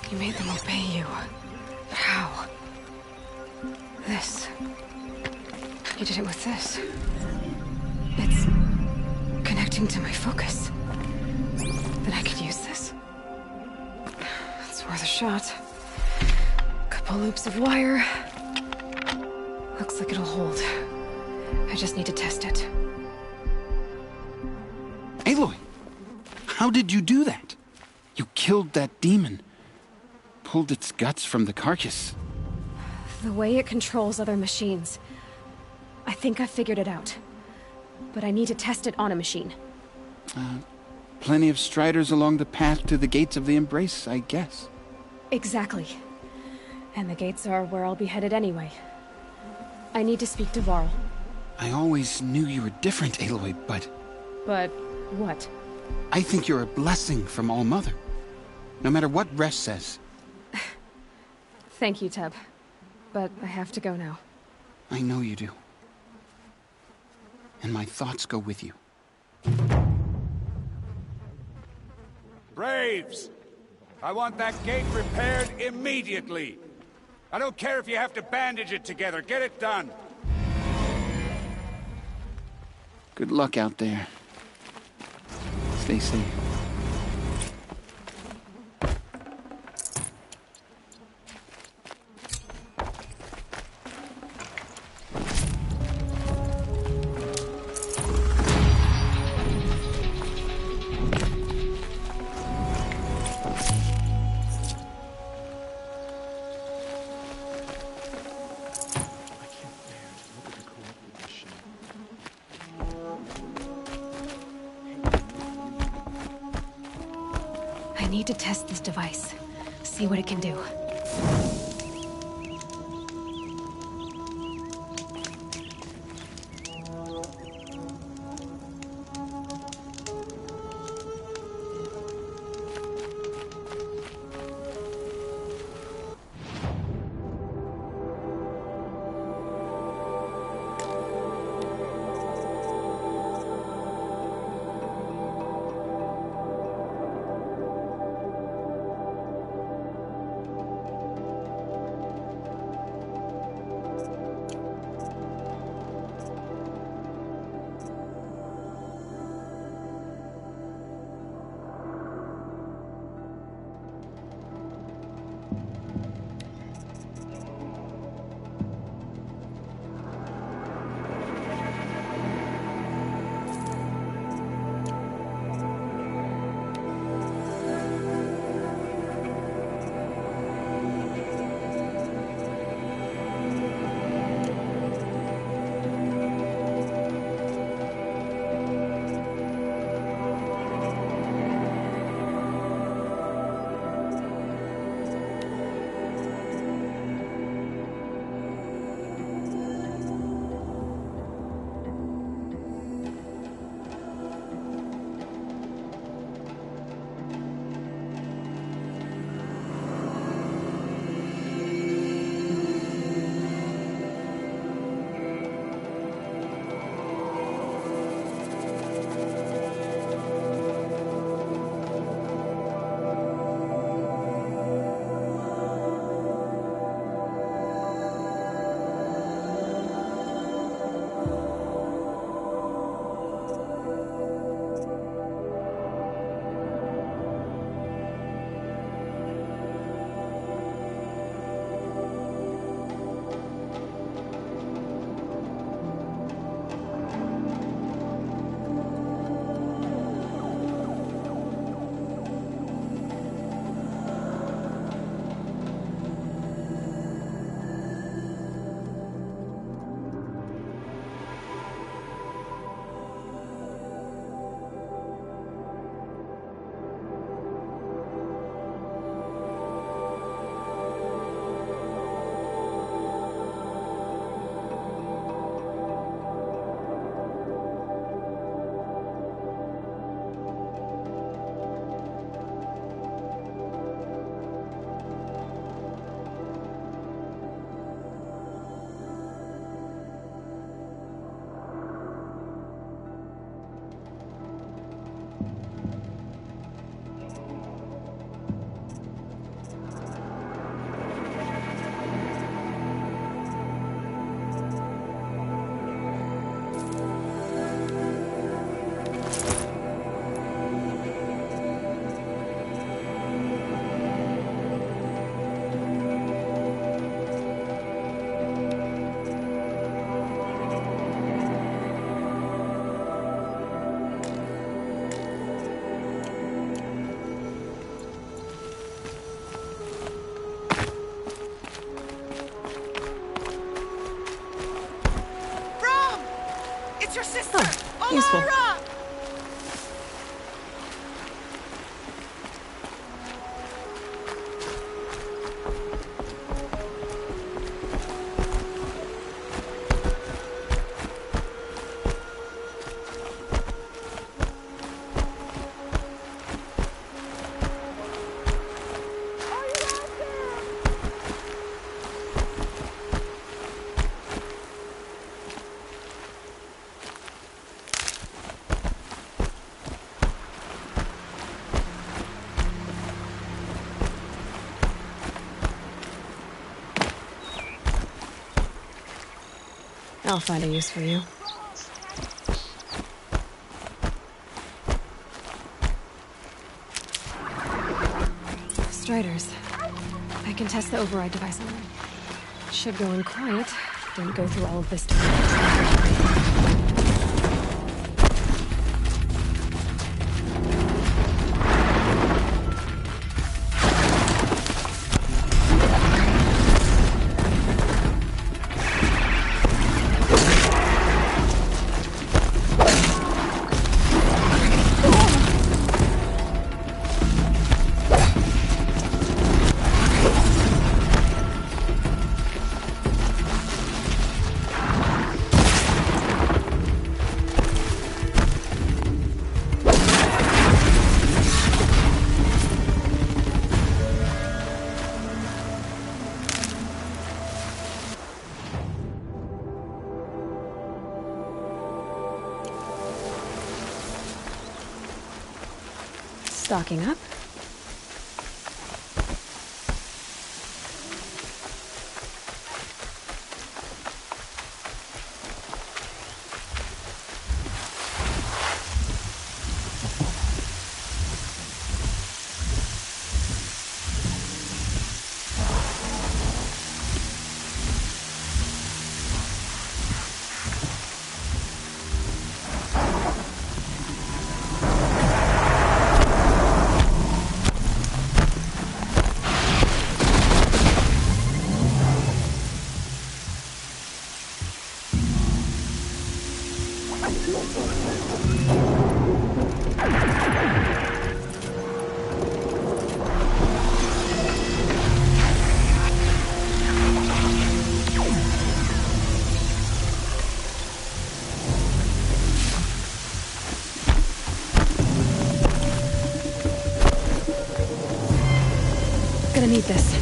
You made them obey you. How? This. You did it with this. It's connecting to my focus. Then I could use this. It's worth a shot. Couple loops of wire. Looks like it'll hold. I just need to test it. Aloy! How did you do that? You killed that demon. Pulled its guts from the carcass. The way it controls other machines. I think I figured it out. But I need to test it on a machine. Plenty of striders along the path to the gates of the Embrace, I guess. Exactly. And the gates are where I'll be headed anyway. I need to speak to Varl. I always knew you were different, Aloy, but... But what? I think you're a blessing from All-Mother. No matter what Resh says. Thank you, Teb. But I have to go now. I know you do. And my thoughts go with you. Braves! I want that gate repaired immediately. I don't care if you have to bandage it together. Get it done. Good luck out there. Stay safe. I need to test this device. See what it can do. Useful. I'll find a use for you. Striders. I can test the override device on them. Should go in quiet. Don't go through all of this time. Stocking up. Gonna need this.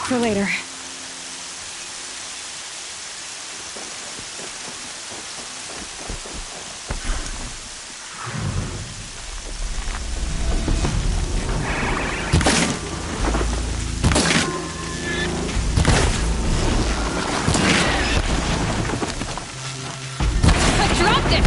For later. I dropped it!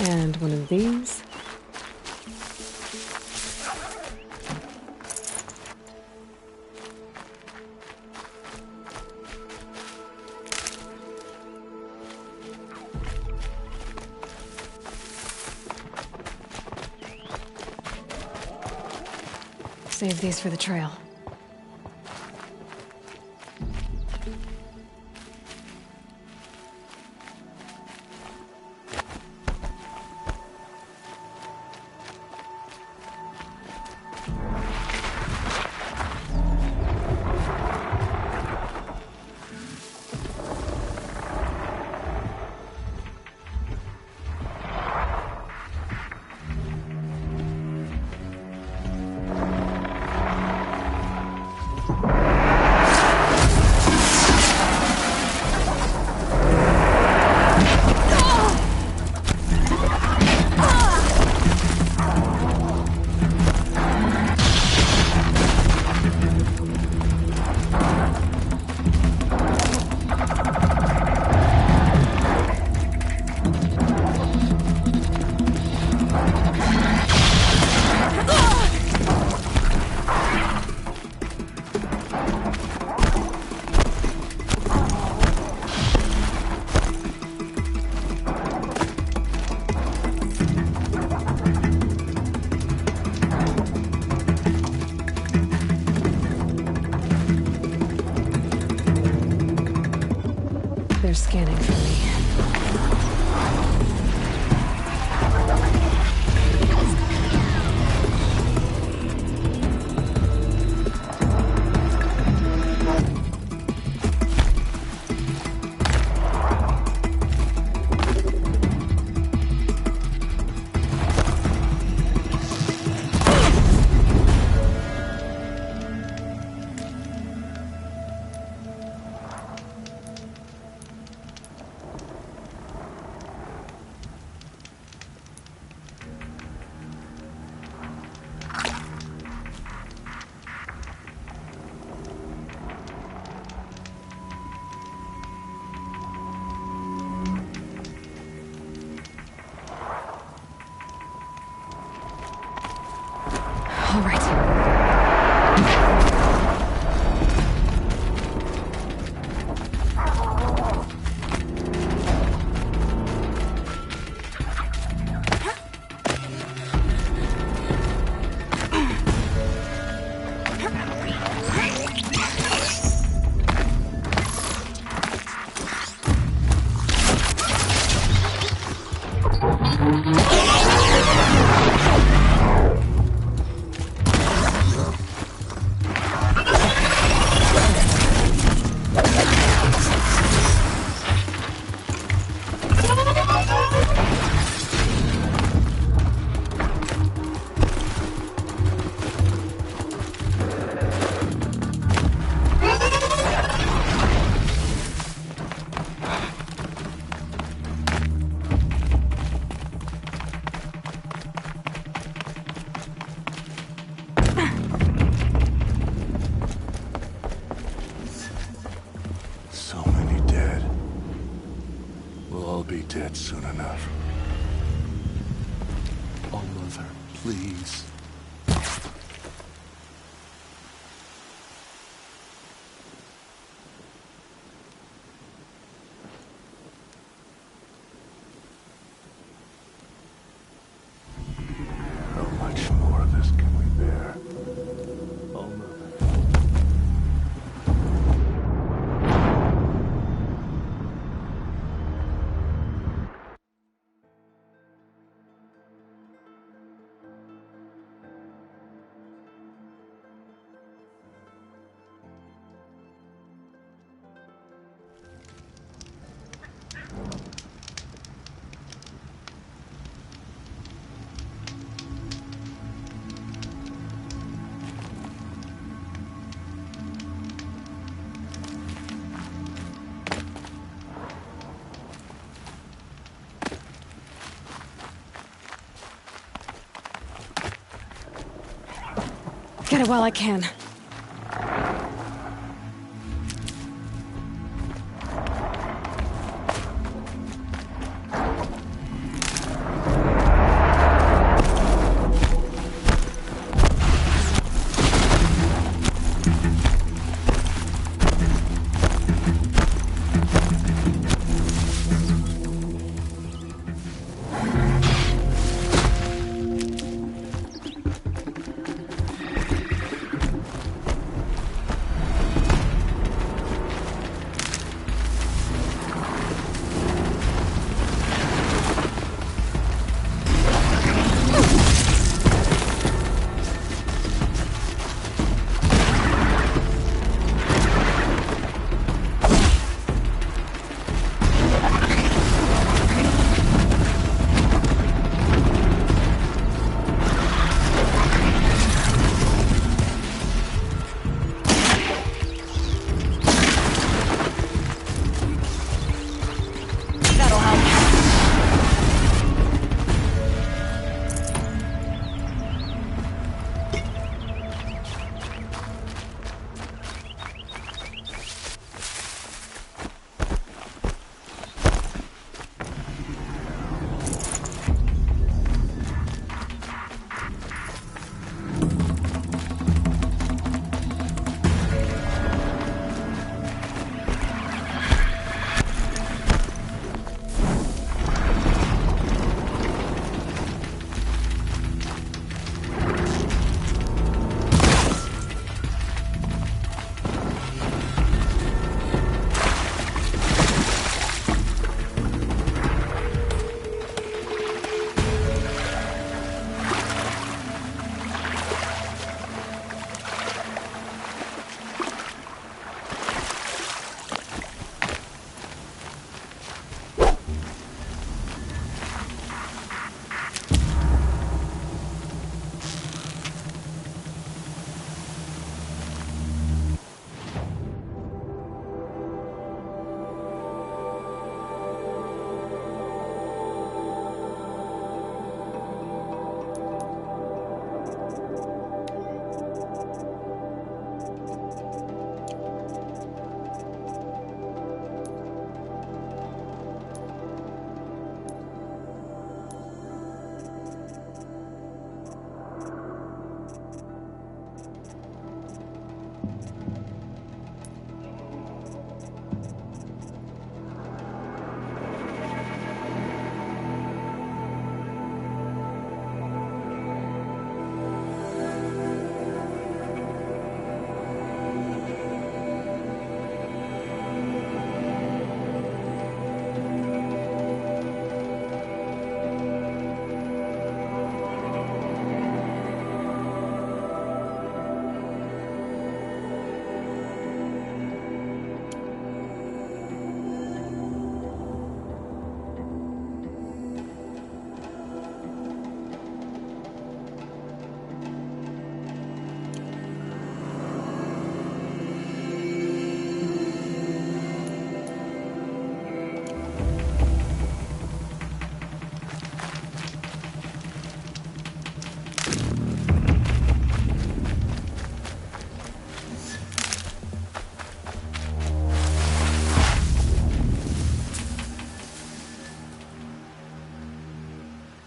And one of these. Save these for the trail. They're scanning for me. All right. So many dead. We'll all be dead soon enough. Oh, Mother, please. How much more of this can we bear? Oh, Mother. Get it while I can.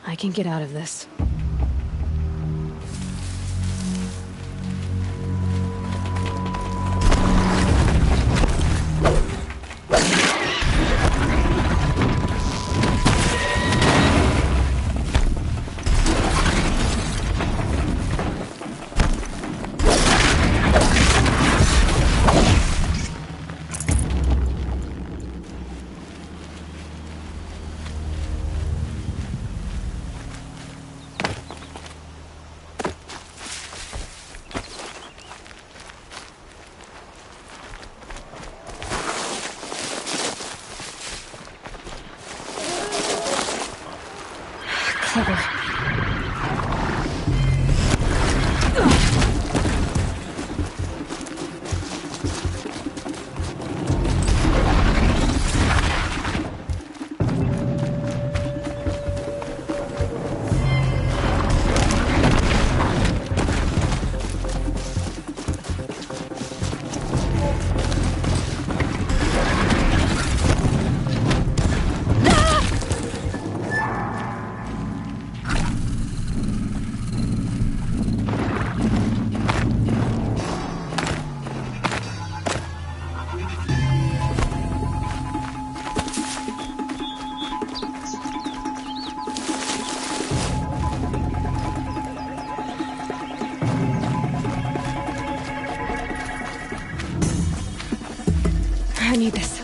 I can get out of this. Clever. I need this.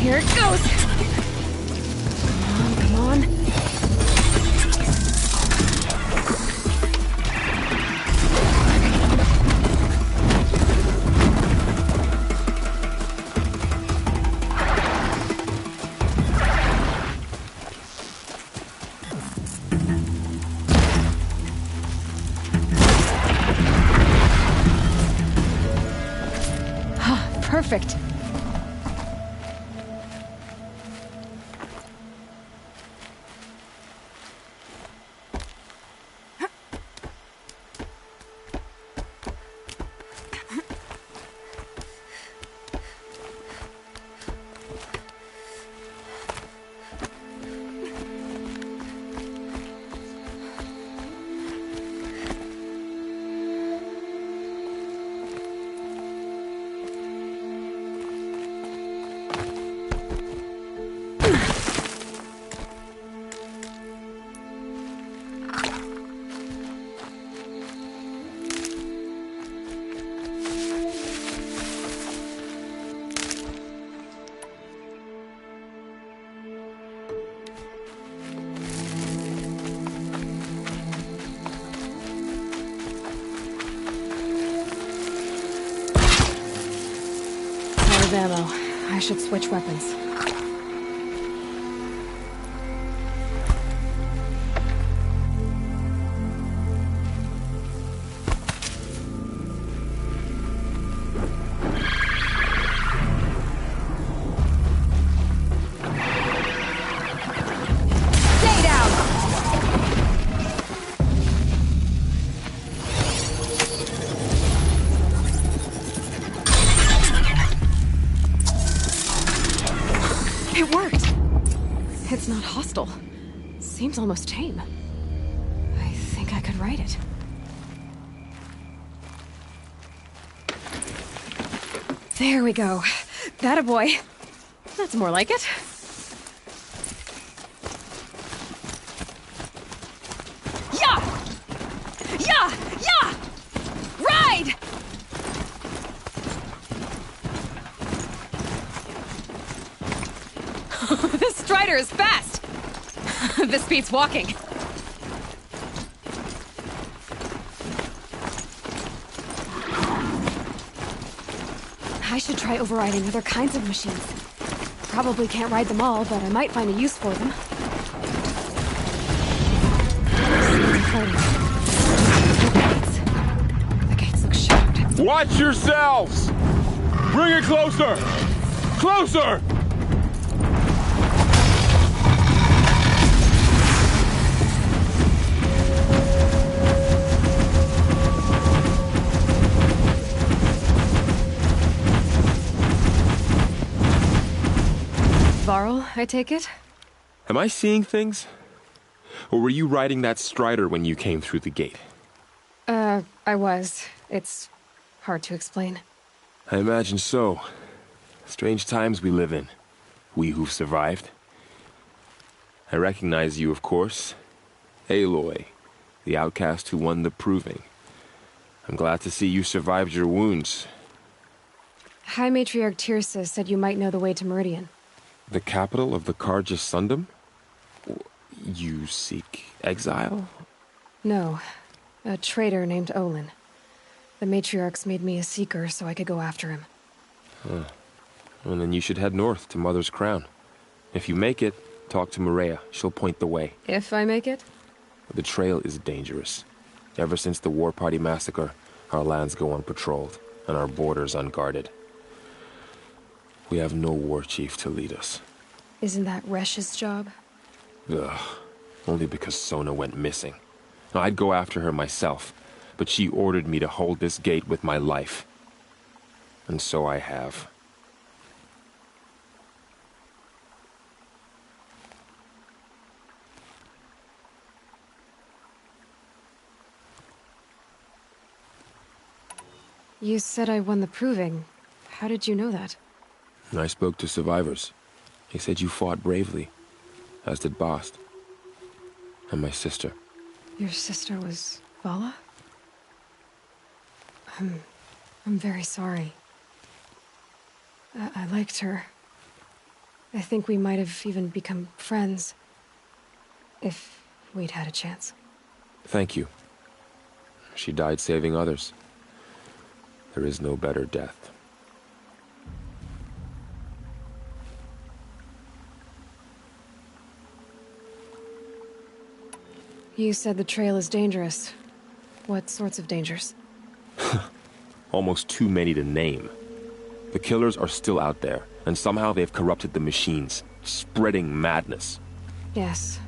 Here it goes! Come on, come on. Perfect. Out of ammo. I should switch weapons. It's not hostile. Seems almost tame. I think I could write it. There we go. That a boy. That's more like it. Yeah! Yeah! Yeah! Ride! This Strider is fast! This beats walking. I should try overriding other kinds of machines. Probably can't ride them all, but I might find a use for them. The gates look shut. Watch yourselves! Bring it closer! Closer! Varl, I take it? Am I seeing things? Or were you riding that Strider when you came through the gate? I was. It's hard to explain. I imagine so. Strange times we live in. We who've survived. I recognize you, of course. Aloy, the outcast who won the proving. I'm glad to see you survived your wounds. High Matriarch Tirsa said you might know the way to Meridian. The capital of the Carja Sundom? You seek exile? No. A traitor named Olin. The Matriarchs made me a seeker so I could go after him. Huh. Well, then you should head north to Mother's Crown. If you make it, talk to Maria. She'll point the way. If I make it? The trail is dangerous. Ever since the War Party massacre, our lands go unpatrolled, and our borders unguarded. We have no war chief to lead us. Isn't that Resh's job? Ugh. Only because Sona went missing. I'd go after her myself, but she ordered me to hold this gate with my life. And so I have. You said I won the proving. How did you know that? I spoke to survivors. They said you fought bravely, as did Bast. And my sister. Your sister was Vala? I'm very sorry. I liked her. I think we might have even become friends. If we'd had a chance. Thank you. She died saving others. There is no better death. You said the trail is dangerous. What sorts of dangers? Almost too many to name. The killers are still out there, and somehow they've corrupted the machines, spreading madness. Yes,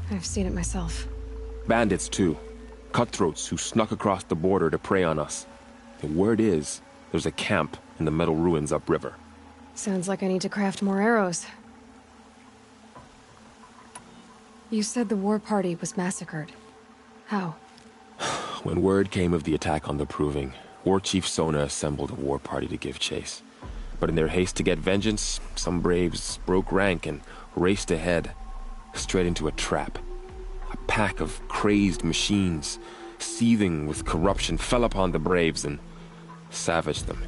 I've seen it myself. Bandits, too. Cutthroats who snuck across the border to prey on us. The word is, there's a camp in the metal ruins upriver. Sounds like I need to craft more arrows. You said the war party was massacred. How? When word came of the attack on the Proving, War Chief Sona assembled a war party to give chase. But in their haste to get vengeance, some braves broke rank and raced ahead, straight into a trap. A pack of crazed machines, seething with corruption, fell upon the braves and savaged them.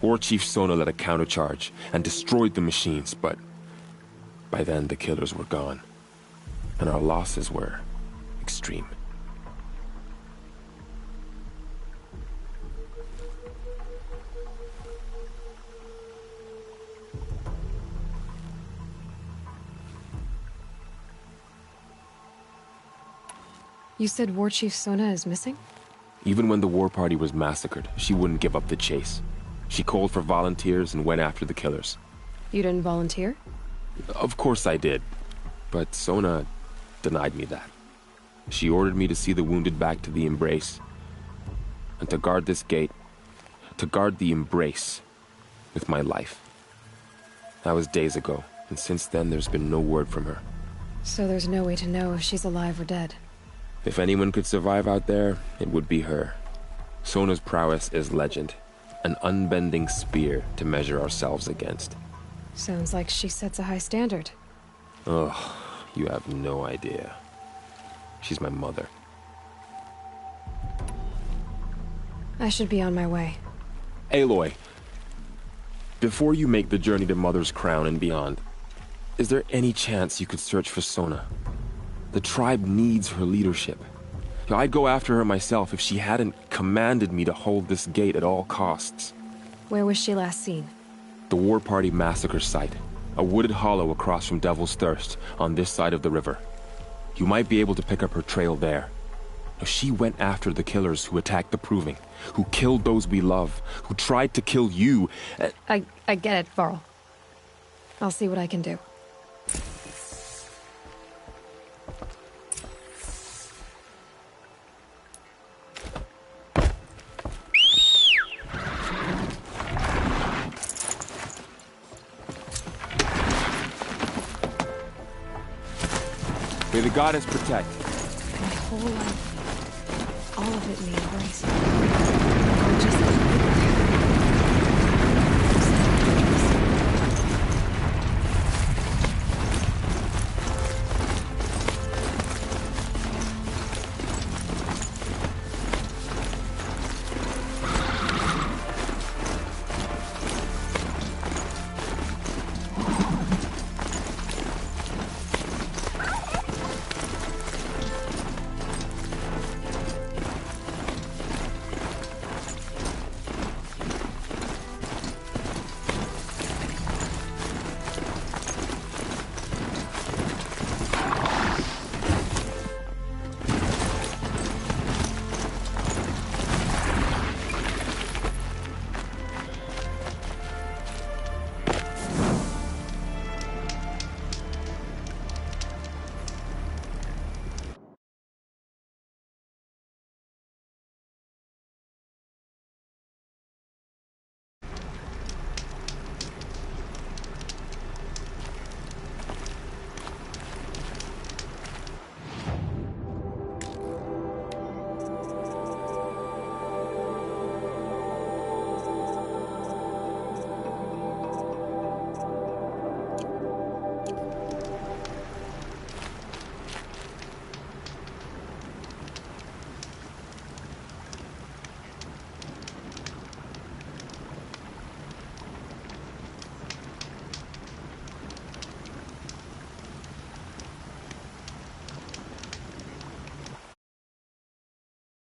War Chief Sona led a countercharge and destroyed the machines, but by then the killers were gone. And our losses were extreme. You said War Chief Sona is missing? Even when the war party was massacred, she wouldn't give up the chase. She called for volunteers and went after the killers. You didn't volunteer? Of course I did. But Sona denied me that. She ordered me to see the wounded back to the Embrace. And to guard this gate. To guard the Embrace. With my life. That was days ago, and since then there's been no word from her. So there's no way to know if she's alive or dead. If anyone could survive out there, it would be her. Sona's prowess is legend. An unbending spear to measure ourselves against. Sounds like she sets a high standard. Ugh, you have no idea. She's my mother. I should be on my way. Aloy, before you make the journey to Mother's Crown and beyond, is there any chance you could search for Sona? The tribe needs her leadership. I'd go after her myself if she hadn't commanded me to hold this gate at all costs. Where was she last seen? The War Party massacre site. A wooded hollow across from Devil's Thirst, on this side of the river. You might be able to pick up her trail there. She went after the killers who attacked the Proving, who killed those we love, who tried to kill you. I get it, Varl. I'll see what I can do. May the goddess protect. My whole life. All of it in the embrace. Just